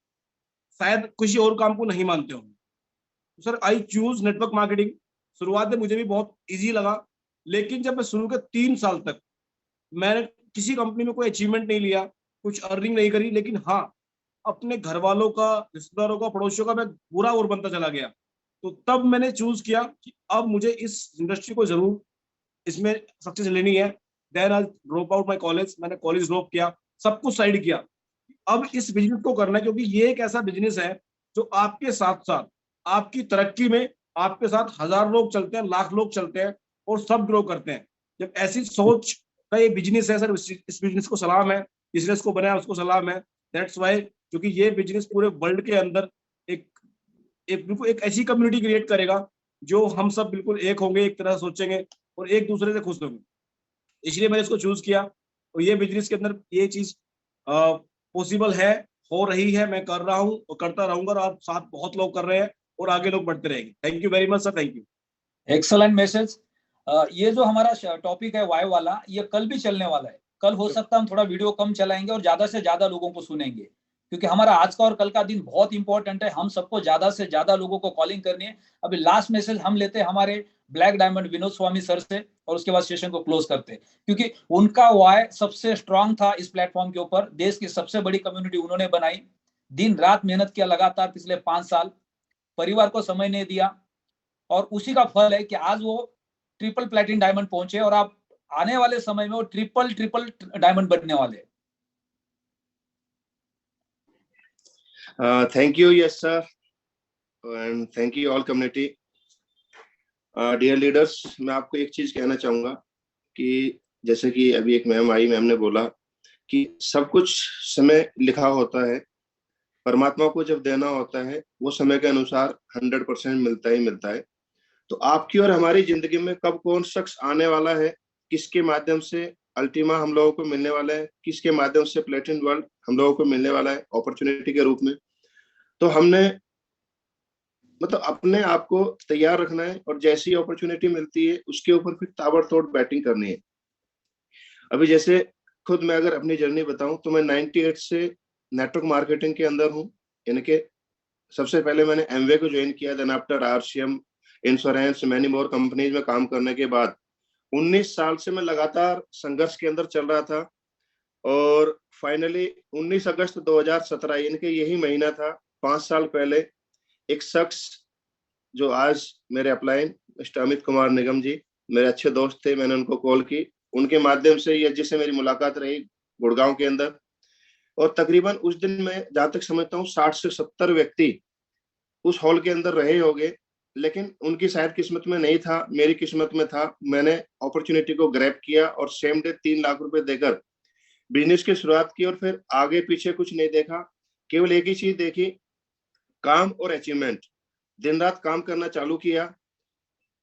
शायद किसी और काम को नहीं मानते होंगे। Sir I choose network marketing. शुरुआत में मुझे भी बहुत इजी लगा, लेकिन जब मैं शुरू के 3 साल तक मैंने किसी कंपनी में कोई अचीवमेंट नहीं लिया, कुछ अर्निंग नहीं करी, लेकिन हाँ अपने घर वालों का, रिश्तेदारों का, पड़ोसियों का मैं बुरा और बनता चला गया। तो तब मैंने चूज किया कि अब मुझे इस इंडस्ट्री को जरूर इसमें सक्सेस लेनी है। Then I drop out my college. मैंने कॉलेज ड्रॉप किया, सब कुछ साइड किया। अब इस बिजनेस को करना है, क्योंकि ये एक ऐसा बिजनेस है जो आपके साथ साथ आपकी तरक्की में आपके साथ 1000 लोग चलते हैं, लाख लोग चलते हैं और सब ग्रो करते हैं। जब ऐसी सोच का ये बिजनेस है सर, इस बिजनेस को सलाम है, बिजनेस को बनाया उसको सलाम है। दैट्स वाई, क्योंकि ये बिजनेस पूरे वर्ल्ड के अंदर बिल्कुल एक ऐसी कम्युनिटी क्रिएट करेगा जो हम सब बिल्कुल एक होंगे, एक तरह सोचेंगे और एक दूसरे से खुश होंगे। इसलिए मैंने इसको चूज किया और ये बिजनेस के अंदर ये चीज पॉसिबल है, हो रही है, मैं कर रहा हूँ और करता रहूंगा और आप साथ बहुत लोग कर रहे हैं और आगे लोग बढ़ते रहेंगे। Thank you very much sir, thank you. Excellent message. ये जो हमारा टॉपिक है वाई वाला, ये कल भी चलने वाला है। कल हो सकता है हम थोड़ा वीडियो कम चलाएंगे और ज्यादा से ज्यादा लोगों को सुनेंगे, क्योंकि हमारा आज का और कल का दिन बहुत इंपॉर्टेंट है। हम सबको ज्यादा से ज्यादा लोगों को कॉलिंग करनी है। अभी लास्ट मैसेज हम लेते हैं हमारे ब्लैक डायमंड विनोद स्वामी सर से और उसके बाद सेशन को क्लोज करते हैं, क्योंकि उनका वाई सबसे स्ट्रांग था इस प्लेटफॉर्म के ऊपर। देश की सबसे बड़ी कम्युनिटी उन्होंने बनाई, दिन रात मेहनत किया लगातार पिछले 5 साल, परिवार को समय नहीं दिया, और उसी का फल है कि आज वो ट्रिपल प्लेटिन डायमंड पहुंचे और आप आने वाले समय में वो ट्रिपल डायमंड बनने वाले हैं। Thank you, yes sir, and thank you all community. Dear leaders, मैं आपको एक चीज कहना चाहूंगा कि जैसे कि अभी एक मैम आई, मैम ने बोला कि सब कुछ समय लिखा होता है, परमात्मा को जब देना होता है वो समय के अनुसार 100% मिलता ही मिलता है। तो आपकी और हमारी जिंदगी में कब कौन शख्स आने वाला है, किसके माध्यम से अल्टीमा हम लोगों को मिलने वाला है, किसके माध्यम से प्लेटिन वर्ल्ड हम लोगों को मिलने वाला है अपॉर्चुनिटी के रूप में, तो हमने मतलब अपने आप को तैयार रखना है और जैसी अपॉर्चुनिटी मिलती है उसके ऊपर फिर ताबड़तोड़ बैटिंग करनी है। अभी जैसे खुद मैं अगर अपनी जर्नी बताऊं तो मैं 98 से नेटवर्क मार्केटिंग के अंदर हूं, यानी कि सबसे पहले मैंने एमवे को ज्वाइन किया, then after RCM, insurance, many more companies में काम करने के बाद 19 साल से मैं लगातार संघर्ष के अंदर चल रहा था और फाइनली 19 अगस्त 2017 यानी कि यही महीना था, 5 साल पहले, एक शख्स जो आज मेरे अपलाइन मिस्टर अमित कुमार निगम जी मेरे अच्छे दोस्त थे, मैंने उनको कॉल की, उनके माध्यम से ये जिससे मेरी मुलाकात रही गुड़गांव के अंदर, और तकरीबन उस दिन मैं जहां तक समझता हूँ 60 से 70 व्यक्ति उस हॉल के अंदर रहे होंगे, लेकिन उनकी शायद किस्मत में नहीं था, मेरी किस्मत में था। मैंने अपॉर्चुनिटी को ग्रैब किया और सेम डे 3 लाख रुपए देकर बिजनेस की शुरुआत की और फिर आगे पीछे कुछ नहीं देखा, केवल एक ही चीज देखी, काम और अचीवमेंट। दिन रात काम करना चालू किया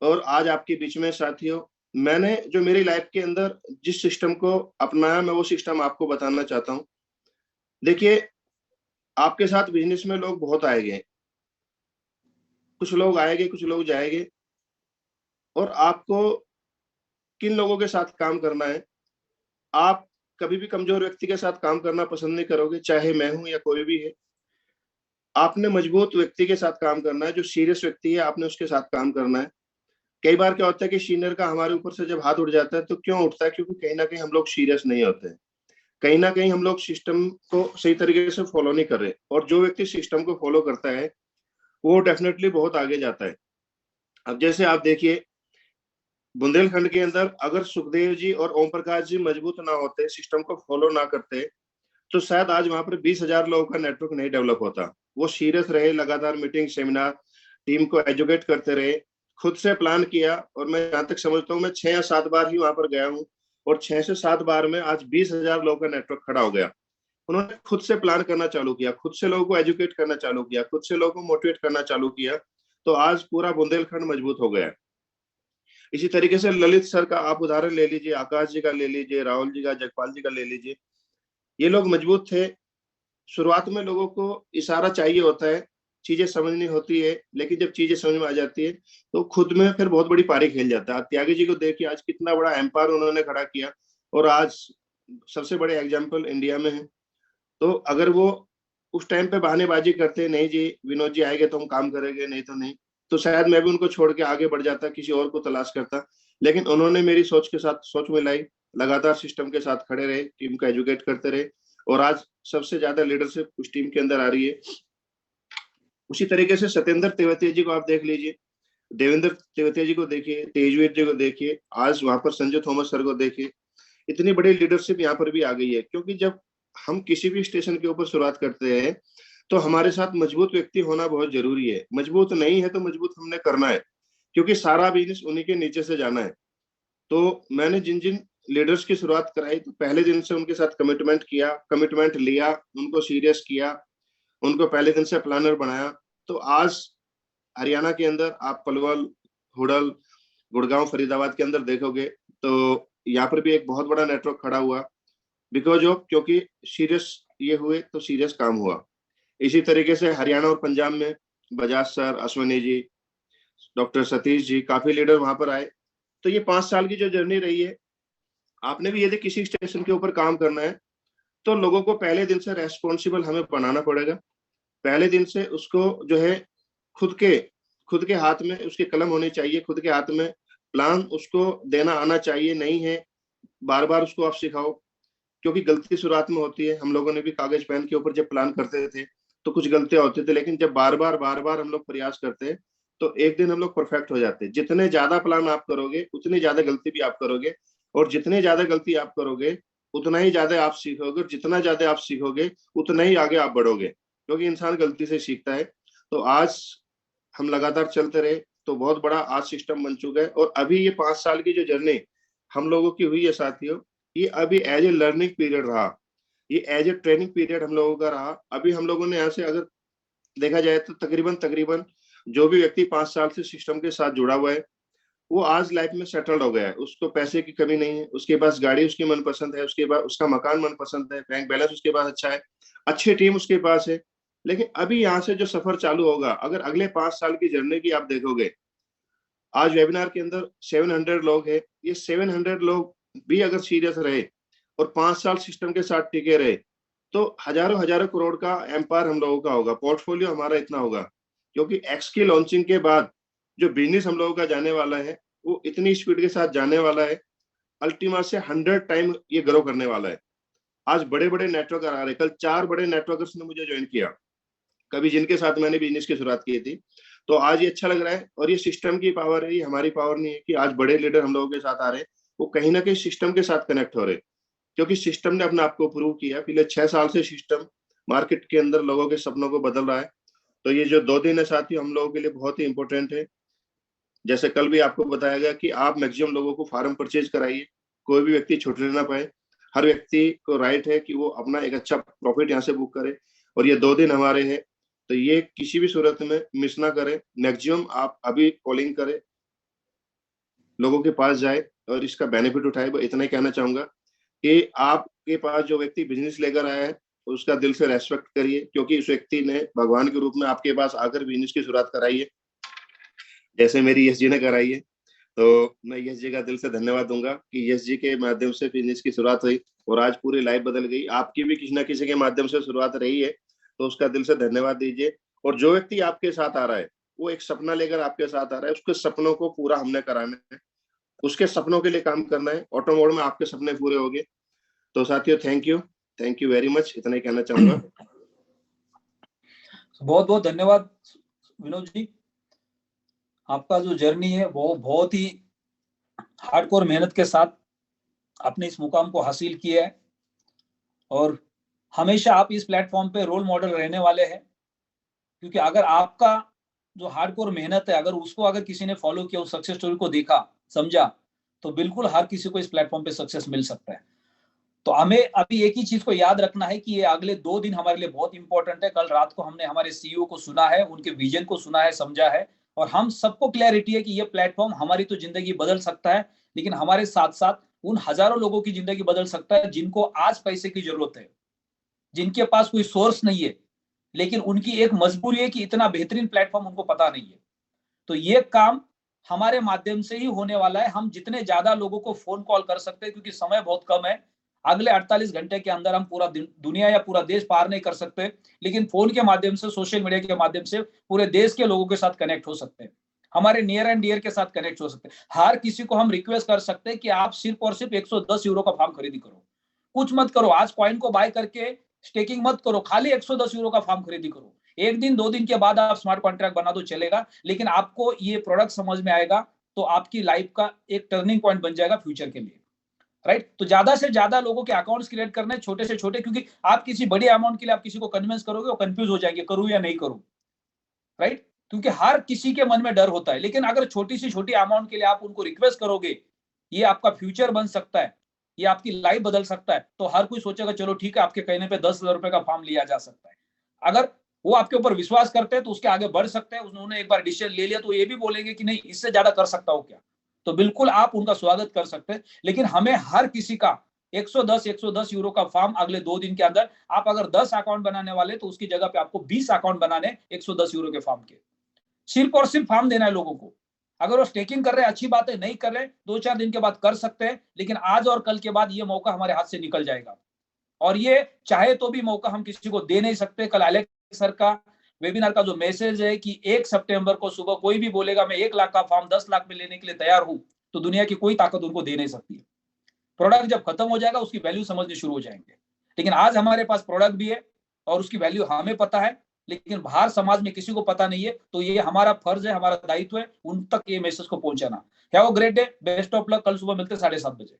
और आज आपके बीच में साथियों, मैंने जो मेरी लाइफ के अंदर जिस सिस्टम को अपनाया, मैं वो सिस्टम आपको बताना चाहता हूँ। देखिए, आपके साथ बिजनेस में लोग बहुत आएंगे, कुछ लोग आएंगे, कुछ लोग जाएंगे, और आपको किन लोगों के साथ काम करना है। आप कभी भी कमजोर व्यक्ति के साथ काम करना पसंद नहीं करोगे, चाहे मैं हूं या कोई भी है। आपने मजबूत व्यक्ति के साथ काम करना है, जो सीरियस व्यक्ति है, आपने उसके साथ काम करना है। कई बार क्या होता है कि सीनियर का हमारे ऊपर से जब हाथ उठ जाता है, तो क्यों उठता है? क्योंकि कहीं ना कहीं हम लोग सीरियस नहीं होते हैं, कहीं ना कहीं हम लोग सिस्टम को सही तरीके से फॉलो नहीं कर रहे। और जो व्यक्ति सिस्टम को फॉलो करता है वो डेफिनेटली बहुत आगे जाता है। अब जैसे आप देखिए, बुंदेलखंड के अंदर अगर सुखदेव जी और ओम प्रकाश जी मजबूत ना होते, सिस्टम को फॉलो ना करते, तो शायद आज वहां पर 20,000 लोगों का नेटवर्क नहीं डेवलप होता। वो सीरियस रहे, लगातार मीटिंग, सेमिनार, टीम को एजुकेट करते रहे, खुद से प्लान किया। और मैं जहां तक समझता हूँ, मैं 6 या 7 बार ही वहां पर गया हूँ, और 6 से 7 बार में आज 20,000 लोगों का नेटवर्क खड़ा हो गया। उन्होंने खुद से प्लान करना चालू किया, खुद से लोगों को एजुकेट करना चालू किया, खुद से लोगों को मोटिवेट करना चालू किया, तो आज पूरा बुंदेलखंड मजबूत हो गया। इसी तरीके से ललित सर का आप उदाहरण ले लीजिए, आकाश जी का ले लीजिए, राहुल जी का, जगपाल जी का ले लीजिए। ये लोग मजबूत थे। शुरुआत में लोगों को इशारा चाहिए होता है, चीजें समझनी होती है, लेकिन जब चीजें समझ में आ जाती है तो खुद में फिर बहुत बड़ी पारी खेल जाता है। त्यागी जी को देखिए, आज कितना बड़ा एम्पायर उन्होंने खड़ा किया, और आज सबसे बड़े एग्जाम्पल इंडिया में है। तो अगर वो उस टाइम पे बहानेबाजी करते, नहीं जी विनोद जी आएंगे तो हम काम करेंगे, नहीं तो नहीं, तो शायद मैं भी उनको छोड़ के आगे बढ़ जाता, किसी और को तलाश करता। लेकिन उन्होंने मेरी सोच के साथ सोच मिलाई, लगातार सिस्टम के साथ खड़े रहे, टीम को एजुकेट करते रहे, और आज सबसे ज्यादा लीडरशिप उस टीम के अंदर आ रही है। उसी तरीके से सत्येंद्र तेवतिया जी को आप देख लीजिए, देवेंद्र तेवतिया जी को देखिए, तेजवीर जी को देखिए, आज वहां पर संजय थॉमस सर को देखिए। इतनी बड़ी लीडरशिप यहाँ पर भी आ गई है, क्योंकि जब हम किसी भी स्टेशन के ऊपर शुरुआत करते हैं तो हमारे साथ मजबूत व्यक्ति होना बहुत जरूरी है। मजबूत नहीं है तो मजबूत हमने करना है, क्योंकि सारा बिजनेस उन्हीं के नीचे से जाना है। तो मैंने जिन जिन लीडर्स की शुरुआत कराई, तो पहले दिन से उनके साथ कमिटमेंट किया, कमिटमेंट लिया, उनको सीरियस किया, उनको पहले दिन से प्लानर बनाया। तो आज हरियाणा के अंदर आप पलवल, हुडल, गुड़गांव, फरीदाबाद के अंदर देखोगे तो यहाँ पर भी एक बहुत बड़ा नेटवर्क खड़ा हुआ, बिकॉज ऑफ, क्योंकि सीरियस ये हुए तो सीरियस काम हुआ। इसी तरीके से हरियाणा और पंजाब में बजाज सर, अश्विनी जी, डॉक्टर सतीश जी, काफी लीडर वहां पर आए। तो ये 5 साल की जो जर्नी रही है, आपने भी यदि किसी स्टेशन के ऊपर काम करना है तो लोगों को पहले दिन से रेस्पॉन्सिबल हमें बनाना पड़ेगा। पहले दिन से उसको जो है खुद के हाथ में उसकी कलम होनी चाहिए, खुद के हाथ में प्लान उसको देना आना चाहिए। नहीं है बार बार उसको आप सिखाओ, क्योंकि गलती शुरुआत में होती है। हम लोगों ने भी कागज पेन के ऊपर जब प्लान करते थे तो कुछ गलतियां होती थी, लेकिन जब बार बार हम लोग प्रयास करते हैं तो एक दिन हम लोग परफेक्ट हो जाते हैं। जितने ज्यादा प्लान आप करोगे उतनी ज्यादा गलती भी आप करोगे, और जितनी ज्यादा गलती आप करोगे उतना ही ज्यादा आप सीखोगे, और जितना ज्यादा आप सीखोगे उतना ही आगे आप बढ़ोगे, क्योंकि इंसान गलती से सीखता है। तो आज हम लगातार चलते रहे तो बहुत बड़ा आज सिस्टम बन चुका है। और अभी ये 5 साल की जो जर्नी हम लोगों की हुई है साथियों, ये अभी एज ए लर्निंग पीरियड रहा, ये एज ए ट्रेनिंग पीरियड हम लोगों का रहा। अभी हम लोगों ने यहाँ से अगर देखा जाए तो तकरीबन जो भी व्यक्ति 5 साल से सिस्टम के साथ जुड़ा हुआ है, वो आज लाइफ में सेटल्ड हो गया है। उसको पैसे की कमी नहीं है, उसके पास गाड़ी उसकी मनपसंद है, उसके पास उसका मकान मनपसंद है, बैंक बैलेंस उसके पास अच्छा है, अच्छी टीम उसके पास है। लेकिन अभी यहाँ से जो सफर चालू होगा, अगर अगले 5 साल की जर्नी की आप देखोगे, आज वेबिनार के अंदर 700 लोग हैं, ये 700 लोग भी अगर सीरियस रहे और 5 साल सिस्टम के साथ टिके रहे तो हजारों करोड़ का एम्पायर हम लोगों का होगा, पोर्टफोलियो हमारा इतना होगा। क्योंकि एक्स की लॉन्चिंग के बाद जो बिजनेस हम लोगों का जाने वाला है वो इतनी स्पीड के साथ जाने वाला है, अल्टीमा से 100 टाइम ये ग्रो करने वाला है। आज बड़े बड़े नेटवर्कर आ रहे, कल 4 बड़े नेटवर्कर्स ने मुझे ज्वाइन किया, कभी जिनके साथ मैंने बिजनेस की शुरुआत की थी। तो आज ये अच्छा लग रहा है, और ये सिस्टम की पावर है, ये हमारी पावर नहीं है कि आज बड़े लीडर हम लोगों के साथ आ रहे हैं, वो कहीं ना कहीं सिस्टम के साथ कनेक्ट हो रहे, क्योंकि सिस्टम ने अपने आप को प्रूव किया। पिछले 6 साल से सिस्टम मार्केट के अंदर लोगों के सपनों को बदल रहा है। तो ये जो 2 दिन है साथी, हम लोगों के लिए बहुत ही इंपॉर्टेंट है। जैसे कल भी आपको बताया गया कि आप मैक्सिमम लोगों को फार्म परचेज कराइए, कोई भी व्यक्ति छूटने ना पाए। हर व्यक्ति को राइट है कि वो अपना एक अच्छा प्रॉफिट यहाँ से बुक करे। और ये 2 दिन हमारे हैं, तो ये किसी भी सूरत में मिस ना करें। मैक्सिमम आप अभी कॉलिंग करें, लोगों के पास जाए और इसका बेनिफिट उठाए। इतना ही कहना चाहूंगा कि आपके पास जो व्यक्ति बिजनेस लेकर आया है उसका दिल से रेस्पेक्ट करिए, क्योंकि उस व्यक्ति ने भगवान के रूप में आपके पास आकर बिजनेस की शुरुआत कराई है, जैसे मेरी यश जी ने कराई है। तो मैं यश जी का दिल से धन्यवाद दूंगा कि यश जी के माध्यम से बिजनेस की शुरुआत हुई और आज पूरी लाइफ बदल गई। आपकी भी किसी ना किसी के माध्यम से शुरुआत रही है, तो उसका दिल से धन्यवाद दीजिए। और जो व्यक्ति आपके साथ आ रहा है वो एक सपना लेकर आपके साथ आ रहा है, उसके सपनों को पूरा हमने कराना है, उसके सपनों के लिए काम करना है। ऑटो मोड में आपके सपने पूरे होंगे। तो साथियों, थैंक यू वेरी मच, इतना ही कहना चाहूंगा। बहुत बहुत धन्यवाद विनोद जी। आपका जो जर्नी है वो बहुत ही हार्डकोर मेहनत के साथ आपने इस मुकाम को हासिल किया है और हमेशा आप इस प्लेटफॉर्म पे रोल मॉडल रहने वाले हैं, क्योंकि अगर आपका जो हार्डकोर मेहनत है अगर उसको अगर किसी ने फॉलो किया, उस सक्सेस स्टोरी को देखा समझा, तो बिल्कुल हर किसी को इस प्लेटफॉर्म पे सक्सेस मिल सकता है। तो हमें अभी एक ही चीज को याद रखना है कि ये अगले 2 दिन हमारे लिए बहुत इंपॉर्टेंट है। कल रात को हमने हमारे सीईओ को सुना है, उनके विजन को सुना है, समझा है, और हम सबको क्लैरिटी है कि ये प्लेटफॉर्म हमारी तो जिंदगी बदल सकता है, लेकिन हमारे साथ साथ उन हजारों लोगों की जिंदगी बदल सकता है जिनको आज पैसे की जरूरत है, जिनके पास कोई सोर्स नहीं है, लेकिन उनकी एक मजबूरी है कि इतना बेहतरीन प्लेटफॉर्म उनको पता नहीं है। तो ये काम हमारे माध्यम से ही होने वाला है। हम जितने ज्यादा लोगों को फोन कॉल कर सकते हैं, क्योंकि समय बहुत कम है, अगले 48 घंटे के अंदर हम पूरा दुनिया या पूरा देश पार नहीं कर सकते, लेकिन फोन के माध्यम से, सोशल मीडिया के माध्यम से पूरे देश के लोगों के साथ कनेक्ट हो सकते हैं, हमारे नियर एंड डियर के साथ कनेक्ट हो सकते हैं। हर किसी को हम रिक्वेस्ट कर सकते हैं कि आप सिर्फ और सिर्फ 110 यूरो का फार्म खरीदी करो, कुछ मत करो। आज कॉइन को बाय करके स्टेकिंग मत करो, खाली 110 यूरो का फार्म खरीदी करो। 1 दिन 2 दिन के बाद आप स्मार्ट कॉन्ट्रैक्ट बना दो, चलेगा, लेकिन आपको ये प्रोडक्ट समझ में आएगा तो आपकी लाइफ का एक टर्निंग पॉइंट बन जाएगा फ्यूचर के लिए, राइट। तो ज्यादा से ज्यादा लोगों के अकाउंट्स क्रिएट करने, छोटे से छोटे, क्योंकि आप किसी बड़ी अमाउंट के लिए आप किसी को कन्विंस करोगे, वो कंफ्यूज हो जाएंगे, करूं या नहीं करूं, राइट। क्योंकि हर किसी के मन में डर होता है, लेकिन अगर छोटी सी छोटी अमाउंट के लिए आप उनको रिक्वेस्ट करोगे, ये आपका फ्यूचर बन सकता है, ये आपकी लाइफ बदल सकता है, तो हर कोई सोचेगा चलो ठीक है, आपके कहने पे 10,000 रुपए का फॉर्म लिया जा सकता है। अगर वो आपके ऊपर विश्वास करते हैं तो उसके आगे बढ़ सकते हैं। उन्होंने एक बार डिसीजन ले लिया तो ये भी बोलेंगे कि नहीं, इससे ज्यादा कर सकता हूं क्या, तो बिल्कुल आप उनका स्वागत कर सकते हैं। लेकिन हमें हर किसी का 110 यूरो का फॉर्म अगले 2 दिन के अंदर, आप अगर 10 अकाउंट बनाने वाले तो उसकी जगह पे आपको 20 अकाउंट बनाने 110 यूरो के फॉर्म के, सिर्फ और सिर्फ फॉर्म देना है लोगों को। अगर वो स्टेकिंग कर रहे हैं अच्छी बात है, नहीं कर रहे 2-4 दिन के बाद कर सकते हैं, लेकिन आज और कल के बाद ये मौका हमारे हाथ से निकल जाएगा। और ये चाहे तो भी मौका हम किसी को दे नहीं सकते। कल एलेक्स सर का वेबिनार का जो मैसेज है कि 1 सितंबर को सुबह कोई भी बोलेगा मैं 1 लाख का फॉर्म 10 लाख में लेने के लिए तैयार हूं, तो दुनिया की कोई ताकत उनको दे नहीं सकती। प्रोडक्ट जब खत्म हो जाएगा उसकी वैल्यू समझने शुरू हो जाएंगे। लेकिन आज हमारे पास प्रोडक्ट भी है और उसकी वैल्यू हमें पता है, लेकिन बाहर समाज में किसी को पता नहीं है। तो ये हमारा फर्ज है, हमारा दायित्व है उन तक ये मैसेज को पहुंचाना। Have a great day, best of luck. कल सुबह मिलते 7:30 बजे।